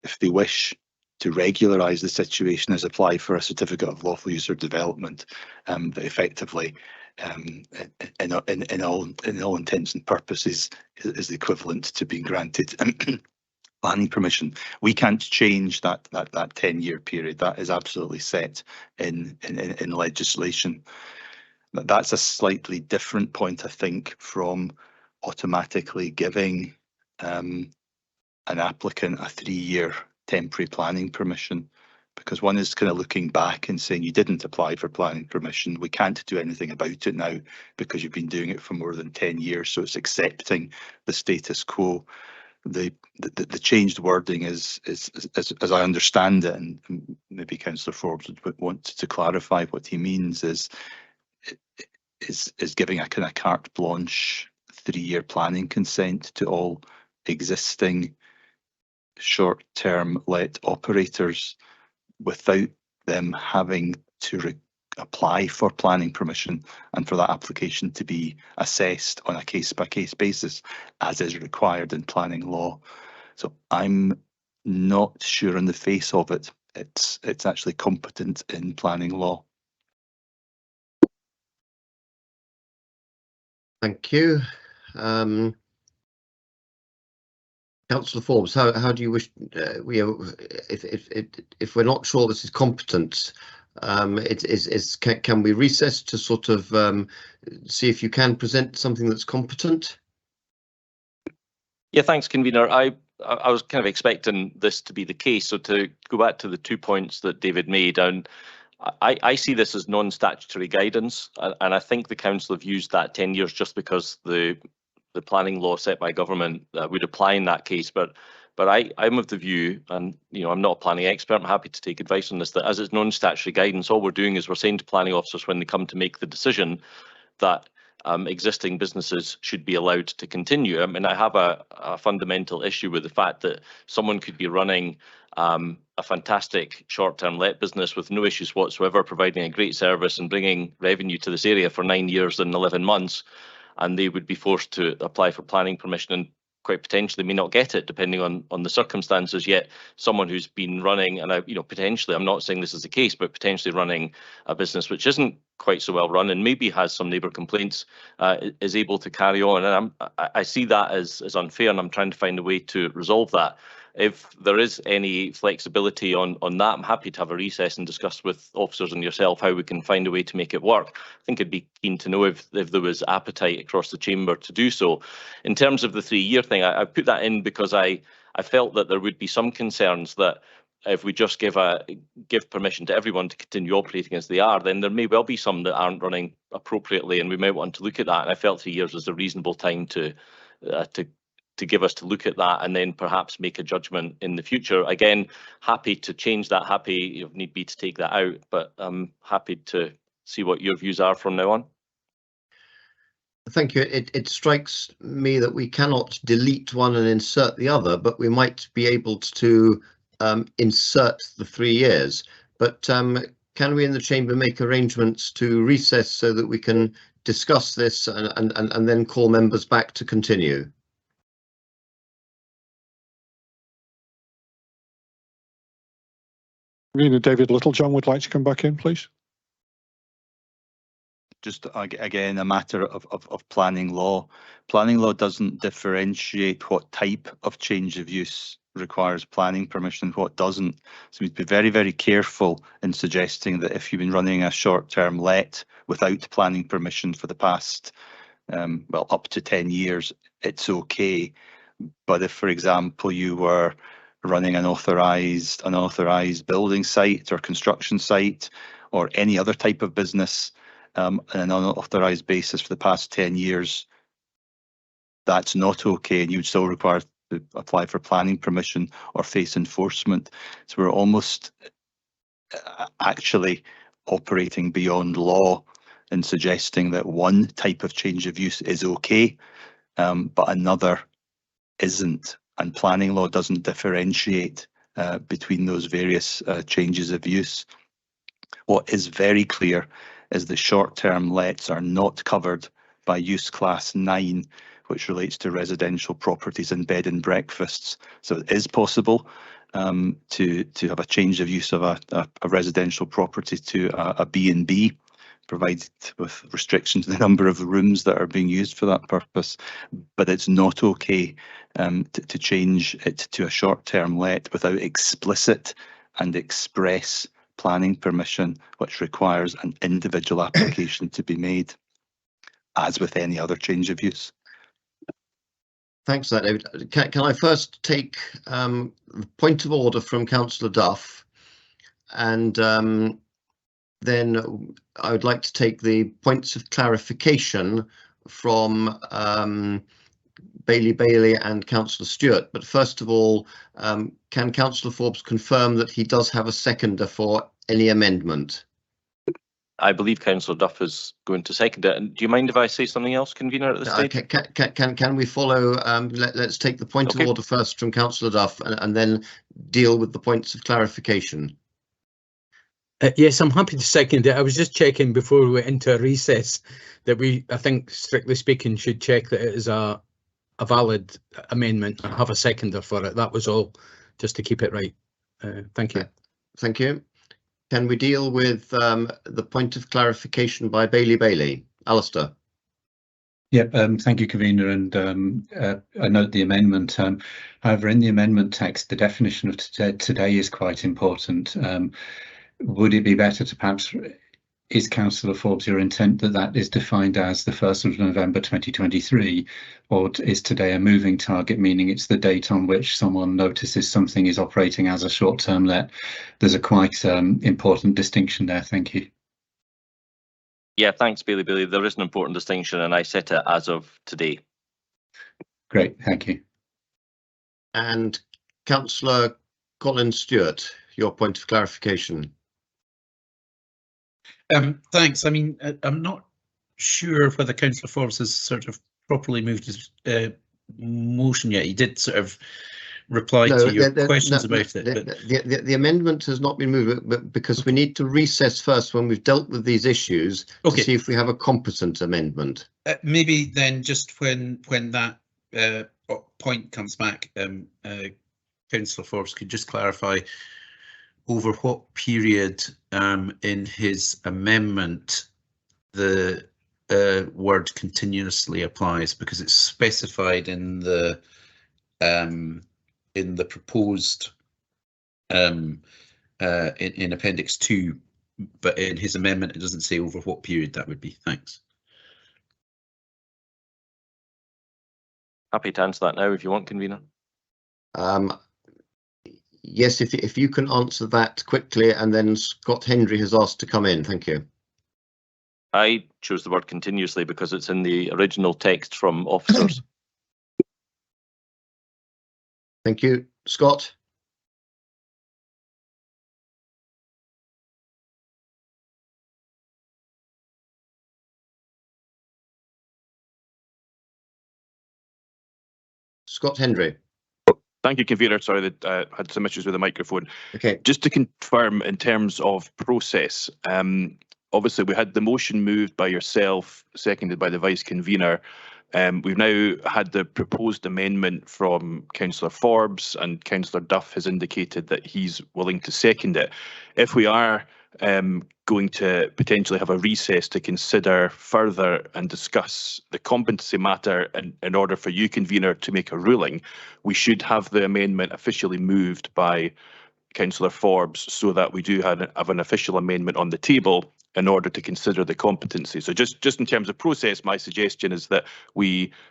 if they wish to regularise the situation is apply for a certificate of lawful use or development that effectively, in all intents and purposes, is the equivalent to being granted planning permission. We can't change that 10-year period. That is absolutely set in legislation. That's a slightly different point, I think, from automatically giving an applicant a 3-year temporary planning permission, because one is kind of looking back and saying you didn't apply for planning permission, we can't do anything about it now because you've been doing it for more than 10 years, so it's accepting the status quo. The changed wording is as I understand it, and maybe Councillor Forbes would want to clarify what he means, is giving a kind of carte blanche 3-year planning consent to all existing short-term let operators without them having to apply for planning permission and for that application to be assessed on a case-by-case basis as is required in planning law. So I'm not sure on the face of it it's actually competent in planning law. Thank you. Councillor Forbes, how do you wish if we're not sure this is competent, can we recess to sort of see if you can present something that's competent? Yeah, thanks, convener. I I was kind of expecting this to be the case. So to go back to the 2 points that David made, and I see this as non-statutory guidance, and I think the council have used that 10 years just because the planning law set by government would apply in that case. But I'm of the view, and I'm not a planning expert, I'm happy to take advice on this, that as it's non-statutory guidance, all we're doing is we're saying to planning officers when they come to make the decision that existing businesses should be allowed to continue. I mean, I have a fundamental issue with the fact that someone could be running a fantastic short-term let business with no issues whatsoever, providing a great service and bringing revenue to this area for 9 years and 11 months, and they would be forced to apply for planning permission and quite potentially may not get it depending on the circumstances. Yet someone who's been running, and potentially, I'm not saying this is the case, but potentially running a business which isn't quite so well run and maybe has some neighbour complaints, is able to carry on. And I see that as unfair, and I'm trying to find a way to resolve that. If there is any flexibility on that, I'm happy to have a recess and discuss with officers and yourself how we can find a way to make it work. I think I'd be keen to know if there was appetite across the chamber to do so. In terms of the 3-year thing, I put that in because I felt that there would be some concerns that if we just give permission to everyone to continue operating as they are, then there may well be some that aren't running appropriately, and we might want to look at that. And I felt 3 years was a reasonable time to give us to look at that and then perhaps make a judgment in the future. Again, happy to change that, happy if need be to take that out, but I'm happy to see what your views are from now on. Thank you. It strikes me that we cannot delete one and insert the other, but we might be able to insert the 3 years. But can we in the chamber make arrangements to recess so that we can discuss this and then call members back to continue? David Littlejohn would like to come back in, please. Just again, a matter of planning law. Planning law doesn't differentiate what type of change of use requires planning permission, what doesn't. So we'd be very, very careful in suggesting that if you've been running a short-term let without planning permission for the past, up to 10 years, it's okay. But if, for example, you were running an authorised building site or construction site or any other type of business on an unauthorised basis for the past 10 years, that's not okay, and you'd still require to apply for planning permission or face enforcement. So we're almost actually operating beyond law in suggesting that one type of change of use is okay, but another isn't. And planning law doesn't differentiate between those various changes of use. What is very clear is the short-term lets are not covered by use class 9, which relates to residential properties and bed and breakfasts. So it is possible to have a change of use of a residential property to a B&B, provided with restrictions to the number of rooms that are being used for that purpose. But it's not okay to change it to a short-term let without explicit and express planning permission, which requires an individual application to be made, as with any other change of use. Thanks for that, David. Can I first take the point of order from Councillor Duff, and then I would like to take the points of clarification from Bailey and Councillor Stewart. But first of all, can Councillor Forbes confirm that he does have a seconder for any amendment? I believe Councillor Duff is going to second it. And do you mind if I say something else, convener, at this stage? Can we follow? Let's take the point of order first from Councillor Duff, and then deal with the points of clarification. Yes, I'm happy to second it. I was just checking before we went into a recess that I think, strictly speaking, should check that it is a valid amendment and have a seconder for it. That was all, just to keep it right. Thank you. Thank you. Can we deal with the point of clarification by Bailey? Alistair. Yeah, thank you, convener, and I note the amendment. However, in the amendment text, the definition of today is quite important. Would it be better to perhaps is Councillor Forbes your intent that that is defined as the 1st of November 2023, or is today a moving target, meaning it's the date on which someone notices something is operating as a short-term let? There's a quite important distinction there. Thank you. Yeah, thanks, Bailey. There is an important distinction, and I set it as of today. Great, thank you. And Councillor Colin Stewart, your point of clarification. Thanks. I mean, I'm not sure whether Councillor Forbes has sort of properly moved his motion yet. He did sort of reply to your questions about it. But The amendment has not been moved, but because we need to recess first when we've dealt with these issues to see if we have a competent amendment. Maybe then, just when that point comes back, Councillor Forbes could just clarify over what period in his amendment the word continuously applies, because it's specified in the proposed in Appendix 2, but in his amendment it doesn't say over what period that would be. Thanks. Happy to answer that now if you want, convener. Yes, if you can answer that quickly, and then Scott Hendry has asked to come in. Thank you. I chose the word continuously because it's in the original text from officers. Thank you. Scott? Scott Hendry. Thank you, convener. Sorry that I had some issues with the microphone. Okay. Just to confirm in terms of process, obviously we had the motion moved by yourself, seconded by the vice convener. We've now had the proposed amendment from Councillor Forbes, and Councillor Duff has indicated that he's willing to second it. If we are going to potentially have a recess to consider further and discuss the competency matter in order for you, convener, to make a ruling, we should have the amendment officially moved by Councillor Forbes so that we do have an official amendment on the table in order to consider the competency. So just in terms of process, my suggestion is that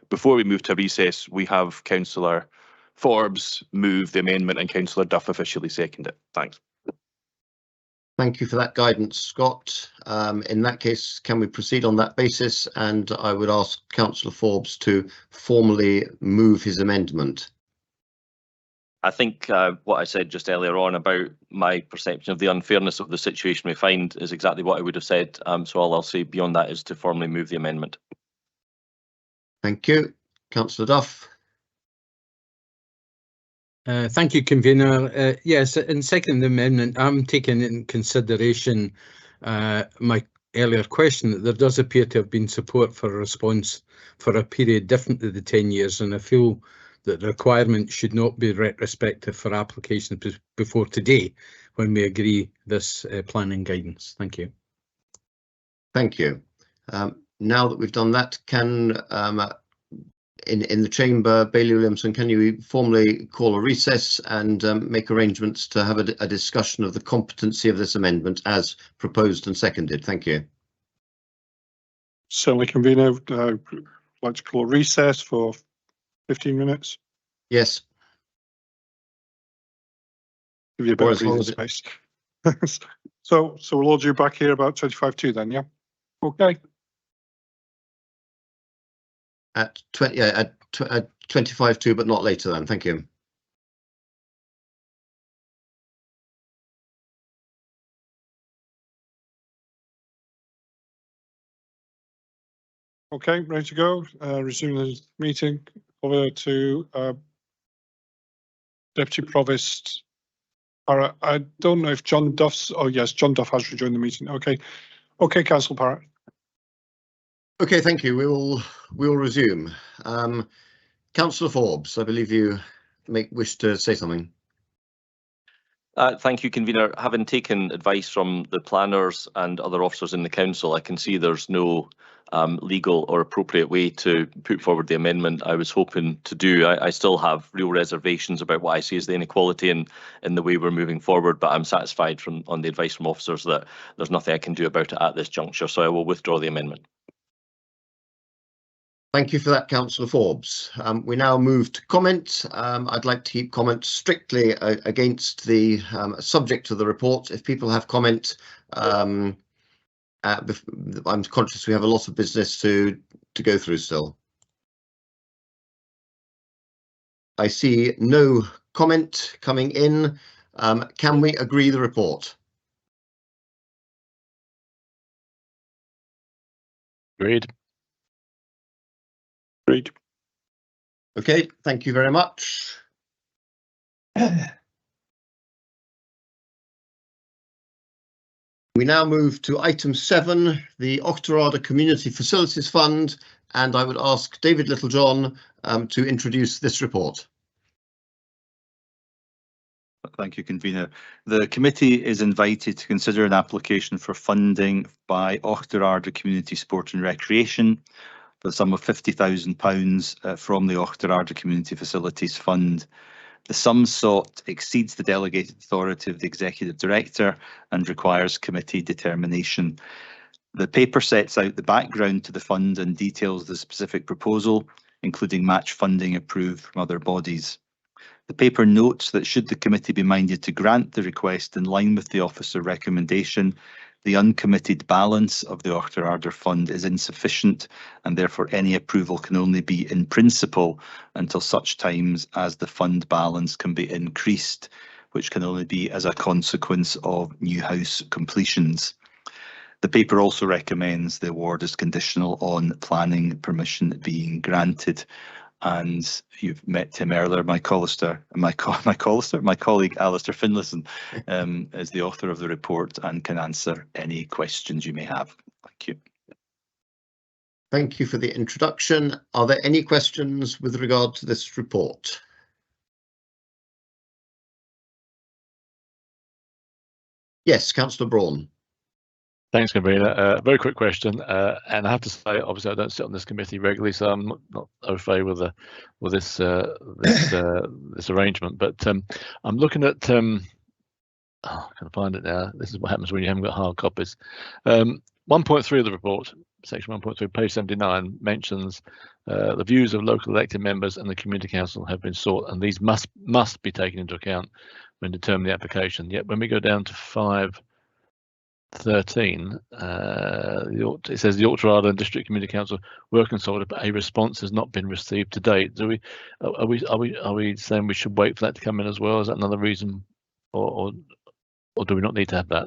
before we move to recess, we have Councillor Forbes move the amendment and Councillor Duff officially second it. Thanks. Thank you for that guidance, Scott. In that case, can we proceed on that basis? And I would ask Councillor Forbes to formally move his amendment. I think what I said just earlier on about my perception of the unfairness of the situation we find is exactly what I would have said. So all I'll say beyond that is to formally move the amendment. Thank you. Councillor Duff. Thank you, convener. Yes, in second amendment, I'm taking in consideration my earlier question that there does appear to have been support for a response for a period different to the 10 years, and I feel that the requirement should not be retrospective for applications before today when we agree this planning guidance. Thank you. Thank you. Now that we've done that, can in the chamber, Bailey Williamson, can you formally call a recess and make arrangements to have a discussion of the competency of this amendment as proposed and seconded? Thank you. Certainly, convener. I'd like to call a recess for 15 minutes. Yes. Give you a bit of breathing space. So we'll all due back here about 25 to then, yeah? Okay. At 25 to, but not later then. Thank you. Okay, ready to go. Resume the meeting. Over to Deputy Provost. Parrott. I don't know if John Duff's. Oh yes, John Duff has rejoined the meeting. Okay, Councillor Parrott. Okay, thank you. We will resume. Councillor Forbes, I believe you wish to say something. Thank you, Convener. Having taken advice from the planners and other officers in the council, I can see there's no legal or appropriate way to put forward the amendment I was hoping to do. I still have real reservations about what I see as the inequality in the way we're moving forward, but I'm satisfied on the advice from officers that there's nothing I can do about it at this juncture, so I will withdraw the amendment. Thank you for that, Councillor Forbes. We now move to comment. I'd like to keep comment strictly against the subject of the report. If people have comment, I'm conscious we have a lot of business to go through still. I see no comment coming in. Can we agree the report? Agreed. Agreed. Okay, thank you very much. We now move to item 7, the Auchterarder Community Facilities Fund, and I would ask David Littlejohn to introduce this report. Thank you, Convener. The committee is invited to consider an application for funding by Auchterarder Community Sport and Recreation for the sum of £50,000 from the Auchterarder Community Facilities Fund. The sum sought exceeds the delegated authority of the Executive Director and requires committee determination. The paper sets out the background to the fund and details the specific proposal, including match funding approved from other bodies. The paper notes that should the committee be minded to grant the request in line with the officer recommendation, the uncommitted balance of the Auchterarder Fund is insufficient and therefore any approval can only be in principle until such times as the fund balance can be increased, which can only be as a consequence of new house completions. The paper also recommends the award is conditional on planning permission being granted. And you've met Tim earlier, my colleague Alistair Finlayson is the author of the report and can answer any questions you may have. Thank you. Thank you for the introduction. Are there any questions with regard to this report? Yes, Councillor Braun. Thanks, Convener. Very quick question, and I have to say, obviously, I don't sit on this committee regularly, so I'm not au fait with this this arrangement. But I'm looking at I can find it now. This is what happens when you haven't got hard copies. 1.3 of the report, section 1.3, page 79, mentions the views of local elected members and the community council have been sought, and these must be taken into account when determining the application. Yet when we go down to 5.13, it says the Auchterarder and District Community Council were consulted, but a response has not been received to date. Are we saying we should wait for that to come in as well? Is that another reason, or do we not need to have that?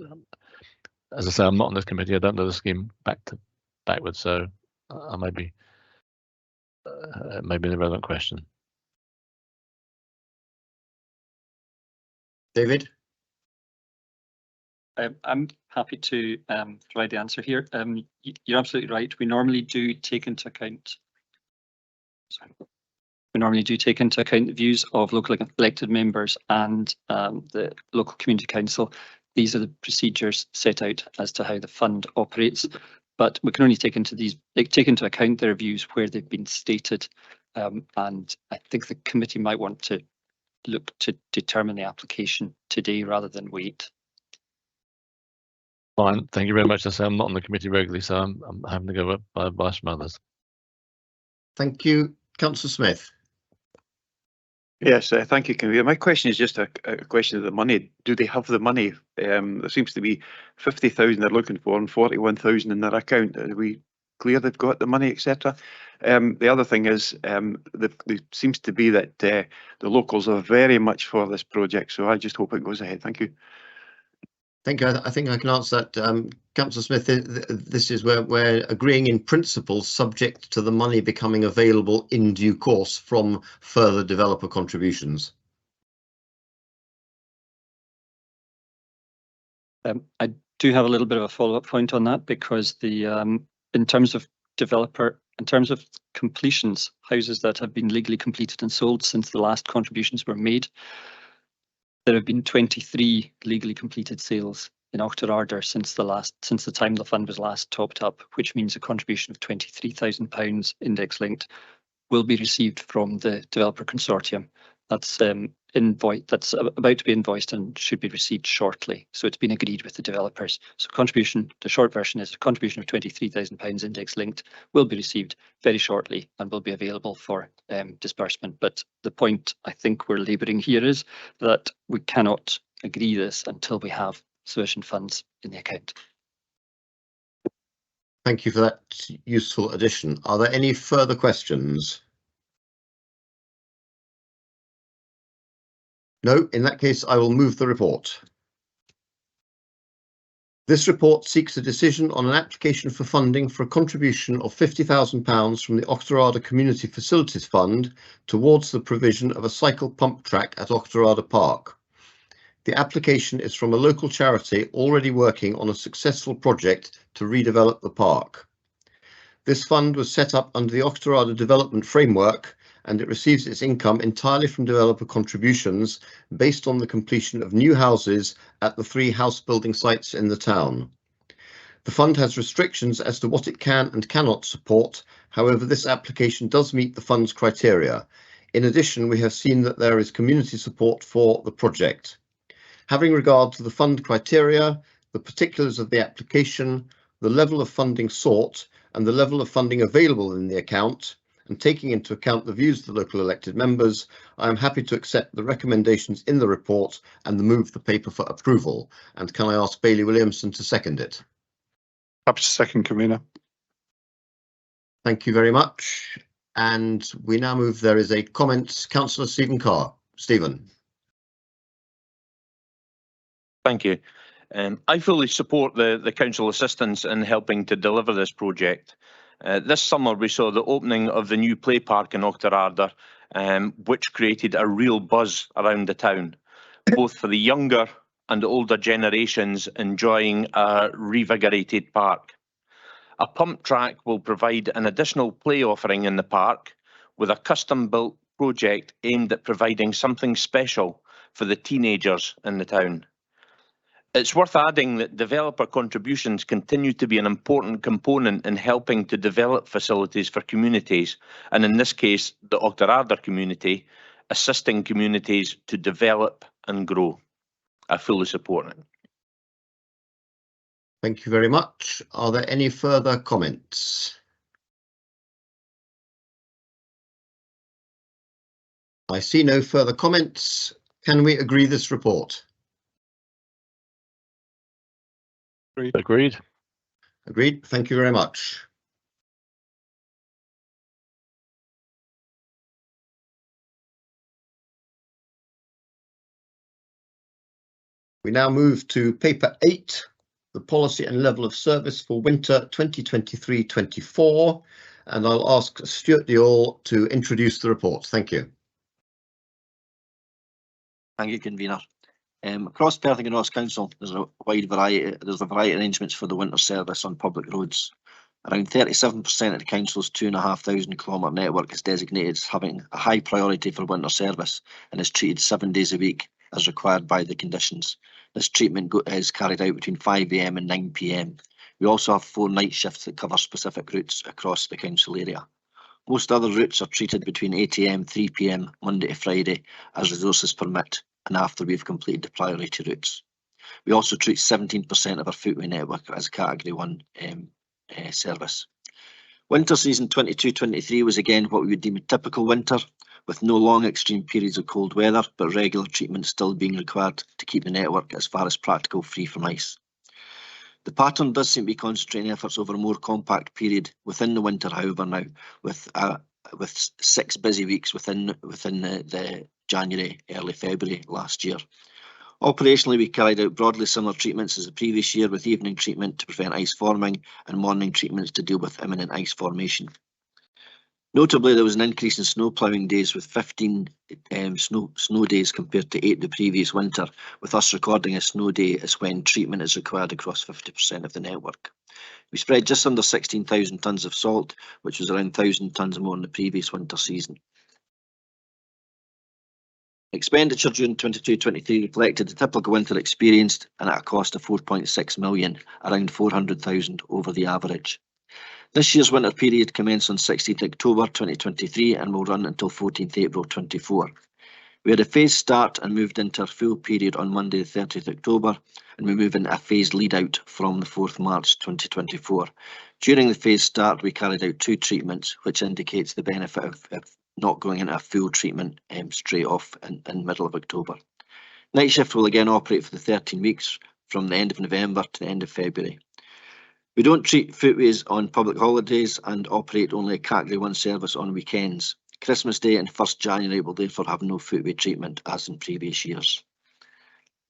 As I say, I'm not on this committee. I don't know the scheme backwards, so I may be maybe an irrelevant question. David? I'm happy to provide the answer here. You're absolutely right. We normally do take into account. The views of local elected members and the local community council. These are the procedures set out as to how the fund operates, but we can only take into account their views where they've been stated. And I think the committee might want to look to determine the application today rather than wait. Fine, thank you very much. I say I'm not on the committee regularly, so I'm having to go by advice from others. Thank you, Councillor Smith. Yes, thank you, Convener. My question is just a question of the money. Do they have the money? There seems to be 50,000 they're looking for and 41,000 in their account. Are we clear they've got the money, etc.? The other thing is, it seems to be that the locals are very much for this project, so I just hope it goes ahead. Thank you. Thank you. I think I can answer that. Councillor Smith, this is where we're agreeing in principle, subject to the money becoming available in due course from further developer contributions. I do have a little bit of a follow-up point on that, because the in terms of completions, houses that have been legally completed and sold since the last contributions were made, there have been 23 legally completed sales in Auchterarder since the time the fund was last topped up, which means a contribution of £23,000 index linked will be received from the developer consortium. That's that's about to be invoiced and should be received shortly. So it's been agreed with the developers. So contribution, the short version is a contribution of £23,000 index linked will be received very shortly and will be available for disbursement. But the point I think we're labouring here is that we cannot agree this until we have sufficient funds in the account. Thank you for that useful addition. Are there any further questions? No, in that case, I will move the report. This report seeks a decision on an application for funding for a contribution of £50,000 from the Auchterarder Community Facilities Fund towards the provision of a cycle pump track at Auchterarder Park. The application is from a local charity already working on a successful project to redevelop the park. This fund was set up under the Auchterarder Development Framework, and it receives its income entirely from developer contributions based on the completion of new houses at the 3 house building sites in the town. The fund has restrictions as to what it can and cannot support. However, this application does meet the fund's criteria. In addition, we have seen that there is community support for the project. Having regard to the fund criteria, the particulars of the application, the level of funding sought, and the level of funding available in the account, and taking into account the views of the local elected members, I am happy to accept the recommendations in the report and move the paper for approval. And can I ask Bailey Williamson to second it? Happy to second, convener. Thank you very much. And we now move, there is a comment, Councillor Stephen Carr. Stephen. Thank you. I fully support the council assistance in helping to deliver this project. This summer we saw the opening of the new play park in Auchterarder, which created a real buzz around the town, both for the younger and older generations enjoying a revigorated park. A pump track will provide an additional play offering in the park with a custom-built project aimed at providing something special for the teenagers in the town. It's worth adding that developer contributions continue to be an important component in helping to develop facilities for communities, and in this case, the Auchterarder community, assisting communities to develop and grow. I fully support it. Thank you very much. Are there any further comments? I see no further comments. Can we agree this report? Agreed. Agreed. Thank you very much. We now move to paper 8, the policy and level of service for winter 2023-24, and I'll ask Stuart Deol to introduce the report. Thank you. Thank you, convener. Across Perth and Kinross Council, there's a variety of arrangements for the winter service on public roads. Around 37% of the council's 2,500 kilometre network is designated as having a high priority for winter service and is treated 7 days a week as required by the conditions. This treatment is carried out between 5 AM and 9 PM. We also have 4 night shifts that cover specific routes across the council area. Most other routes are treated between 8 AM, 3 PM, Monday to Friday, as resources permit, and after we've completed the priority routes. We also treat 17% of our footway network as Category 1 service. Winter season 22-23 was again what we would deem a typical winter, with no long extreme periods of cold weather, but regular treatment still being required to keep the network as far as practical free from ice. The pattern does seem to be concentrating efforts over a more compact period within the winter, however, now with 6 busy weeks within the January, early February last year. Operationally, we carried out broadly similar treatments as the previous year, with evening treatment to prevent ice forming and morning treatments to deal with imminent ice formation. Notably, there was an increase in snow ploughing days, with 15 snow days compared to 8 the previous winter, with us recording a snow day as when treatment is required across 50% of the network. We spread just under 16,000 tonnes of salt, which was around 1,000 tonnes more in the previous winter season. Expenditure during 22-23 reflected the typical winter experienced and at a cost of 4.6 million, around 400,000 over the average. This year's winter period commenced on 16th October 2023 and will run until 14th April 24. We had a phased start and moved into a full period on Monday, 30th October, and we move into a phased lead out from the 4th March 2024. During the phased start, we carried out 2 treatments, which indicates the benefit of not going into a full treatment straight off in middle of October. Night shift will again operate for the 13 weeks from the end of November to the end of February. We don't treat footways on public holidays and operate only a Category 1 service on weekends. Christmas Day and 1st January will therefore have no footway treatment as in previous years.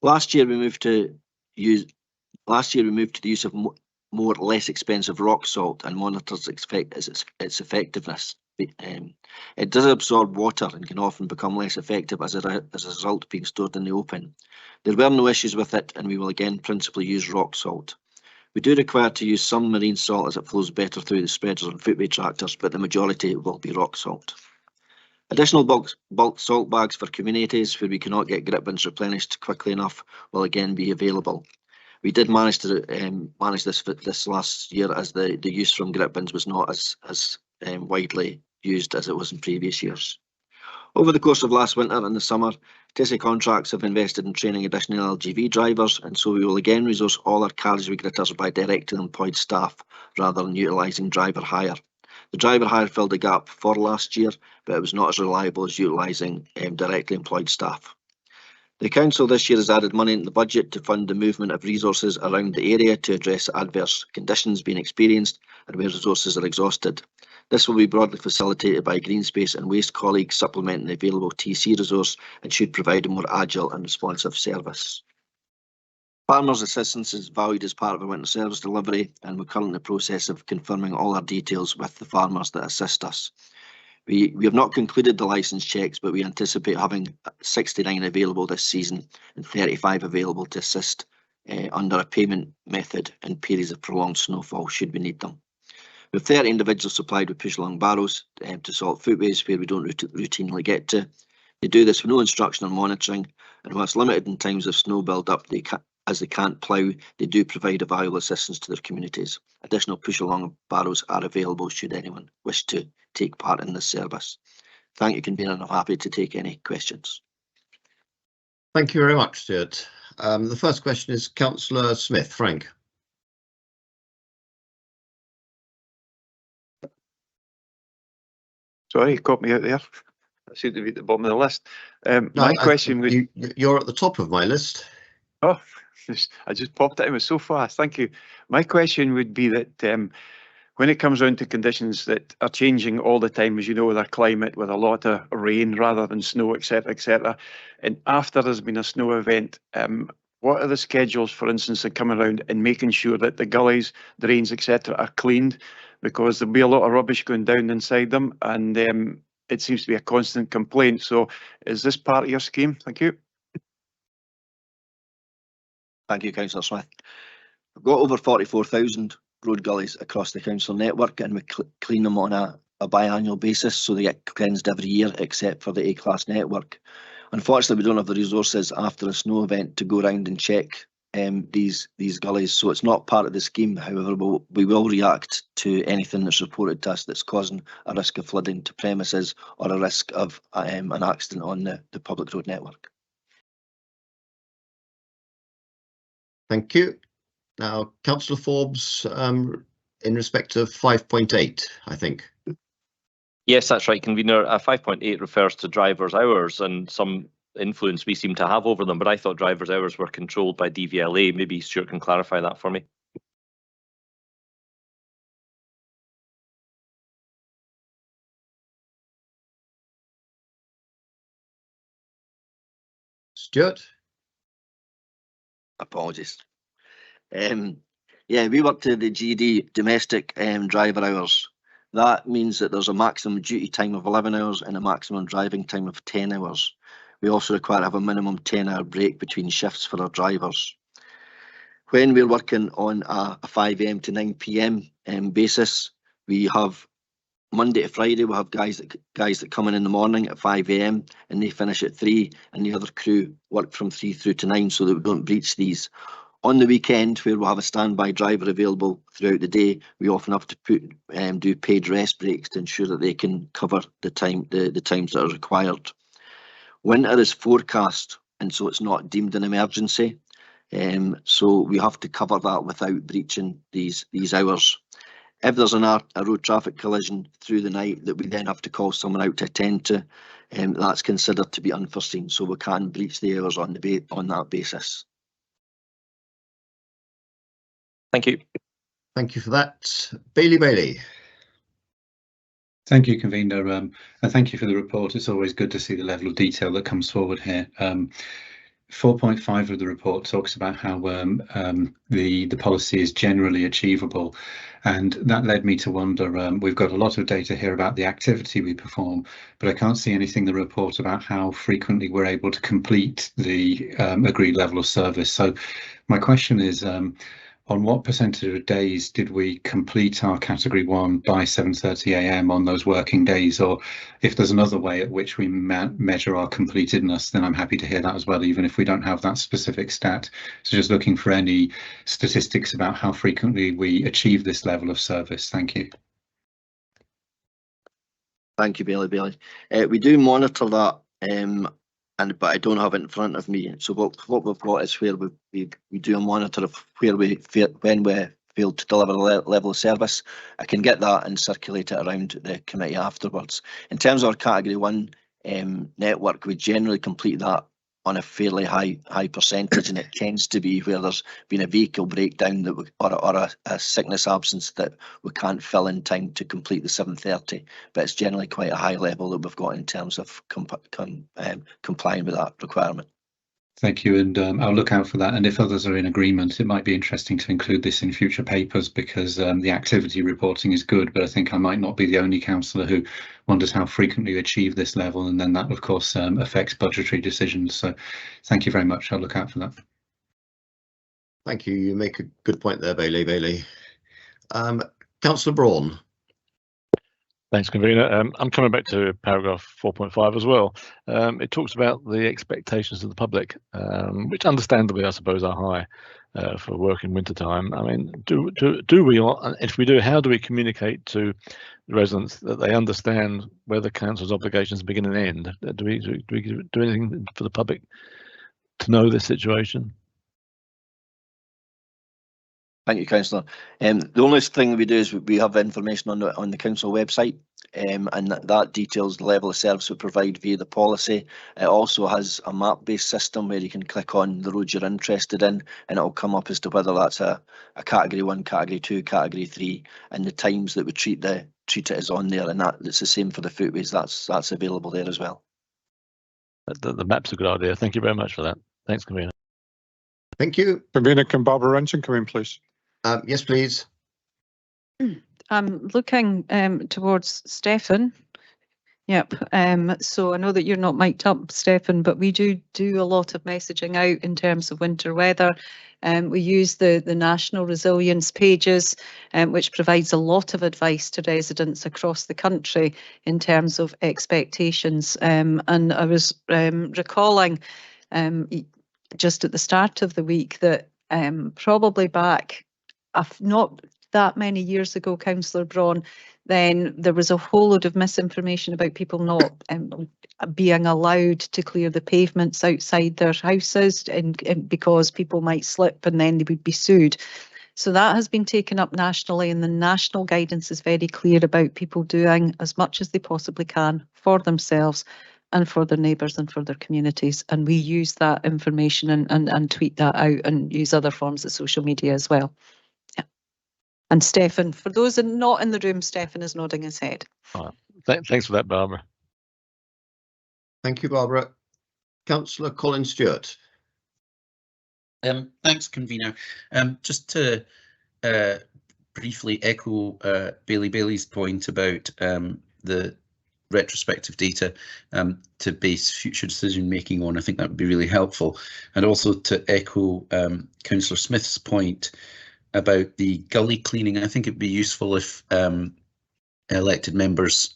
Last year we moved to the use of more less expensive rock salt and monitors its effectiveness. It does absorb water and can often become less effective as a result of being stored in the open. There were no issues with it, and we will again principally use rock salt. We do require to use some marine salt as it flows better through the spreaders and footway tractors, but the majority will be rock salt. Additional bulk salt bags for communities where we cannot get grip bins replenished quickly enough will again be available. We did manage to manage this last year, as the use from grip bins was not as widely used as it was in previous years. Over the course of last winter and the summer, TESI contracts have invested in training additional LGV drivers, and so we will again resource all our carriageway gritters by directly employed staff rather than utilising driver hire. The driver hire filled a gap for last year, but it was not as reliable as utilising directly employed staff. The Council this year has added money in the budget to fund the movement of resources around the area to address adverse conditions being experienced and where resources are exhausted. This will be broadly facilitated by Green Space and Waste colleagues supplementing the available TC resource and should provide a more agile and responsive service. Farmers' assistance is valued as part of our winter service delivery, and we're currently in the process of confirming all our details with the farmers that assist us. We have not concluded the licence checks, but we anticipate having 69 available this season and 35 available to assist under a payment method in periods of prolonged snowfall should we need them. We have 30 individuals supplied with push-along barrows to salt footways where we don't routinely get to. They do this with no instruction or monitoring, and whilst limited in times of snow build-up, as they can't plough, they do provide a valuable assistance to their communities. Additional push-along barrows are available should anyone wish to take part in this service. Thank you, Convener, and I'm happy to take any questions. Thank you very much, Stuart. The first question is Councillor Smith. Frank. Sorry, you caught me out there. I seem to be at the bottom of the list. My question was... You're at the top of my list. Oh, I just popped it in, it was so fast, thank you. My question would be that when it comes down to conditions that are changing all the time, as you know, with our climate, with a lot of rain rather than snow, etc., and after there's been a snow event, what are the schedules, for instance, that come around and making sure that the gullies, drains, etc. are cleaned? Because there'll be a lot of rubbish going down inside them, and it seems to be a constant complaint. So is this part of your scheme? Thank you. Thank you, Councillor Smith. We've got over 44,000 road gullies across the council network, and we clean them on a biannual basis, so they get cleansed every year except for the A-class network. Unfortunately, we don't have the resources after a snow event to go around and check these gullies, so it's not part of the scheme. However, we will react to anything that's reported to us that's causing a risk of flooding to premises or a risk of an accident on the public road network. Thank you. Now, Councillor Forbes, in respect of 5.8, I think. Yes, that's right, Convener. 5.8 refers to drivers' hours and some influence we seem to have over them, but I thought drivers' hours were controlled by DVLA. Maybe Stuart can clarify that for me. Stuart? Apologies. Yeah, we work to the GD domestic driver hours. That means that there's a maximum duty time of 11 hours and a maximum driving time of 10 hours. We also require to have a minimum 10-hour break between shifts for our drivers. When we're working on a 5 AM to 9 PM basis, we have Monday to Friday, we'll have guys that come in the morning at 5 AM and they finish at 3, and the other crew work from 3 through to 9 so that we don't breach these. On the weekend, where we'll have a standby driver available throughout the day, we often have to do paid rest breaks to ensure that they can cover the times that are required. Winter is forecast, and so it's not deemed an emergency. So we have to cover that without breaching these hours. If there's a road traffic collision through the night that we then have to call someone out to attend to, that's considered to be unforeseen, so we can breach the hours on that basis. Thank you. Thank you for that. Bailey. Thank you, Convener, and thank you for the report. It's always good to see the level of detail that comes forward here. 4.5 of the report talks about how the policy is generally achievable, and that led me to wonder, we've got a lot of data here about the activity we perform, but I can't see anything in the report about how frequently we're able to complete the agreed level of service. So my question is, on what percentage of days did we complete our category 1 by 7:30 AM on those working days? Or if there's another way at which we measure our completedness, then I'm happy to hear that as well, even if we don't have that specific stat. So just looking for any statistics about how frequently we achieve this level of service. Thank you. Thank you, Bailey. We do monitor that, but I don't have it in front of me. So what we've got is where we do a monitor of when we failed to deliver the level of service. I can get that and circulate it around the committee afterwards. In terms of our category 1 network, we generally complete that on a fairly high percentage, and it tends to be where there's been a vehicle breakdown or a sickness absence that we can't fill in time to complete the 7:30, but it's generally quite a high level that we've got in terms of complying with that requirement. Thank you, and I'll look out for that, and if others are in agreement, it might be interesting to include this in future papers, because the activity reporting is good, but I think I might not be the only councillor who wonders how frequently we achieve this level, and then that of course affects budgetary decisions. So thank you very much. I'll look out for that. Thank you. You make a good point there, Bailey. Councillor Braun. Thanks, Convener. I'm coming back to paragraph 4.5 as well. It talks about the expectations of the public, which understandably, I suppose, are high for work in winter time. I mean, do we, if we do, how do we communicate to the residents that they understand where the council's obligations begin and end? Do we do anything for the public to know this situation? Thank you, Councillor. The only thing we do is we have information on the council website, and that details the level of service we provide via the policy. It also has a map-based system where you can click on the roads you're interested in, and it will come up as to whether that's a category 1, category 2, category 3, and the times that we treat it is on there, and it's the same for the footways. That's available there as well. The map's a good idea. Thank you very much for that. Thanks, Convener. Thank you. Convener, can Barbara Renton come in, please? Yes, please. I'm looking towards Stefan. Yep. So I know that you're not mic'd up, Stefan, but we do a lot of messaging out in terms of winter weather. We use the national resilience pages, which provides a lot of advice to residents across the country in terms of expectations. And I was recalling just at the start of the week that probably back not that many years ago, Councillor Braun, then there was a whole load of misinformation about people not being allowed to clear the pavements outside their houses and because people might slip and then they would be sued. So that has been taken up nationally, and the national guidance is very clear about people doing as much as they possibly can for themselves and for their neighbours and for their communities. And we use that information and tweet that out and use other forms of social media as well. And Stefan, for those not in the room, Stefan is nodding his head. All right. Thanks for that, Barbara. Thank you, Barbara. Councillor Colin Stewart. Thanks, Convener. Just to briefly echo Bailey's point about the retrospective data to base future decision making on, I think that would be really helpful. And also to echo Councillor Smith's point about the gully cleaning, I think it'd be useful if elected members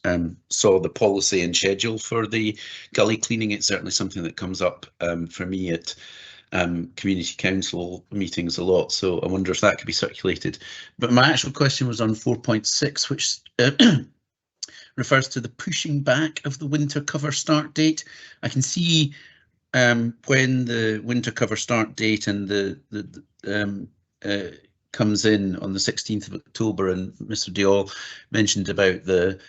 saw the policy and schedule for the gully cleaning. It's certainly something that comes up for me at community council meetings a lot, so I wonder if that could be circulated. But my actual question was on 4.6, which refers to the pushing back of the winter cover start date. I can see when the winter cover start date and comes in on the 16th of October, and Mr. Diall mentioned about the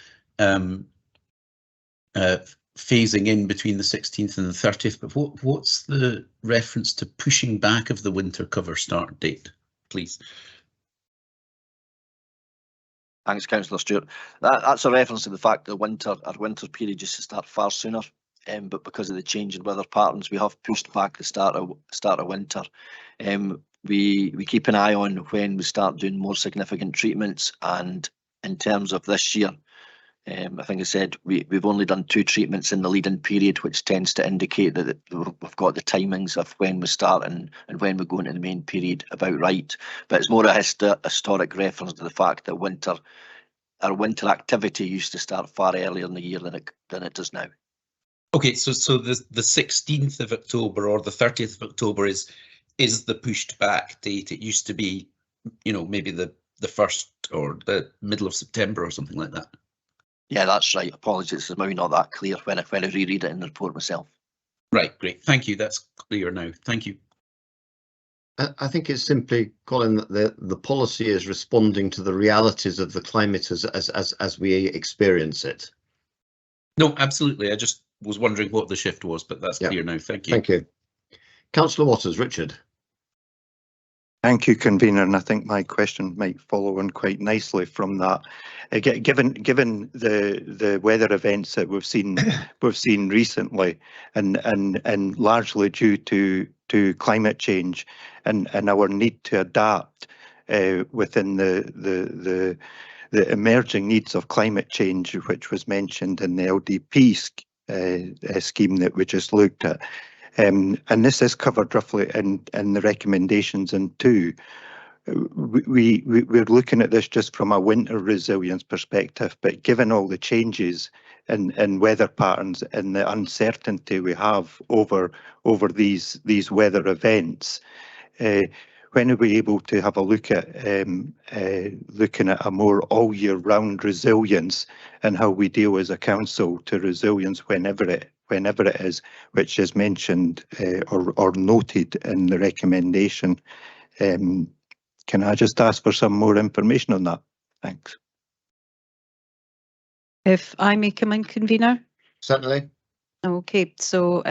phasing in between the 16th and the 30th, but what's the reference to pushing back of the winter cover start date, please? Thanks, Councillor Stewart. That's a reference to the fact that our winter period used to start far sooner, but because of the change in weather patterns, we have pushed back the start of winter. We keep an eye on when we start doing more significant treatments, and in terms of this year, I think I said we've only done 2 treatments in the lead-in period, which tends to indicate that we've got the timings of when we start and when we go into the main period about right. But it's more a historic reference to the fact that our winter activity used to start far earlier in the year than it does now. Okay, so the 16th of October or the 30th of October is the pushed back date. It used to be, maybe the 1st or the middle of September or something like that. Yeah, that's right. Apologies, it's maybe not that clear when I reread it in the report myself. Right, great. Thank you. That's clear now. Thank you. I think it's simply, Colin, that the policy is responding to the realities of the climate as we experience it. No, absolutely. I just was wondering what the shift was, but that's clear now. Thank you. Thank you. Councillor Waters, Richard. Thank you, Convener, and I think my question might follow on quite nicely from that. Given the weather events that we've seen recently, and largely due to climate change and our need to adapt within the emerging needs of climate change, which was mentioned in the LDP scheme that we just looked at. And this is covered roughly in the recommendations in 2. We're looking at this just from a winter resilience perspective, but given all the changes in weather patterns and the uncertainty we have over these weather events, when are we able to have a look at looking at a more all year round resilience and how we deal as a council to resilience whenever it is, which is mentioned or noted in the recommendation? Can I just ask for some more information on that? Thanks. If I may come in, Convener? Certainly. Okay, so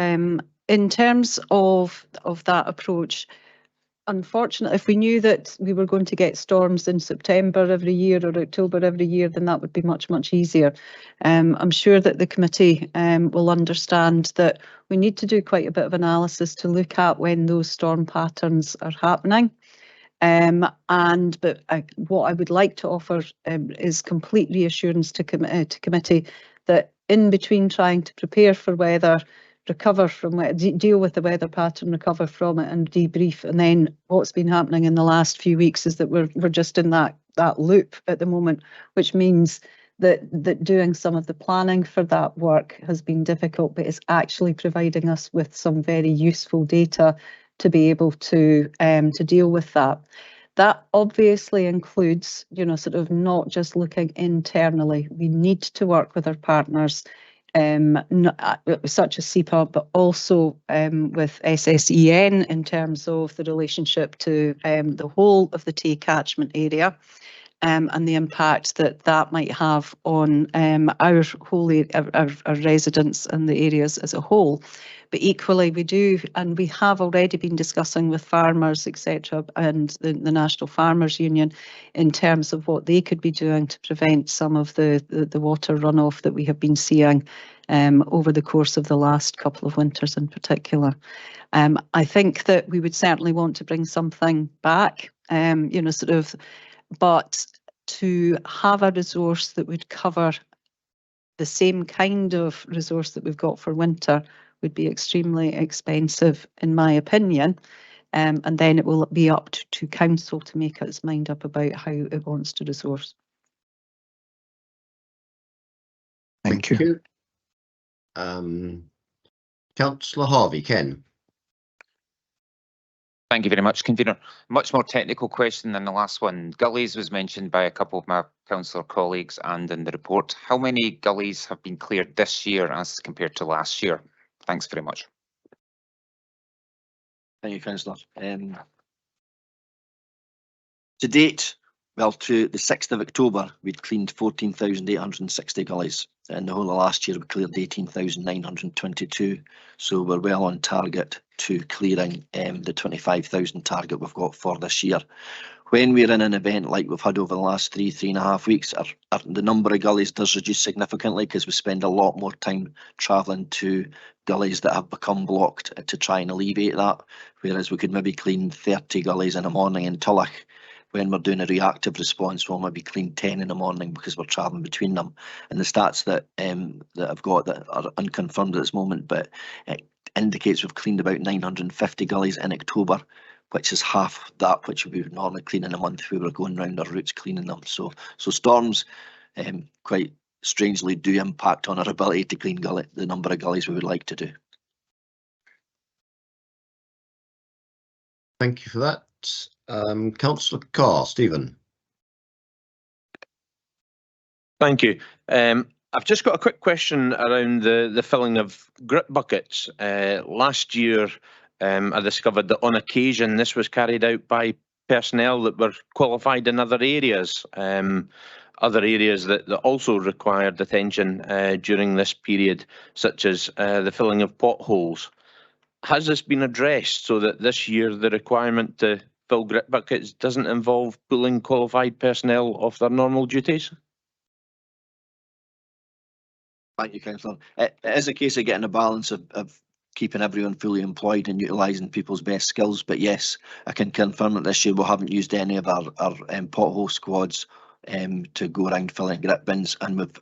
in terms of that approach, unfortunately, if we knew that we were going to get storms in September every year or October every year, then that would be much, much easier. I'm sure that the committee will understand that we need to do quite a bit of analysis to look at when those storm patterns are happening. But what I would like to offer is complete reassurance to committee that in between trying to prepare for weather, recover from it, deal with the weather pattern, recover from it and debrief. And then what's been happening in the last few weeks is that we're just in that loop at the moment, which means that doing some of the planning for that work has been difficult, but it's actually providing us with some very useful data to be able to deal with that. That obviously includes, sort of not just looking internally. We need to work with our partners, such as CEPA, but also with SSEN in terms of the relationship to the whole of the Tay catchment area and the impact that might have on our residents and the areas as a whole. But equally, we do, and we have already been discussing with farmers, etc., and the National Farmers Union in terms of what they could be doing to prevent some of the water runoff that we have been seeing over the course of the last couple of winters in particular. I think that we would certainly want to bring something back, but to have a resource that would cover the same kind of resource that we've got for winter would be extremely expensive, in my opinion. And then it will be up to council to make its mind up about how it wants to resource. Thank you. Councillor Harvey, Ken. Thank you very much, Convener. Much more technical question than the last one. Gullies was mentioned by a couple of my councillor colleagues and in the report. How many gullies have been cleared this year as compared to last year? Thanks very much. Thank you, Councillor. To date, well, to the 6th of October, we'd cleaned 14,860 gullies. And the whole of last year, we cleared 18,922. So we're well on target to clearing the 25,000 target we've got for this year. When we're in an event like we've had over the last 3.5 weeks, the number of gullies does reduce significantly because we spend a lot more time travelling to gullies that have become blocked to try and alleviate that. Whereas we could maybe clean 30 gullies in a morning in Tulloch. When we're doing a reactive response, we'll maybe clean 10 in the morning because we're travelling between them. And the stats that I've got that are unconfirmed at this moment, but it indicates we've cleaned about 950 gullies in October, which is half that which we would normally clean in a month if we were going round our routes cleaning them. So storms quite strangely do impact on our ability to clean the number of gullies we would like to do. Thank you for that. Councillor Carr, Stephen. Thank you. I've just got a quick question around the filling of grit buckets. Last year, I discovered that on occasion this was carried out by personnel that were qualified in other areas that also required attention during this period, such as the filling of potholes. Has this been addressed so that this year the requirement to fill grit buckets doesn't involve pulling qualified personnel off their normal duties? Thank you, Councillor. It is a case of getting a balance of keeping everyone fully employed and utilising people's best skills. But yes, I can confirm that this year we haven't used any of our pothole squads to go around filling grit bins, and we've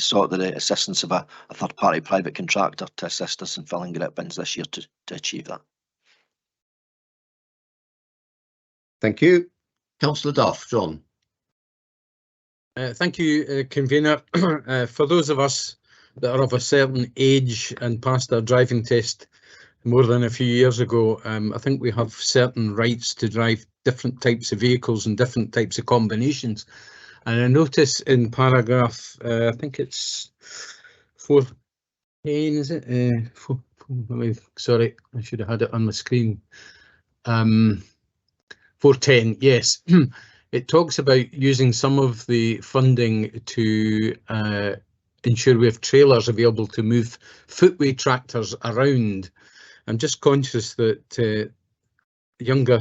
sought the assistance of a third-party private contractor to assist us in filling grit bins this year to achieve that. Thank you. Councillor Duff, John. Thank you, Convener. For those of us that are of a certain age and passed our driving test more than a few years ago, I think we have certain rights to drive different types of vehicles and different types of combinations. And I notice in paragraph, I think it's 410, is it? Sorry, I should have had it on the screen. 410, yes. It talks about using some of the funding to ensure we have trailers available to move footway tractors around. I'm just conscious that younger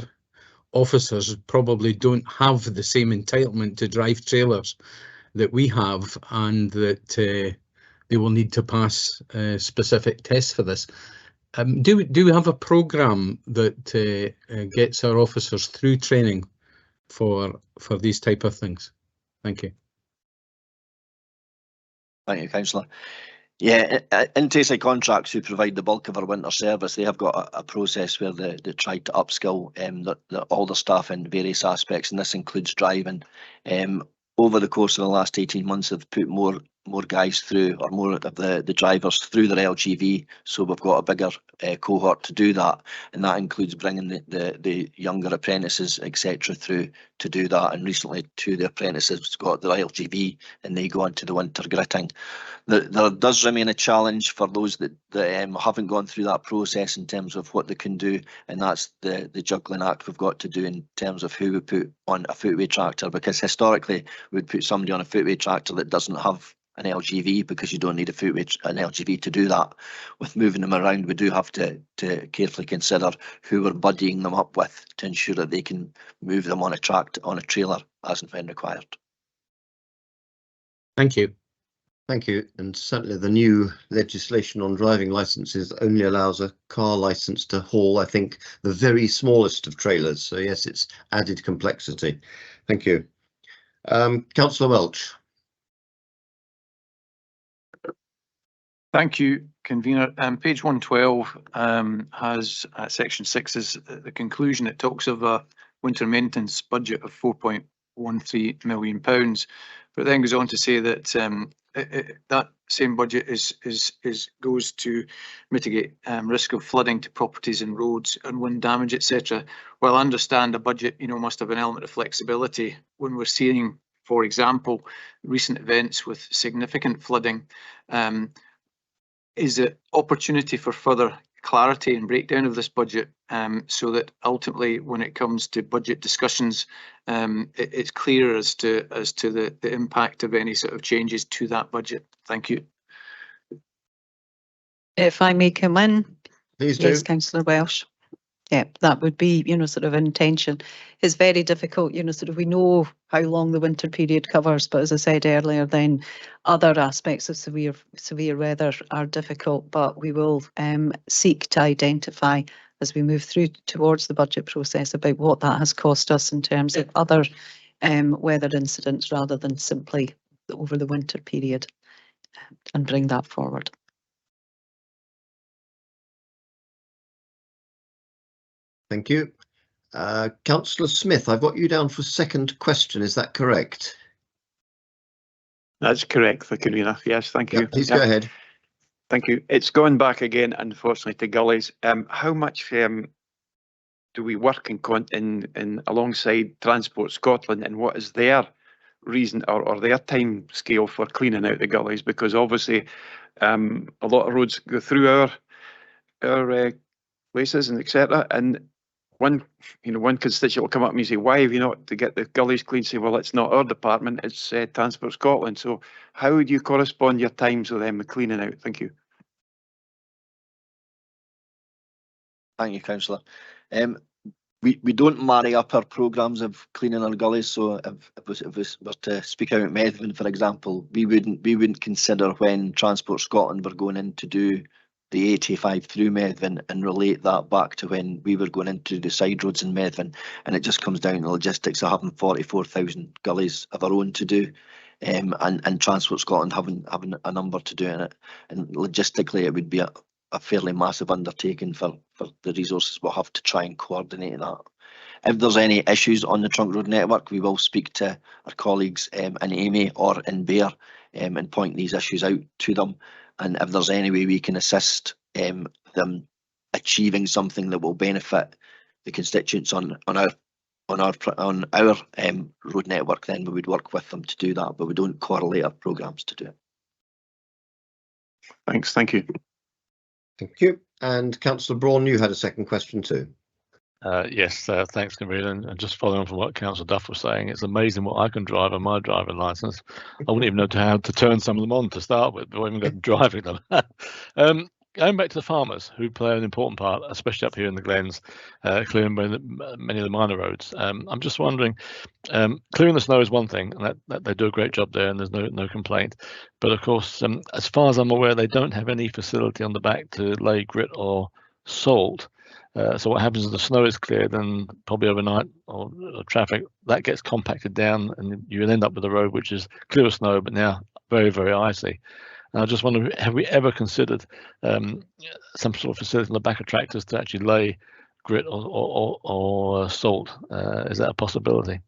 officers probably don't have the same entitlement to drive trailers that we have, and that they will need to pass specific tests for this. Do we have a programme that gets our officers through training for these type of things? Thank you. Thank you, Councillor. Yeah, in TSI Contracts, who provide the bulk of our winter service, they have got a process where they try to upskill all the staff in various aspects, and this includes driving. Over the course of the last 18 months, they've put more guys through, or more of the drivers through their LGV, so we've got a bigger cohort to do that, and that includes bringing the younger apprentices, etc., through to do that. And recently, 2 of the apprentices got their LGV and they go into the winter gritting. There does remain a challenge for those that haven't gone through that process in terms of what they can do, and that's the juggling act we've got to do in terms of who we put on a footway tractor, because historically we'd put somebody on a footway tractor that doesn't have an LGV, because you don't need an LGV to do that. With moving them around, we do have to carefully consider who we're buddying them up with to ensure that they can move them on a trailer as and when required. Thank you. Thank you. And certainly the new legislation on driving licences only allows a car licence to haul, I think, the very smallest of trailers. So yes, it's added complexity. Thank you. Councillor Welch. Thank you, Convener. Page 112 has section 6 is the conclusion. It talks of a winter maintenance budget of £4.13 million, but then goes on to say that that same budget goes to mitigate risk of flooding to properties and roads and wind damage, etc. Well, I understand a budget, must have an element of flexibility when we're seeing, for example, recent events with significant flooding. Is it opportunity for further clarity and breakdown of this budget, so that ultimately, when it comes to budget discussions, it's clear as to the impact of any sort of changes to that budget? Thank you. If I may come in. Please do. Yes, Councillor Welsh. Yeah, that would be, sort of intention. It's very difficult, sort of we know how long the winter period covers, but as I said earlier, then other aspects of severe weather are difficult, but we will seek to identify as we move through towards the budget process about what that has cost us in terms of other weather incidents rather than simply over the winter period, and bring that forward. Thank you. Councillor Smith, I've got you down for second question. Is that correct? That's correct, the convener. Yes, thank you. Please go ahead. Thank you. It's gone back again, unfortunately, to gullies. How much do we work in alongside Transport Scotland, and what is their reason or their time scale for cleaning out the gullies? Because obviously, a lot of roads go through our places and etc. And one constituent will come up and say, "Why have you not to get the gullies clean?" Say, "Well, it's not our department; it's Transport Scotland." So, how would you correspond your times with them cleaning out? Thank you. Thank you, Councillor. We don't marry up our programmes of cleaning our gullies. So if we were to speak out Medvin, for example, we wouldn't consider when Transport Scotland were going in to do the 85 through Medvin and relate that back to when we were going into the side roads in Medvin. And it just comes down to logistics of having 44,000 gullies of our own to do, and Transport Scotland having a number to do in it. And logistically, it would be a fairly massive undertaking for the resources we'll have to try and coordinate that. If there's any issues on the trunk road network, we will speak to our colleagues in Amy or in Bear and point these issues out to them. And if there's any way we can assist them achieving something that will benefit the constituents on our road network, then we would work with them to do that. But we don't correlate our programmes to do it. Thanks. Thank you. Thank you. And Councillor Braun, you had a second question too. Yes, thanks, convener. And just following on from what Councillor Duff was saying, it's amazing what I can drive on my driving licence. I wouldn't even know how to turn some of them on to start with, before even go driving them. Going back to the farmers who play an important part, especially up here in the Glens, clearing many of the minor roads. I'm just wondering, clearing the snow is one thing, and that they do a great job there, and there's no complaint. But of course, as far as I'm aware, they don't have any facility on the back to lay grit or salt. So what happens is the snow is cleared, and probably overnight or traffic that gets compacted down, and you end up with a road which is clear of snow, but now very, very icy. And I just wonder, have we ever considered some sort of facility on the back of tractors to actually lay grit or salt? Is that a possibility?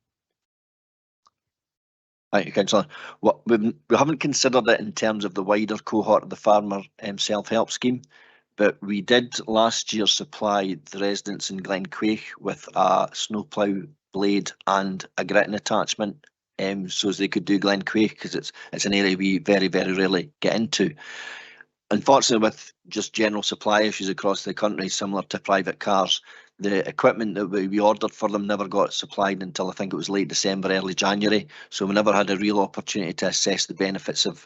Thank you, Councillor. We haven't considered it in terms of the wider cohort of the farmer self-help scheme, but we did last year supply the residents in Glenquaich with a snowplough blade and a gritting attachment, so as they could do Glenquaich, because it's an area we very, very rarely get into. Unfortunately, with just general supply issues across the country, similar to private cars, the equipment that we ordered for them never got supplied until I think it was late December, early January. So we never had a real opportunity to assess the benefits of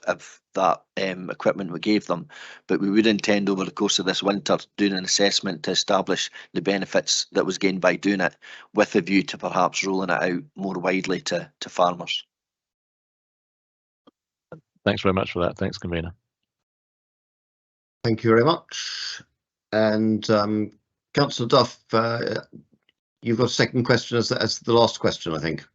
that equipment we gave them. But we would intend over the course of this winter doing an assessment to establish the benefits that was gained by doing it, with a view to perhaps rolling it out more widely to farmers. Thanks very much for that. Thanks, convener. Thank you very much. And Councillor Duff, you've got a second question as the last question, I think.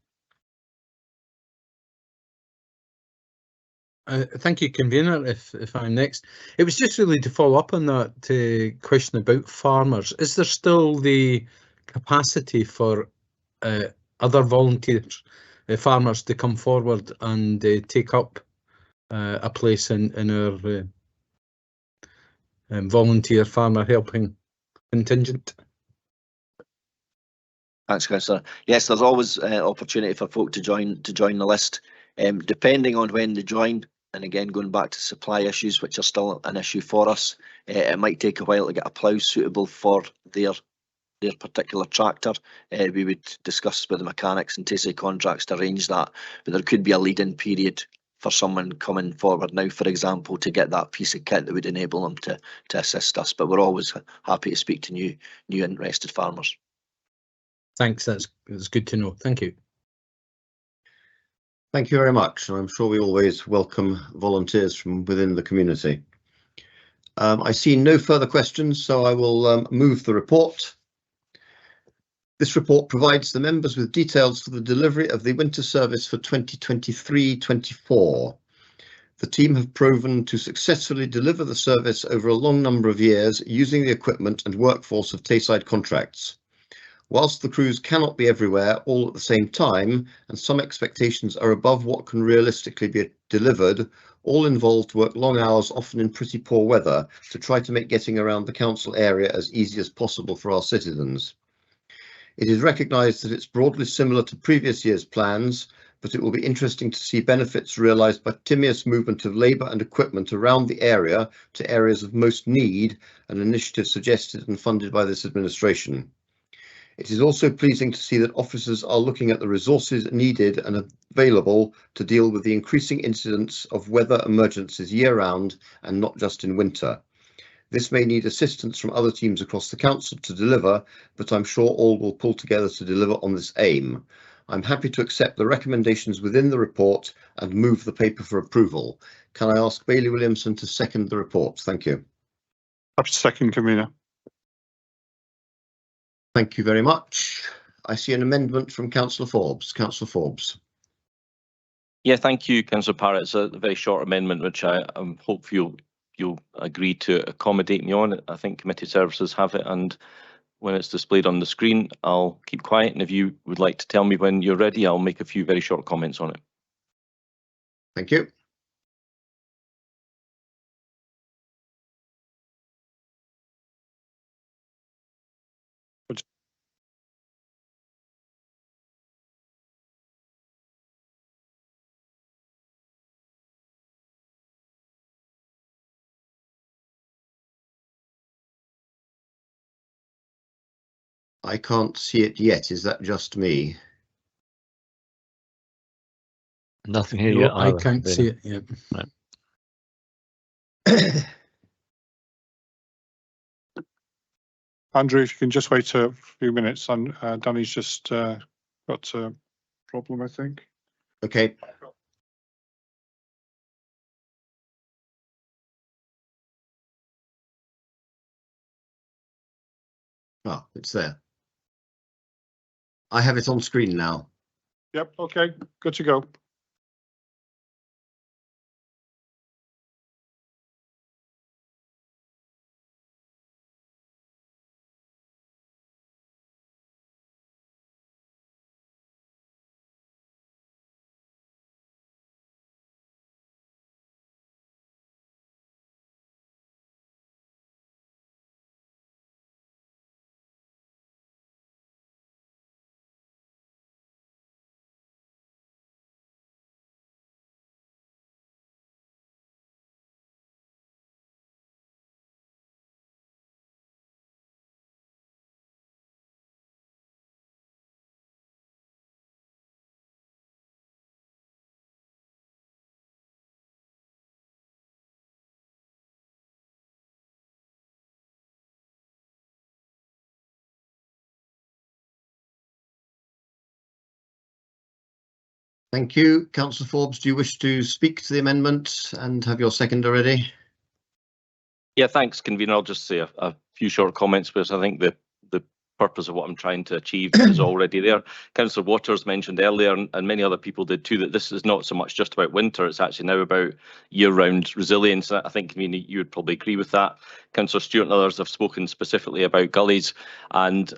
Thank you, convener. If I'm next, it was just really to follow up on that question about farmers. Is there still the capacity for other volunteers, farmers, to come forward and take up a place in our volunteer farmer helping contingent. Thanks, Councillor. Yes, there's always opportunity for folk to join the list, depending on when they join. And again, going back to supply issues, which are still an issue for us, it might take a while to get a plough suitable for their particular tractor. We would discuss with the mechanics and TSA contracts to arrange that, but there could be a lead-in period for someone coming forward now, for example, to get that piece of kit that would enable them to assist us. But we're always happy to speak to new interested farmers. Thanks, that's good to know. Thank you. Thank you very much. I'm sure we always welcome volunteers from within the community. I see no further questions, so I will move the report. This report provides the members with details for the delivery of the winter service for 2023-24. The team have proven to successfully deliver the service over a long number of years using the equipment and workforce of Tayside Contracts. Whilst the crews cannot be everywhere all at the same time, and some expectations are above what can realistically be delivered, all involved work long hours, often in pretty poor weather, to try to make getting around the council area as easy as possible for our citizens. It is recognised that it's broadly similar to previous year's plans, but it will be interesting to see benefits realised by timeous movement of labour and equipment around the area to areas of most need, an initiative suggested and funded by this administration. It is also pleasing to see that officers are looking at the resources needed and available to deal with the increasing incidence of weather emergencies year-round and not just in winter. This may need assistance from other teams across the council to deliver, but I'm sure all will pull together to deliver on this aim. I'm happy to accept the recommendations within the report and move the paper for approval. Can I ask Bailey Williamson to second the report? Thank you. Happy to second, Convener. Thank you very much. I see an amendment from Councillor Forbes. Councillor Forbes. Yeah, thank you, Councillor Parrott. It's a very short amendment, which I hope you'll agree to accommodate me on. I think committee services have it, and when it's displayed on the screen, I'll keep quiet. And if you would like to tell me when you're ready, I'll make a few very short comments on it. Thank you. I can't see it yet. Is that just me? Nothing here No, yet. I can't see it yet. Right. Andrew, if you can just wait a few minutes, and Danny's just got a problem, I think. Okay. Ah, it's there. I have it on screen now. Yep, okay, good to go. Thank you. Councillor Forbes, do you wish to speak to the amendment and have your seconder ready? Yeah, thanks, Convener. I'll just say a few short comments, because I think the purpose of what I'm trying to achieve is already there. Councillor Waters mentioned earlier, and many other people did too, that this is not so much just about winter, it's actually now about year-round resilience. I think, Convener, you would probably agree with that. Councillor Stewart and others have spoken specifically about gullies, and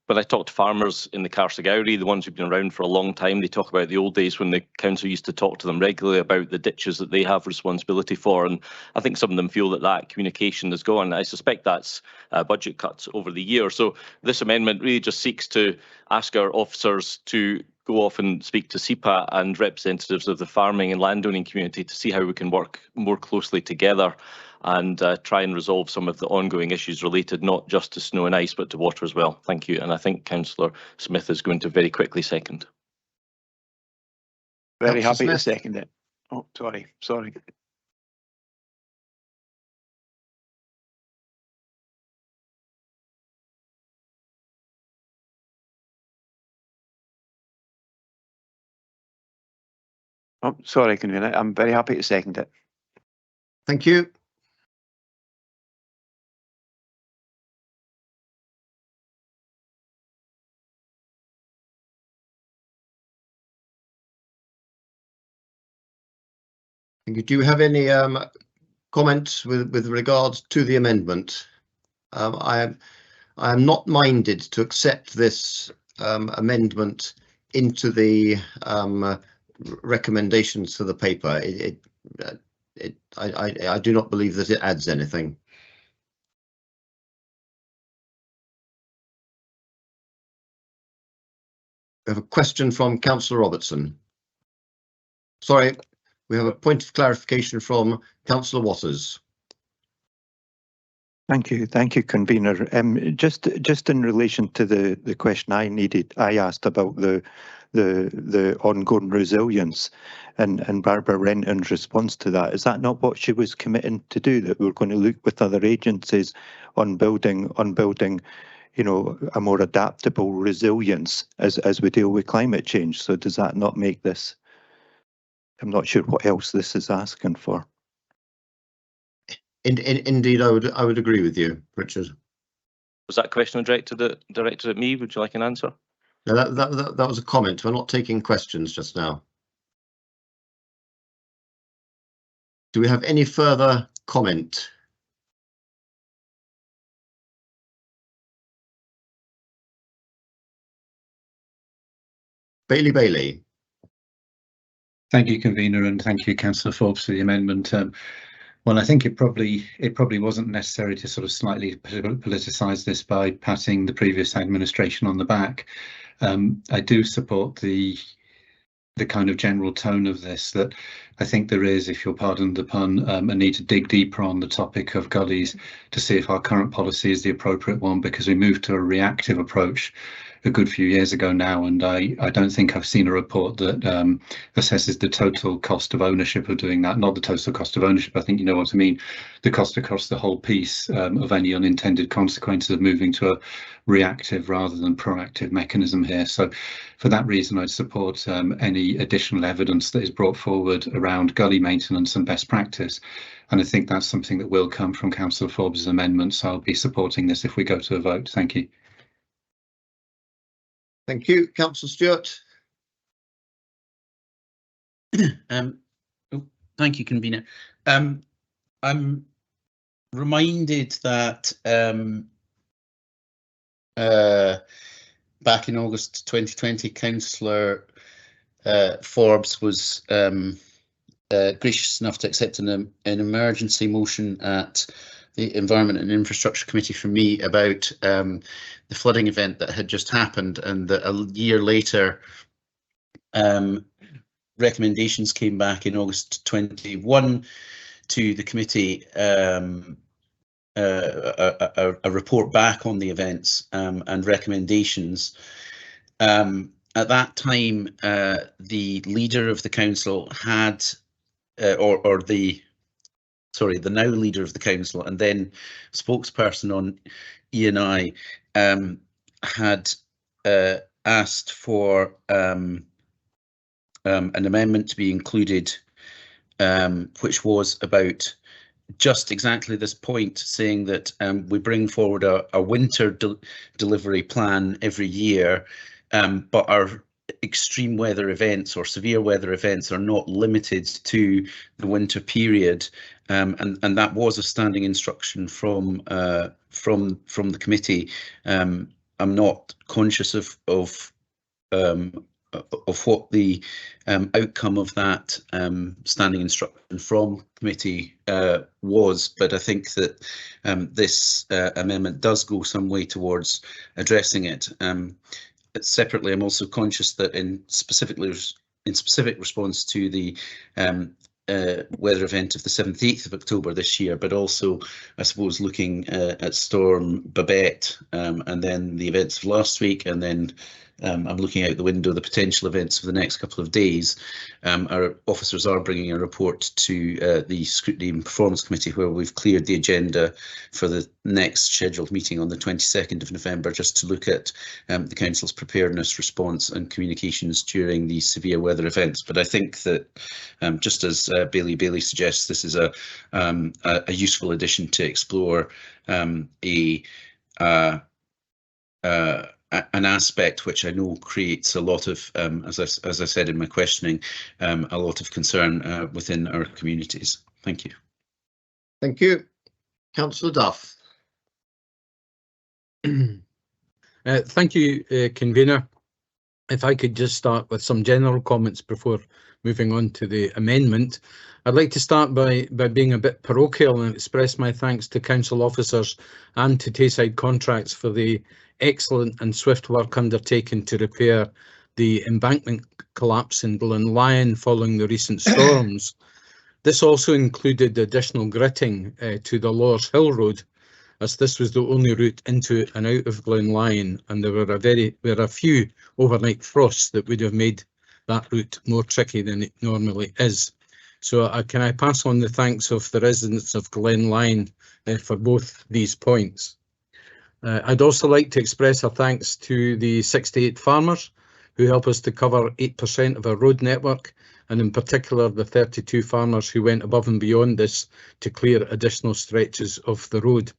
when I talk to farmers in the Carsagowrie, the ones who've been around for a long time, they talk about the old days when the council used to talk to them regularly about the ditches that they have responsibility for. And I think some of them feel that that communication is gone. I suspect that's budget cuts over the year. So this amendment really just seeks to ask our officers to go off and speak to SEPA and representatives of the farming and landowning community to see how we can work more closely together and try and resolve some of the ongoing issues related not just to snow and ice but to water as well. Thank you. And I think Councillor Smith is going to very quickly second. Very Councillor happy to Smith. second it. Oh, sorry. Oh, sorry, Convener. I'm very happy to second it. Thank you. Thank you. Do you have any comments with regards to the amendment? I am not minded to accept this amendment into the recommendations for the paper. I do not believe that it adds anything. We have a question from Councillor Robertson. Sorry, we have a point of clarification from Councillor Waters. Thank you, convener. Just in relation to the question I asked about the ongoing resilience and Barbara Renton's response to that. Is that not what she was committing to do? That we're going to look with other agencies on building, you know, a more adaptable resilience as we deal with climate change. So does that not make this? I'm not sure what else this is asking for. Indeed, I would agree with you, Richard. Was that question directed at me? Would you like an answer? No, that was a comment. We're not taking questions just now. Do we have any further comment? Bailey. Thank you, convener, and thank you, Councillor Forbes, for the amendment. Well, I think it probably wasn't necessary to sort of slightly politicise this by patting the previous administration on the back. I do support the kind of general tone of this, that I think there is, if you'll pardon the pun, a need to dig deeper on the topic of gullies to see if our current policy is the appropriate one, because we moved to a reactive approach a good few years ago now, and I don't think I've seen a report that assesses the total cost of ownership of doing that. Not the total cost of ownership, I think you know what I mean, the cost across the whole piece of any unintended consequences of moving to a reactive rather than proactive mechanism here. So for that reason, I'd support any additional evidence that is brought forward around gully maintenance and best practice. And I think that's something that will come from Councillor Forbes' amendment, so I'll be supporting this if we go to a vote. Thank you. Thank you, Councillor Stewart. Thank you, convener. I'm reminded that back in August 2020, Councillor Forbes was gracious enough to accept an emergency motion at the Environment and Infrastructure Committee from me about the flooding event that had just happened, and that a year later recommendations came back in August 21 to the committee, a report back on the events and recommendations. At that time, the leader of the council had, the now leader of the council and then spokesperson on E&I had asked for an amendment to be included, which was about just exactly this point, saying that we bring forward a winter delivery plan every year, but our extreme weather events or severe weather events are not limited to the winter period, and that was a standing instruction from the committee, I'm not conscious of what the outcome of that standing instruction from committee was, but I think that this amendment does go some way towards addressing it. Separately, I'm also conscious that in specific response to the weather event of the 7th-8th of October this year, but also, I suppose, looking at Storm Babette and then the events of last week, and then I'm looking out the window, the potential events of the next couple of days. Our officers are bringing a report to the Scrutiny and Performance Committee, where we've cleared the agenda for the next scheduled meeting on the 22nd of November, just to look at the Council's preparedness, response and communications during these severe weather events. But I think that, just as Bailey suggests, this is a useful addition to explore an aspect which I know creates a lot of, as I said in my questioning, a lot of concern within our communities. Thank you. Thank you. Councillor Duff. Thank you, Convener. If I could just start with some general comments before moving on to the amendment. I'd like to start by being a bit parochial and express my thanks to council officers and to Tayside Contracts for the excellent and swift work undertaken to repair the embankment collapse in Glenlyon following the recent storms. This also included additional gritting to the Lawers Hill Road, as this was the only route into and out of Glenlyon, and there were a few overnight frosts that would have made that route more tricky than it normally is. So can I pass on the thanks of the residents of Glenlyon for both these points. I'd also like to express our thanks to the 68 farmers who help us to cover 8% of our road network, and in particular the 32 farmers who went above and beyond this to clear additional stretches of the road.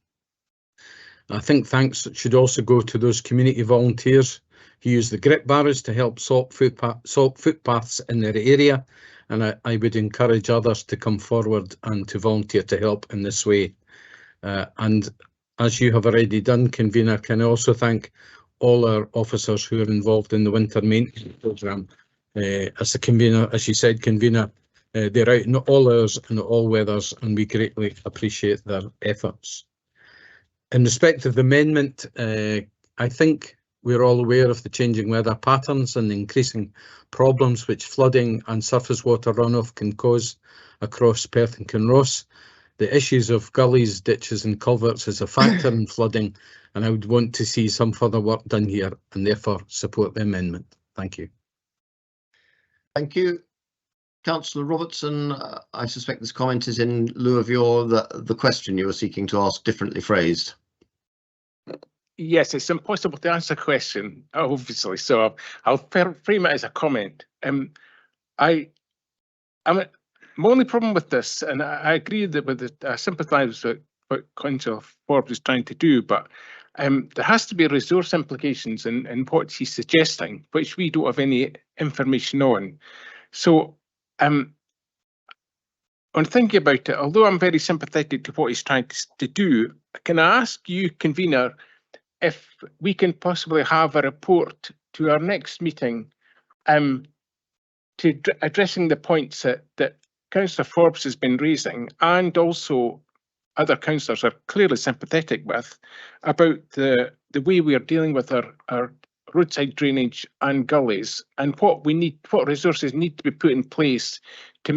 I think thanks should also go to those community volunteers who use the grip barrows to help salt footpaths in their area, and I would encourage others to come forward and to volunteer to help in this way. And as you have already done, Convener, can I also thank all our officers who are involved in the winter maintenance programme. As the Convener, as you said, Convener, they're out in all hours and all weathers, and we greatly appreciate their efforts. In respect of the amendment, I think we're all aware of the changing weather patterns and the increasing problems which flooding and surface water runoff can cause across Perth and Kinross. The issues of gullies, ditches and culverts is a factor in flooding, and I would want to see some further work done here and therefore support the amendment. Thank you. Thank you. Councillor Robertson, I suspect this comment is in lieu of the question you were seeking to ask, differently phrased. Yes, it's impossible to answer a question, obviously, so I'll frame it as a comment. My only problem with this, and I agree that with it, I sympathise with what Councillor Forbes is trying to do, but there has to be resource implications in what she's suggesting, which we don't have any information on. So, on thinking about it, although I'm very sympathetic to what he's trying to do, can I ask you, Convener, if we can possibly have a report to our next meeting to addressing the points that Councillor Forbes has been raising, and also other councillors are clearly sympathetic with, about the way we are dealing with our roadside drainage and gullies, and what resources need to be put in place to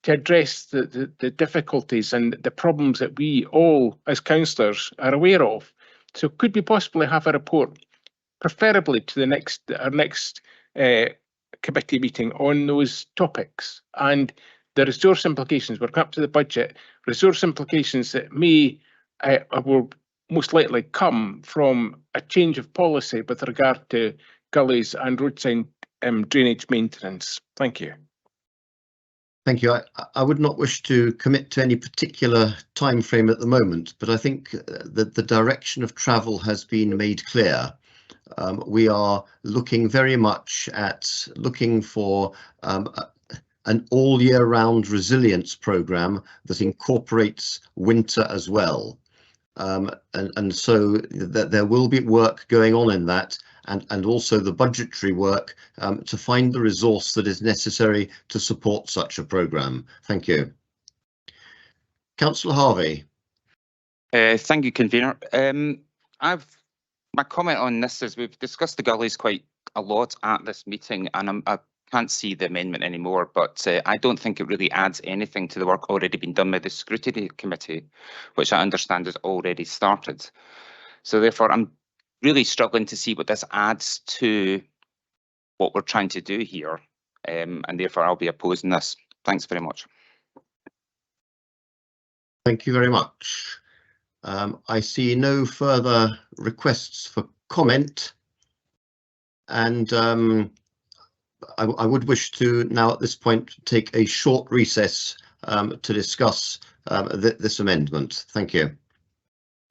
address the difficulties and the problems that we all as councillors are aware of. So could we possibly have a report, preferably to our next committee meeting, on those topics and the resource implications? We're up to the budget, resource implications that will most likely come from a change of policy with regard to gullies and roadside drainage maintenance. Thank you. Thank you. I would not wish to commit to any particular time frame at the moment, but I think that the direction of travel has been made clear. We are looking very much at looking for an all year round resilience programme that incorporates winter as well. and so that there will be work going on in that, and also the budgetary work to find the resource that is necessary to support such a programme. Thank you. Councillor Harvey. Thank you, convener. My comment on this is we've discussed the gullies quite a lot at this meeting, and I can't see the amendment anymore, but I don't think it really adds anything to the work already been done by the Scrutiny Committee, which I understand has already started. So therefore, I'm really struggling to see what this adds to what we're trying to do here, and therefore I'll be opposing this. Thanks very much. Thank you very much. I see no further requests for comment, and I would wish to now at this point take a short recess to discuss this amendment. Thank you.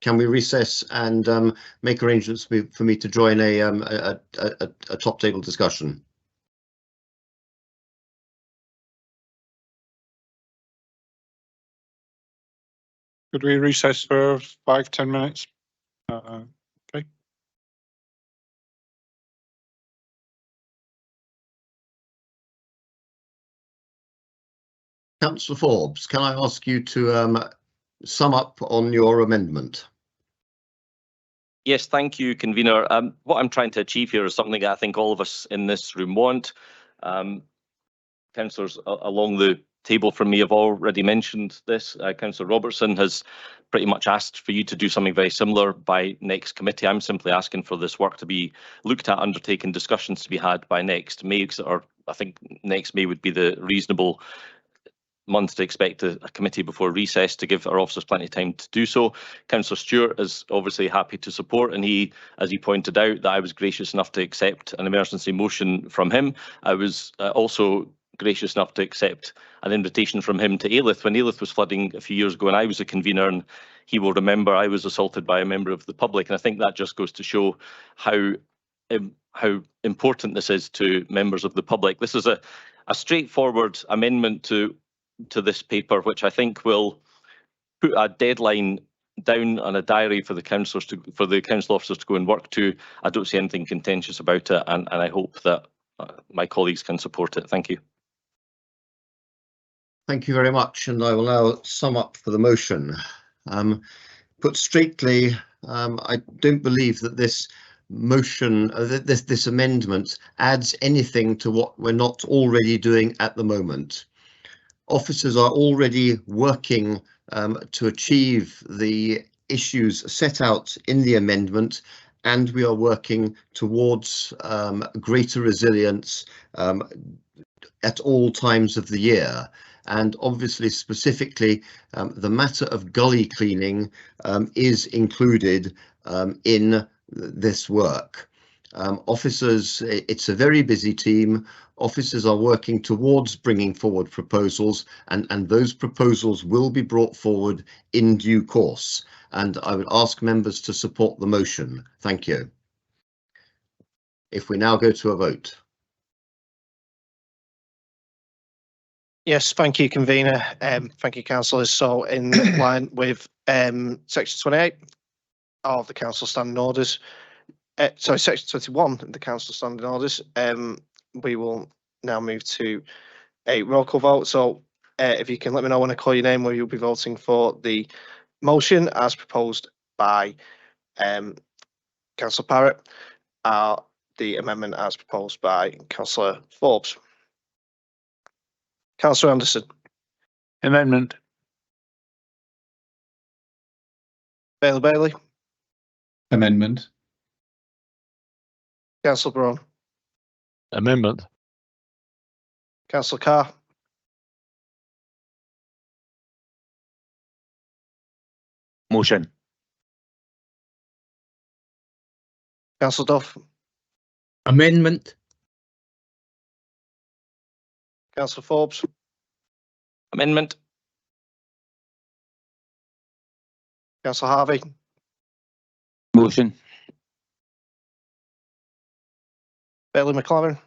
Can we recess and make arrangements for me to join a top table discussion? Could we recess for 5-10 minutes? Okay. Councillor Forbes, can I ask you to sum up on your amendment? Yes, thank you, convener. What I'm trying to achieve here is something I think all of us in this room want. Councillors along the table from me have already mentioned this. Councillor Robertson has pretty much asked for you to do something very similar by next committee. I'm simply asking for this work to be looked at, undertaken, discussions to be had by next May, or I think next May would be the reasonable month to expect a committee before recess to give our officers plenty of time to do so. Councillor Stewart is obviously happy to support, and he, as he pointed out, that I was gracious enough to accept an emergency motion from him. I was also gracious enough to accept an invitation from him to Alyth when Alyth was flooding a few years ago and I was a convener, and he will remember I was assaulted by a member of the public, and I think that just goes to show how important this is to members of the public. This is a straightforward amendment to this paper, which I think will put a deadline down on a diary for the council officers to go and work to. I don't see anything contentious about it, and I hope that my colleagues can support it. Thank you. Thank you very much, and I will now sum up for the motion. Put straightly, I don't believe that this motion, this amendment adds anything to what we're not already doing at the moment. Officers are already working to achieve the issues set out in the amendment, and we are working towards greater resilience at all times of the year. And obviously, specifically, the matter of gully cleaning is included in this work. Officers, it's a very busy team. Officers are working towards bringing forward proposals, and those proposals will be brought forward in due course. And I would ask members to support the motion. Thank you. If we now go to a vote. Yes, thank you, convener. Thank you, councillors. So in line with section 28 of the council standing orders, sorry, section 21 of the council standing orders, we will now move to a roll call vote. So if you can let me know when I call your name, where you'll be voting for the motion as proposed by Councillor Parrott, the amendment as proposed by Councillor Forbes. Councillor Anderson. Amendment. Bailey. Amendment. Councillor Brown. Amendment. Councillor Carr. Motion. Councillor Duff. Amendment. Councillor Forbes. Amendment. Councillor Harvey. Motion. Bailey McLaren.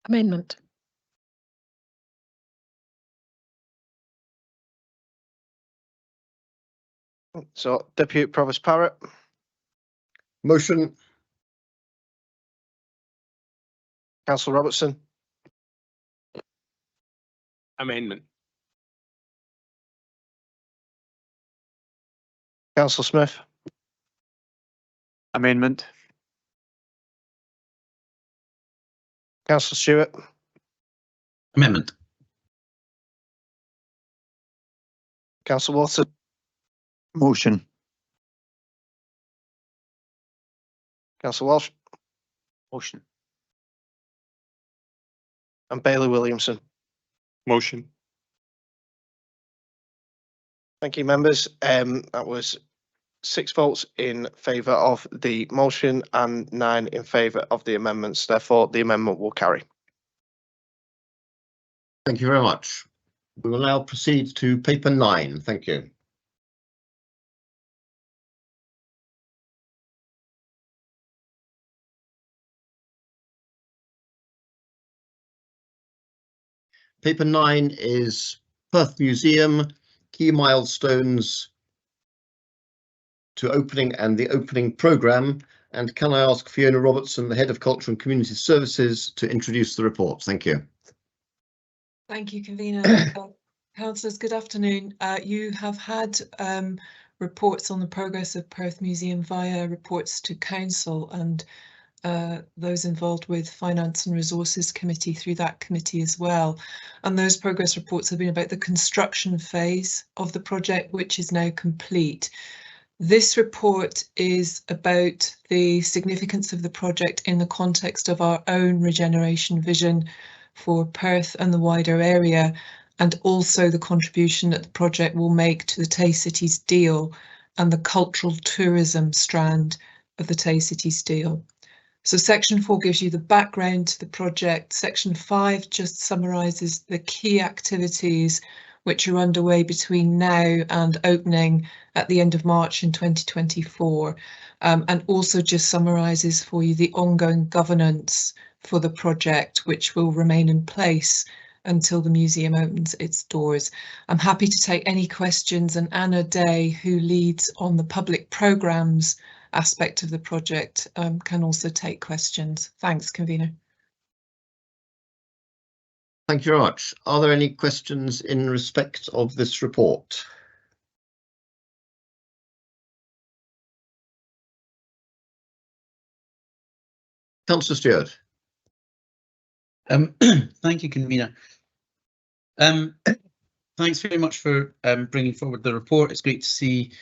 Amendment. So Deputy Provost Parrott. Motion. Councillor Robertson. Amendment. Councillor Smith. Amendment. Councillor Stewart. Amendment. Councillor Watson. Motion. Councillor Walsh. Motion. And Bailey Williamson. Motion. Thank you, members. That was 6 votes in favour of the motion and 9 in favour of the amendments. Therefore, the amendment will carry. Thank you very much. We will now proceed to paper 9. Thank you. Paper 9 is Perth Museum, key milestones to opening and the opening programme. And can I ask Fiona Robertson, the Head of Culture and Community Services, to introduce the report? Thank you. Thank you, convener. Councillors, good afternoon. You have had reports on the progress of Perth Museum via reports to Council and those involved with Finance and Resources Committee through that committee as well. And those progress reports have been about the construction phase of the project, which is now complete. This report is about the significance of the project in the context of our own regeneration vision for Perth and the wider area, and also the contribution that the project will make to the Tay Cities deal and the cultural tourism strand of the Tay Cities deal. So section 4 gives you the background to the project. Section 5 just summarises the key activities which are underway between now and opening at the end of March in 2024, and also just summarises for you the ongoing governance for the project, which will remain in place until the museum opens its doors. I'm happy to take any questions, and Anna Day, who leads on the public programmes aspect of the project, can also take questions. Thanks, convener. Thank you very much. Are there any questions in respect of this report? Councillor Stewart. Thank you, convener. Thanks very much for bringing forward the report. It's great to see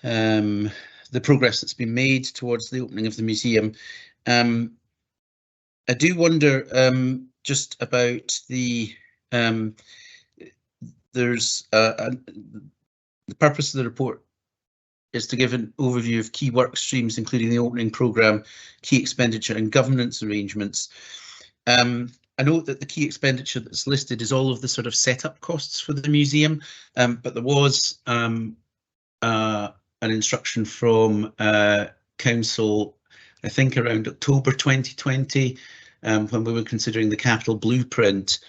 the progress that's been made towards the opening of the museum. I do wonder just about the the purpose of the report is to give an overview of key work streams, including the opening programme, key expenditure and governance arrangements. I note that the key expenditure that's listed is all of the sort of setup costs for the museum, but there was an instruction from Council, I think around October 2020, when we were considering the capital blueprint,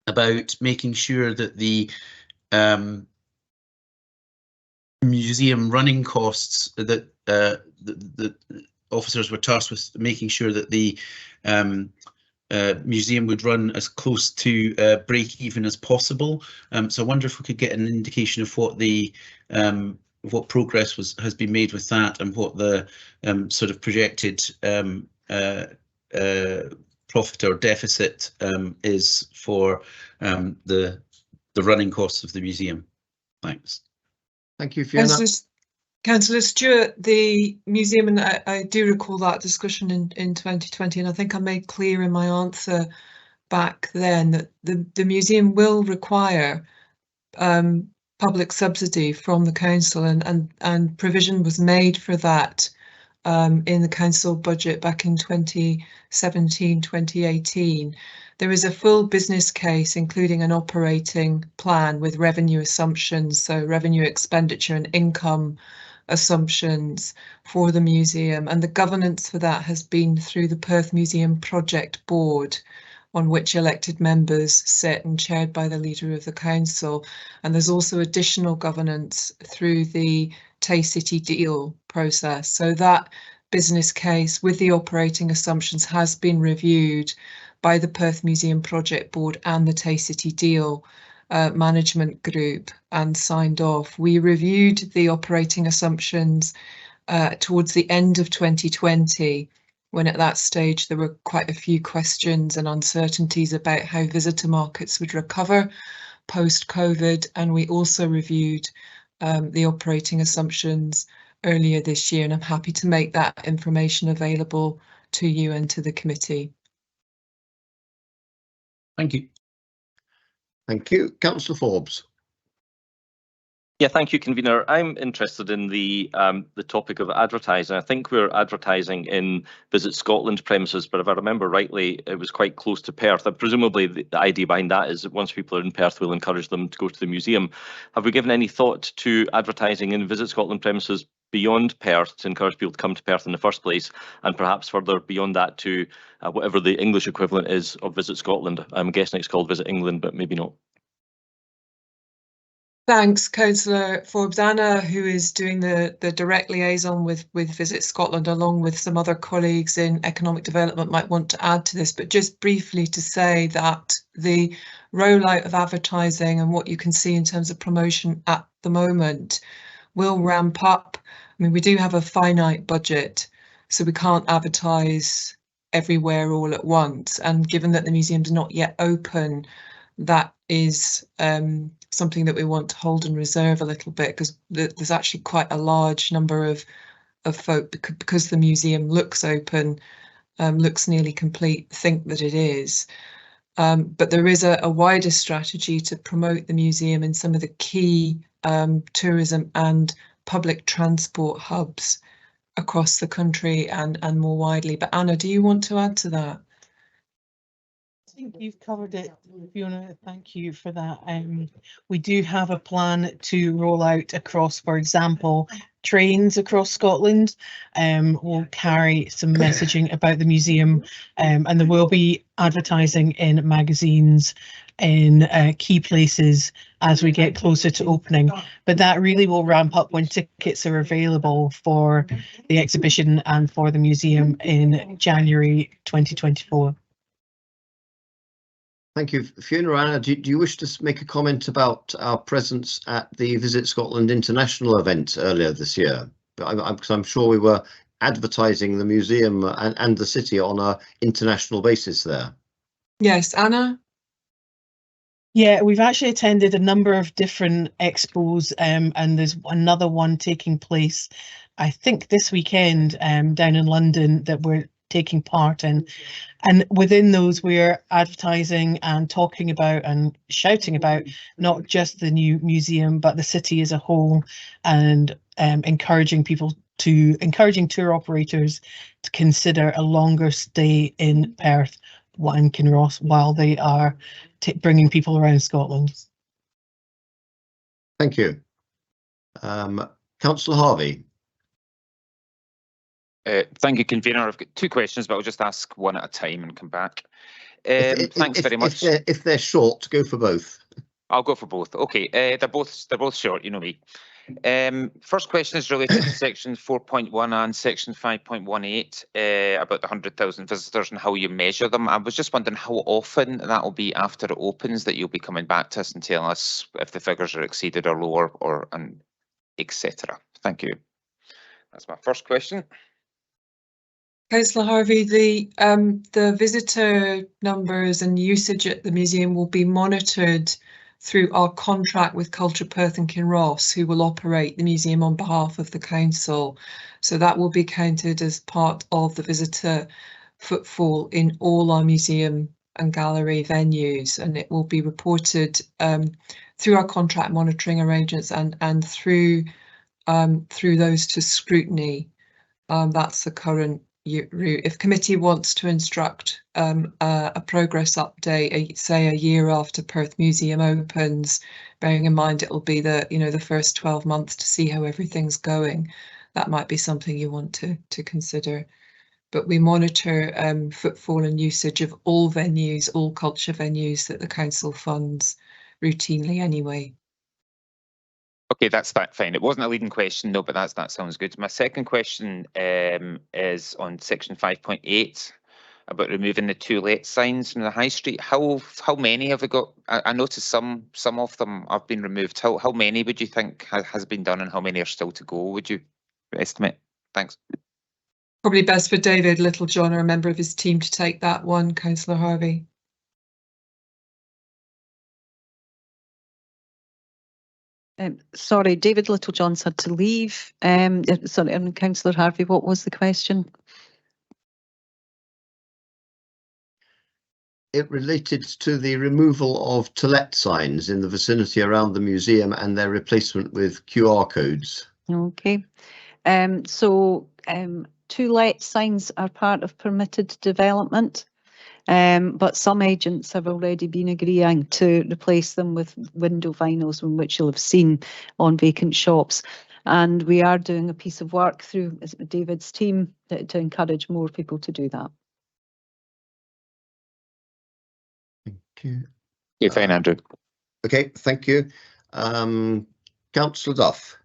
about making sure that the museum running costs, that the officers were tasked with making sure that the museum would run as close to break even as possible. So I wonder if we could get an indication of what the what progress has been made with that, and what the sort of projected profit or deficit is for the running costs of the museum. Thanks. Thank you, Fiona. Councillor Stewart, the museum, and I do recall that discussion in 2020, and I think I made clear in my answer back then that the museum will require public subsidy from the council, and provision was made for that in the council budget back in 2017-2018. There is a full business case, including an operating plan with revenue assumptions, so revenue, expenditure and income assumptions for the museum, and the governance for that has been through the Perth Museum Project Board, on which elected members sit and chaired by the leader of the council. And there's also additional governance through the Tay City deal process. So that business case with the operating assumptions has been reviewed by the Perth Museum Project Board and the Tay City deal management group and signed off. We reviewed the operating assumptions towards the end of 2020, when at that stage there were quite a few questions and uncertainties about how visitor markets would recover post-COVID. And we also reviewed the operating assumptions earlier this year, and I'm happy to make that information available to you and to the committee. Thank you. Thank you. Councillor Forbes. Yeah, thank you, convener. I'm interested in the topic of advertising. I think we're advertising in Visit Scotland premises, but if I remember rightly, it was quite close to Perth. Presumably, the idea behind that is that once people are in Perth, we'll encourage them to go to the museum. Have we given any thought to advertising in Visit Scotland premises beyond Perth to encourage people to come to Perth in the first place, and perhaps further beyond that to whatever the English equivalent is of Visit Scotland? I'm guessing it's called Visit England, but maybe not. Thanks, Councillor Forbes. Anna, who is doing the direct liaison with Visit Scotland, along with some other colleagues in economic development, might want to add to this, but just briefly to say that the rollout of advertising and what you can see in terms of promotion at the moment will ramp up. I mean, we do have a finite budget, so we can't advertise everywhere all at once. And given that the museum's not yet open, that is something that we want to hold in reserve a little bit, because there's actually quite a large number of folk, because the museum looks open, looks nearly complete, think that it is. But there is a wider strategy to promote the museum in some of the key tourism and public transport hubs across the country and more widely. But Anna, do you want to add to that? I think you've covered it, Fiona. Thank you for that. We do have a plan to roll out across, for example, trains across Scotland. We'll carry some messaging about the museum, and there will be advertising in magazines in key places as we get closer to opening. But that really will ramp up when tickets are available for the exhibition and for the museum in January 2024. Thank you. Fiona, Anna, do you wish to make a comment about our presence at the Visit Scotland International event earlier this year? Because I'm sure we were advertising the museum and the city on an international basis there. Yes, Anna? Yeah, we've actually attended a number of different expos, and there's another one taking place, I think, this weekend down in London that we're taking part in. And within those, we're advertising and talking about and shouting about not just the new museum, but the city as a whole, and encouraging tour operators to consider a longer stay in Perth and Kinross while they are bringing people around Scotland. Thank you. Councillor Harvey. Thank you, convener. I've got two questions, but I'll just ask one at a time and come back. Thanks very much. If they're short, go for both. I'll go for both. Okay, they're both short. You know me. First question is related to section 4.1 and section 5.18 about the 100,000 visitors and how you measure them. I was just wondering how often that will be after it opens that you'll be coming back to us and telling us if the figures are exceeded or lower, or etc. Thank you. That's my first question. Councillor Harvey, the visitor numbers and usage at the museum will be monitored through our contract with Culture Perth and Kinross, who will operate the museum on behalf of the council. So that will be counted as part of the visitor footfall in all our museum and gallery venues, and it will be reported through our contract monitoring arrangements and through those to scrutiny. That's the current route. If committee wants to instruct a progress update, say a year after Perth Museum opens, bearing in mind it'll be the first 12 months to see how everything's going, that might be something you want to consider. but we monitor footfall and usage of all venues, all culture venues that the council funds routinely anyway. Okay, that's fine. It wasn't a leading question, no, but that sounds good. My second question is on section 5.8 about removing the to let signs from the high street. How many have we got? I noticed some of them have been removed. How many would you think has been done, and how many are still to go, would you estimate? Thanks. Probably best for David Littlejohn or a member of his team to take that one, Councillor Harvey. Sorry, David Littlejohn's had to leave. Sorry, Councillor Harvey, what was the question? It related to the removal of to let signs in the vicinity around the museum and their replacement with QR codes. Okay. To let signs are part of permitted development. But some agents have already been agreeing to replace them with window vinyls, which you'll have seen on vacant shops. And we are doing a piece of work through David's team to encourage more people to do that. Thank you. Yeah, fine, Andrew. Okay, thank you. Councillor Duff.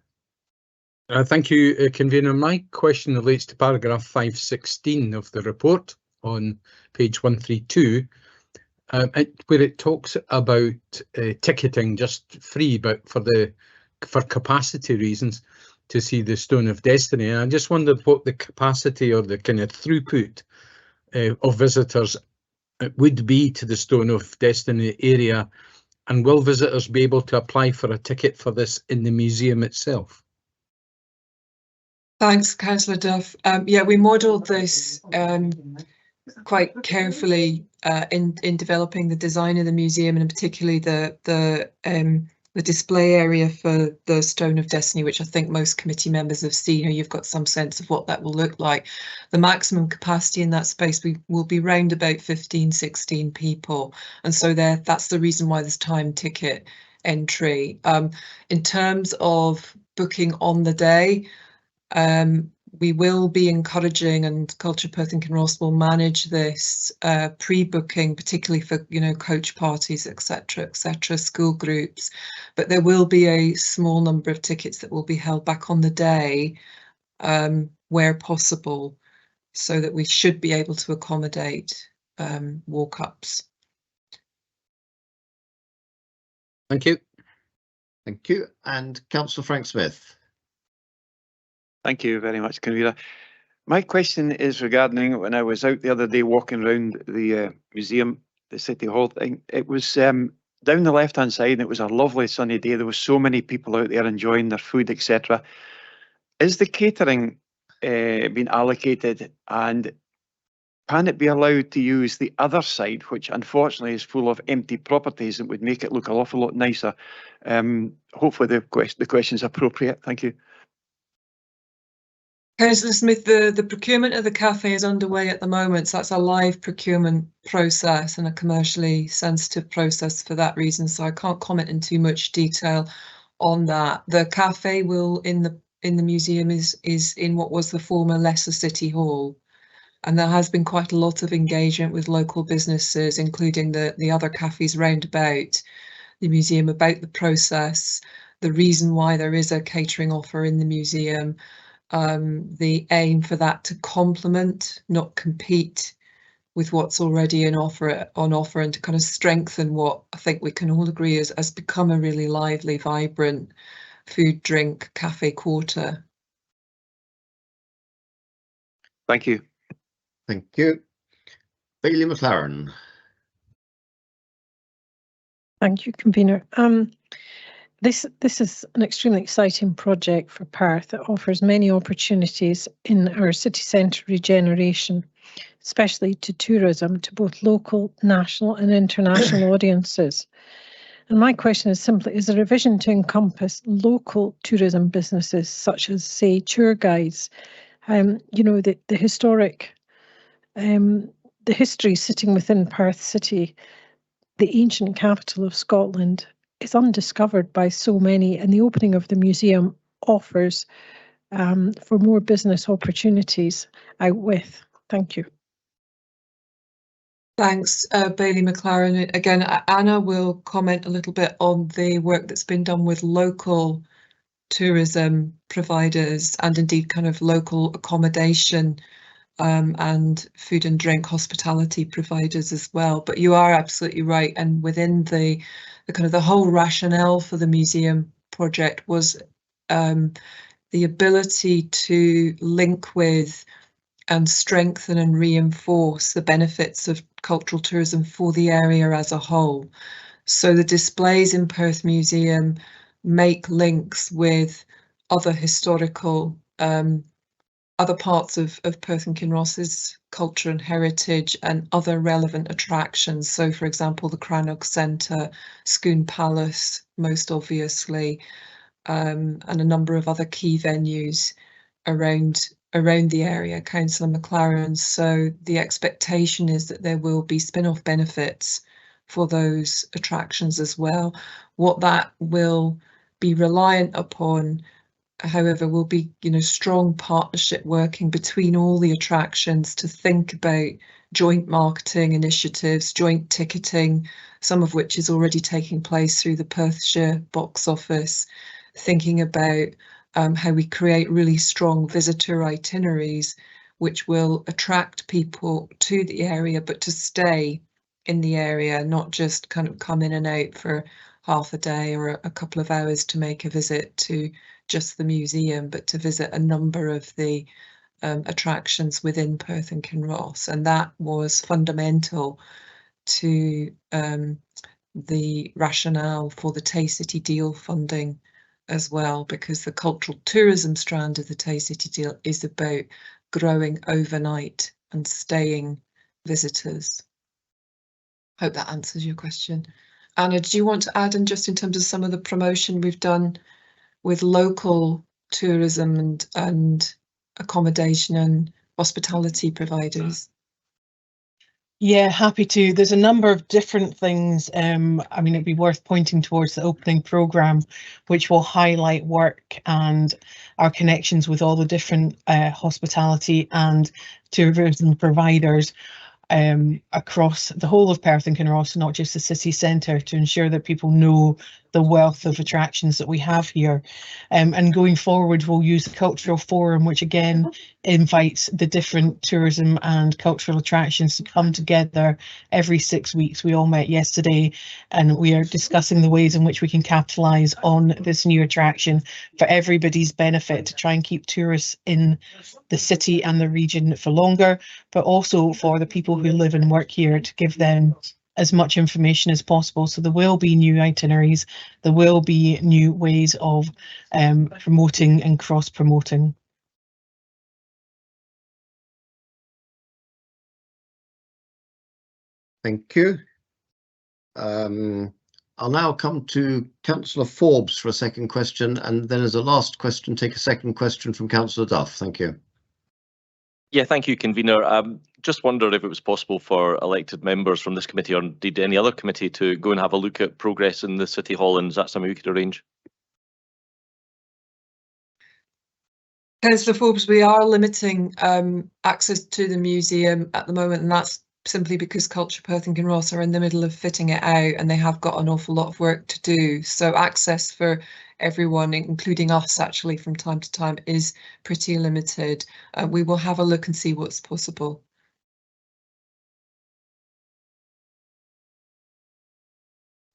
Thank you, Convener. My question relates to paragraph 516 of the report on page 132, where it talks about ticketing just free, but for capacity reasons, to see the Stone of Destiny. And I just wondered what the capacity or the kind of throughput of visitors would be to the Stone of Destiny area, and will visitors be able to apply for a ticket for this in the museum itself? Thanks, Councillor Duff. Yeah, we modelled this quite carefully in developing the design of the museum, and particularly the display area for the Stone of Destiny, which I think most committee members have seen, or you've got some sense of what that will look like. The maximum capacity in that space will be round about 15, 16 people, and so that's the reason why there's time ticket entry. In terms of booking on the day, we will be encouraging, and Culture Perth and Kinross will manage this pre-booking, particularly for coach parties, etc., school groups. But there will be a small number of tickets that will be held back on the day where possible, so that we should be able to accommodate walk-ups. Thank you. Thank you. And Councillor Frank Smith. Thank you very much, Convener. My question is regarding when I was out the other day walking around the museum, the City Hall thing. It was down the left-hand side, and it was a lovely sunny day. There were so many people out there enjoying their food, etc. Is the catering being allocated, and can it be allowed to use the other side, which unfortunately is full of empty properties and would make it look an awful lot nicer? Hopefully the question is appropriate. Thank you. Councillor Smith, the procurement of the cafe is underway at the moment, so that's a live procurement process and a commercially sensitive process for that reason, so I can't comment in too much detail on that. The cafe will in the museum is in what was the former Lesser City Hall, and there has been quite a lot of engagement with local businesses, including the other cafes round about the museum, about the process, the reason why there is a catering offer in the museum. The aim for that to complement, not compete with what's already on offer, and to kind of strengthen what I think we can all agree has become a really lively, vibrant food, drink, cafe quarter. Thank you. Thank you. Bailey McLaren. Thank you, Convener. This is an extremely exciting project for Perth that offers many opportunities in our city centre regeneration, especially to tourism, to both local, national and international audiences. And my question is simply, is there a vision to encompass local tourism businesses such as, say, tour guides? The historic, the history sitting within Perth City, the ancient capital of Scotland, is undiscovered by so many, and the opening of the museum offers for more business opportunities out with. Thank you. Thanks, Bailey McLaren. Again, Anna will comment a little bit on the work that's been done with local tourism providers and indeed kind of local accommodation and food and drink hospitality providers as well. But you are absolutely right. And within the kind of the whole rationale for the museum project was the ability to link with and strengthen and reinforce the benefits of cultural tourism for the area as a whole. So the displays in Perth Museum make links with other historical, other parts of Perth and Kinross's culture and heritage and other relevant attractions. So for example, the Crannog Centre, Scone Palace, most obviously, and a number of other key venues around the area, Councillor McLaren. So the expectation is that there will be spin-off benefits for those attractions as well. What that will be reliant upon, however, will be, you know, strong partnership working between all the attractions to think about joint marketing initiatives, joint ticketing, some of which is already taking place through the Perthshire box office, thinking about how we create really strong visitor itineraries which will attract people to the area, but to stay in the area, not just kind of come in and out for half a day or a couple of hours to make a visit to just the museum, but to visit a number of the attractions within Perth and Kinross. And that was fundamental to the rationale for the Tay City Deal funding as well, because the cultural tourism strand of the Tay City Deal is about growing overnight and staying visitors. Hope that answers your question. Anna, do you want to add in just in terms of some of the promotion we've done with local tourism and accommodation and hospitality providers? Yeah, happy to. There's a number of different things. I mean, it'd be worth pointing towards the opening programme, which will highlight work and our connections with all the different hospitality and tourism providers across the whole of Perth and Kinross, not just the city centre, to ensure that people know the wealth of attractions that we have here. And going forward, we'll use the Cultural Forum, which again invites the different tourism and cultural attractions to come together every 6 weeks. We all met yesterday and we are discussing the ways in which we can capitalise on this new attraction for everybody's benefit, to try and keep tourists in the city and the region for longer, but also for the people who live and work here, to give them as much information as possible. So there will be new itineraries, there will be new ways of promoting and cross-promoting. Thank you. I'll now come to Councillor Forbes for a second question, and then as a last question, take a second question from Councillor Duff. Thank you. Yeah, thank you, convener. Just wondered if it was possible for elected members from this committee or indeed any other committee to go and have a look at progress in the City Hall, and is that something we could arrange? Councillor Forbes, we are limiting access to the museum at the moment, and that's simply because Culture Perth and Kinross are in the middle of fitting it out and they have got an awful lot of work to do. So access for everyone, including us actually from time to time, is pretty limited. We will have a look and see what's possible.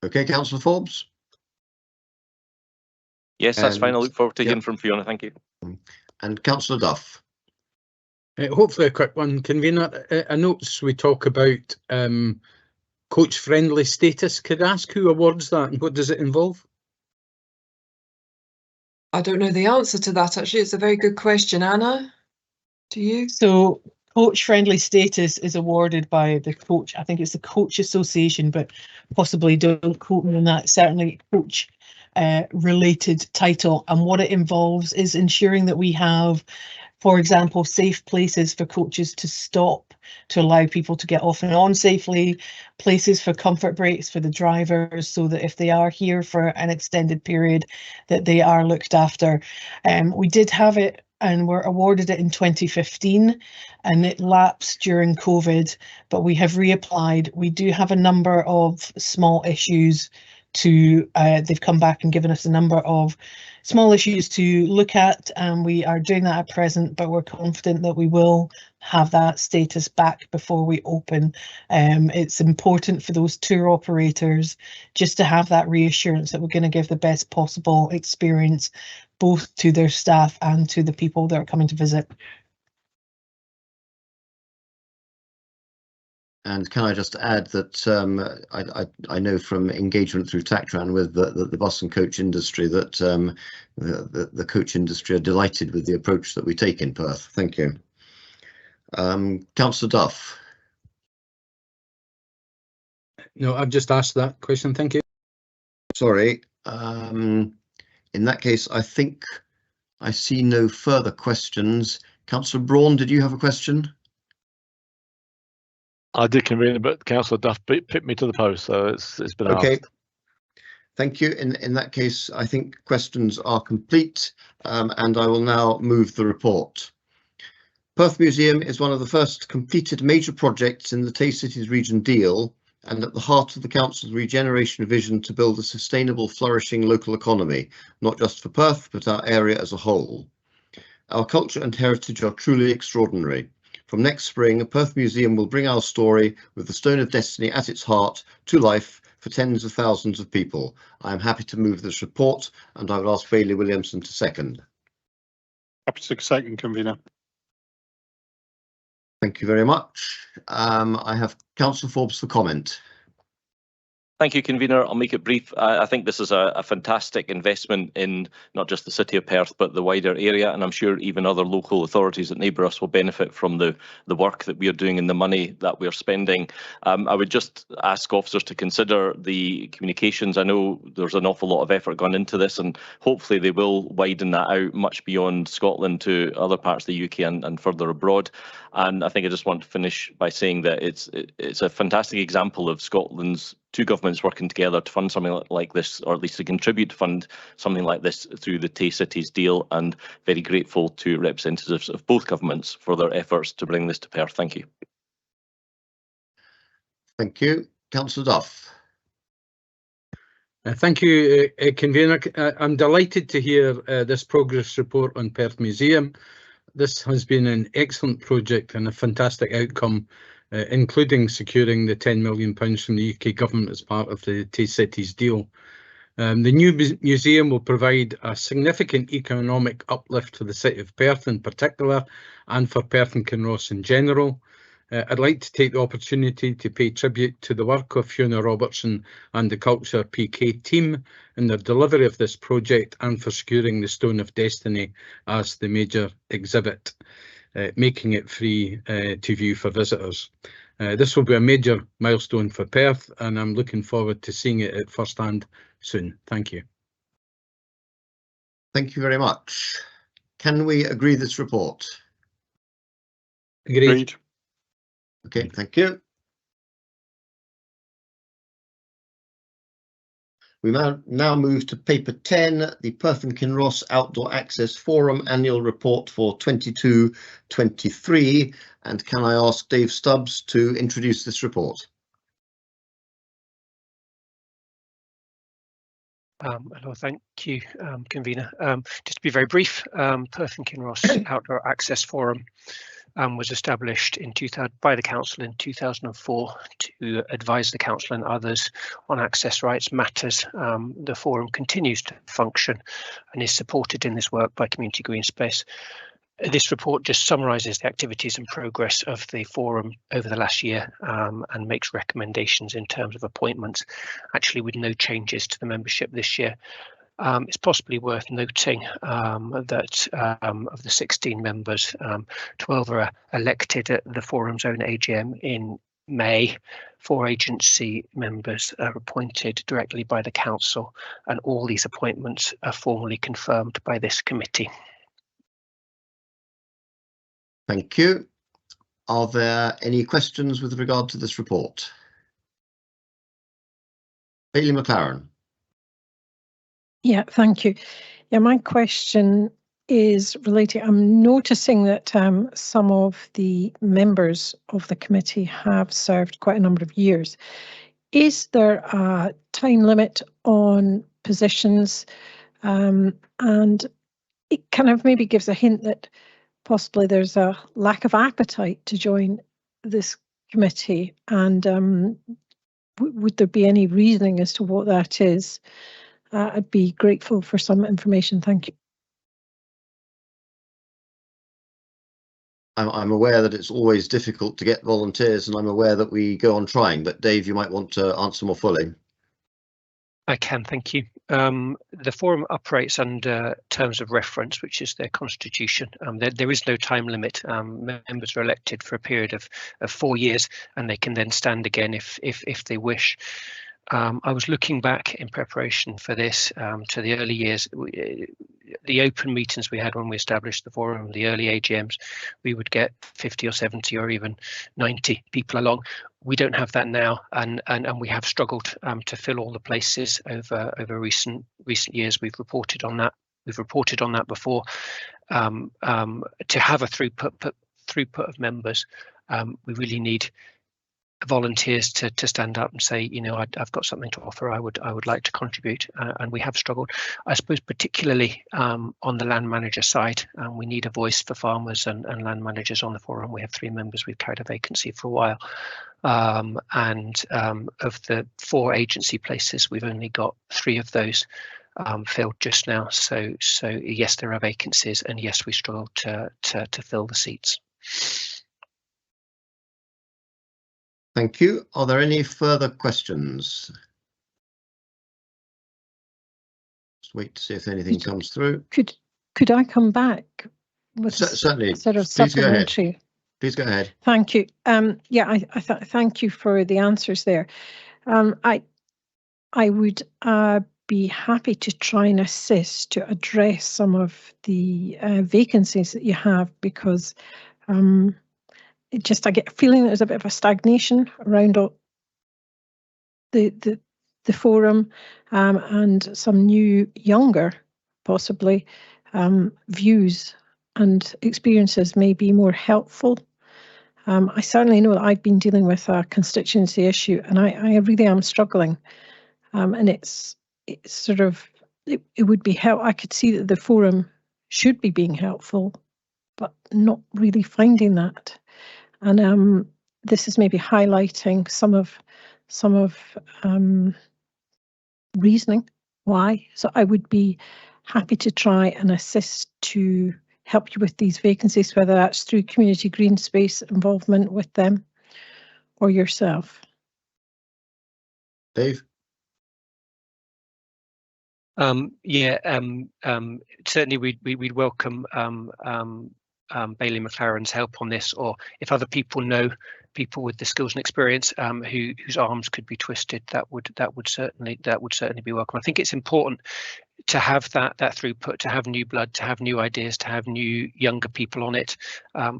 Okay, Councillor Forbes. Yes, that's fine. I look forward to hearing from Fiona. Thank you. And Councillor Duff. Hopefully a quick one, convener. I notice we talk about coach friendly status. Could I ask who awards that and what does it involve? I don't know the answer to that actually. It's a very good question. Anna, do you? So coach friendly status is awarded by the coach. I think it's the Coach Association, but possibly don't quote me on that. Certainly coach related title, and what it involves is ensuring that we have, for example, safe places for coaches to stop to allow people to get off and on safely, places for comfort breaks for the drivers so that if they are here for an extended period that they are looked after. We did have it and were awarded it in 2015, and it lapsed during COVID, but we have reapplied. We do have a number of small issues to, they've come back and given us a number of small issues to look at, and we are doing that at present, but we're confident that we will have that status back before we open. It's important for those tour operators just to have that reassurance that we're going to give the best possible experience both to their staff and to the people that are coming to visit. And can I just add that I know from engagement through TACTRAN with the bus and coach industry that the coach industry are delighted with the approach that we take in Perth. Thank you. Councillor Duff. No, I've just asked that question. Thank you. Sorry. In that case, I think I see no further questions. Councillor Braun, did you have a question? I did, convener, but Councillor Duff picked me to the post, so it's been okay. asked. Thank you. In that case, I think questions are complete, and I will now move the report. Perth Museum is one of the first completed major projects in the Tay Cities region deal, and at the heart of the Council's regeneration vision to build a sustainable, flourishing local economy, not just for Perth, but our area as a whole. Our culture and heritage are truly extraordinary. From next spring, Perth Museum will bring our story, with the Stone of Destiny at its heart, to life for tens of thousands of people. I am happy to move this report, and I will ask Bailey Williamson to second. Happy to second, convener. Thank you very much. I have Councillor Forbes for comment. Thank you, convener. I'll make it brief. I think this is a fantastic investment in not just the city of Perth, but the wider area, and I'm sure even other local authorities that neighbour us will benefit from the work that we are doing and the money that we are spending. I would just ask officers to consider the communications. I know there's an awful lot of effort gone into this, and hopefully they will widen that out much beyond Scotland to other parts of the UK and further abroad. And I think I just want to finish by saying that it's a fantastic example of Scotland's two governments working together to fund something like this, or at least to contribute to fund something like this through the Tay Cities deal, and very grateful to representatives of both governments for their efforts to bring this to Perth. Thank you. Thank you. Councillor Duff. Thank you, convener. I'm delighted to hear this progress report on Perth Museum. This has been an excellent project and a fantastic outcome, including securing the £10 million from the UK government as part of the Tay Cities deal. The new museum will provide a significant economic uplift to the city of Perth in particular, and for Perth and Kinross in general. I'd like to take the opportunity to pay tribute to the work of Fiona Robertson and the Culture PK team in their delivery of this project, and for securing the Stone of Destiny as the major exhibit, making it free to view for visitors. This will be a major milestone for Perth, and I'm looking forward to seeing it at first hand soon. Thank you. Thank you very much. Can we agree this report? Agreed. Okay, thank you. We now move to paper 10, the Perth and Kinross Outdoor Access Forum Annual Report for 22-23. And can I ask Dave Stubbs to introduce this report? Hello, thank you, convener. Just to be very brief, Perth and Kinross Outdoor Access Forum was established by the Council in 2004 to advise the Council and others on access rights matters. The forum continues to function and is supported in this work by Community Green Space. This report just summarises the activities and progress of the forum over the last year, and makes recommendations in terms of appointments, actually with no changes to the membership this year. It's possibly worth noting that of the 16 members, 12 are elected at the forum's own AGM in May. 4 agency members are appointed directly by the council, and all these appointments are formally confirmed by this committee. Thank you. Are there any questions with regard to this report? Bailey McLaren. Yeah, thank you. Yeah, my question is related. I'm noticing that some of the members of the committee have served quite a number of years. Is there a time limit on positions? And it kind of maybe gives a hint that possibly there's a lack of appetite to join this committee. And would there be any reasoning as to what that is? I'd be grateful for some information. Thank you. I'm aware that it's always difficult to get volunteers, and I'm aware that we go on trying, but Dave, you might want to answer more fully. I can, thank you. The forum operates under terms of reference, which is their constitution. There is no time limit. Members are elected for a period of 4 years, and they can then stand again if they wish. I was looking back in preparation for this to the early years. The open meetings we had when we established the forum, the early AGMs, we would get 50 or 70 or even 90 people along. We don't have that now, and we have struggled to fill all the places over recent years. We've reported on that. We've reported on that before. To have a throughput of members, we really need volunteers to stand up and say, you know, I've got something to offer. I would like to contribute, and we have struggled. I suppose particularly on the land manager side, we need a voice for farmers and land managers on the forum. We have 3 members. We've carried a vacancy for a while, and of the 4 agency places, we've only got 3 of those filled just now. So yes, there are vacancies, and yes, we struggle to fill the seats. Thank you. Are there any further questions? Just wait to see if anything comes through. Could I come back with certainly? A sort of Please go ahead. supplementary? Please go ahead. Thank you. Yeah, I thank you for the answers there. I would be happy to try and assist to address some of the vacancies that you have, because I get a feeling there's a bit of a stagnation around the forum, and some new, younger, possibly, views and experiences may be more helpful. I certainly know that I've been dealing with a constituency issue, and I really am struggling. And it's sort of, it would be I could see that the forum should be being helpful, but not really finding that. And this is maybe highlighting some of reasoning why. So I would be happy to try and assist to help you with these vacancies, whether that's through community green space involvement with them or yourself. Dave? Certainly we'd welcome Bailey McLaren's help on this, or if other people know people with the skills and experience whose arms could be twisted, that would certainly be welcome. I think it's important to have that throughput, to have new blood, to have new ideas, to have new younger people on it.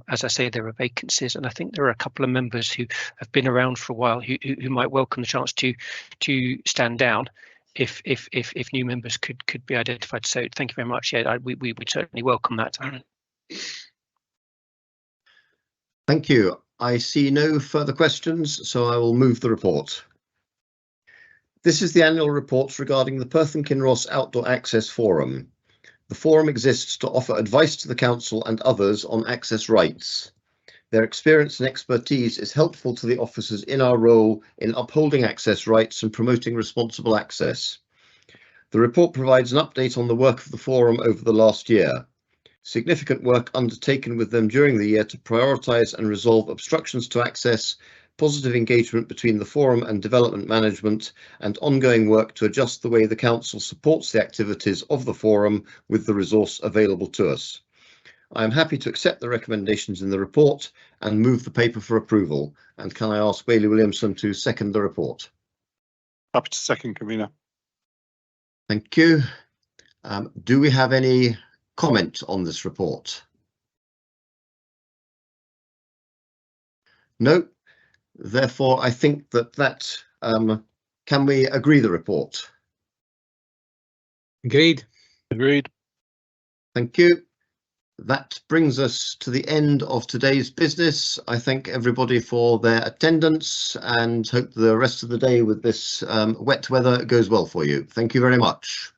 As I say, there are vacancies, and I think there are a couple of members who have been around for a while who might welcome the chance to stand down if new members could be identified. So thank you very much. Yeah, we would certainly welcome that. Thank you. I see no further questions, so I will move the report. This is the annual report regarding the Perth and Kinross Outdoor Access Forum. The forum exists to offer advice to the council and others on access rights. Their experience and expertise is helpful to the officers in our role in upholding access rights and promoting responsible access. The report provides an update on the work of the forum over the last year. Significant work undertaken with them during the year to prioritise and resolve obstructions to access, positive engagement between the forum and development management, and ongoing work to adjust the way the council supports the activities of the forum with the resource available to us. I am happy to accept the recommendations in the report and move the paper for approval. And can I ask Bailey Williamson to second the report? Happy to second, convener. Thank you. Do we have any comment on this report? No. Therefore, I think that can we agree the report? Agreed. Agreed. Thank you. That brings us to the end of today's business. I thank everybody for their attendance and hope the rest of the day with this wet weather goes well for you. Thank you very much.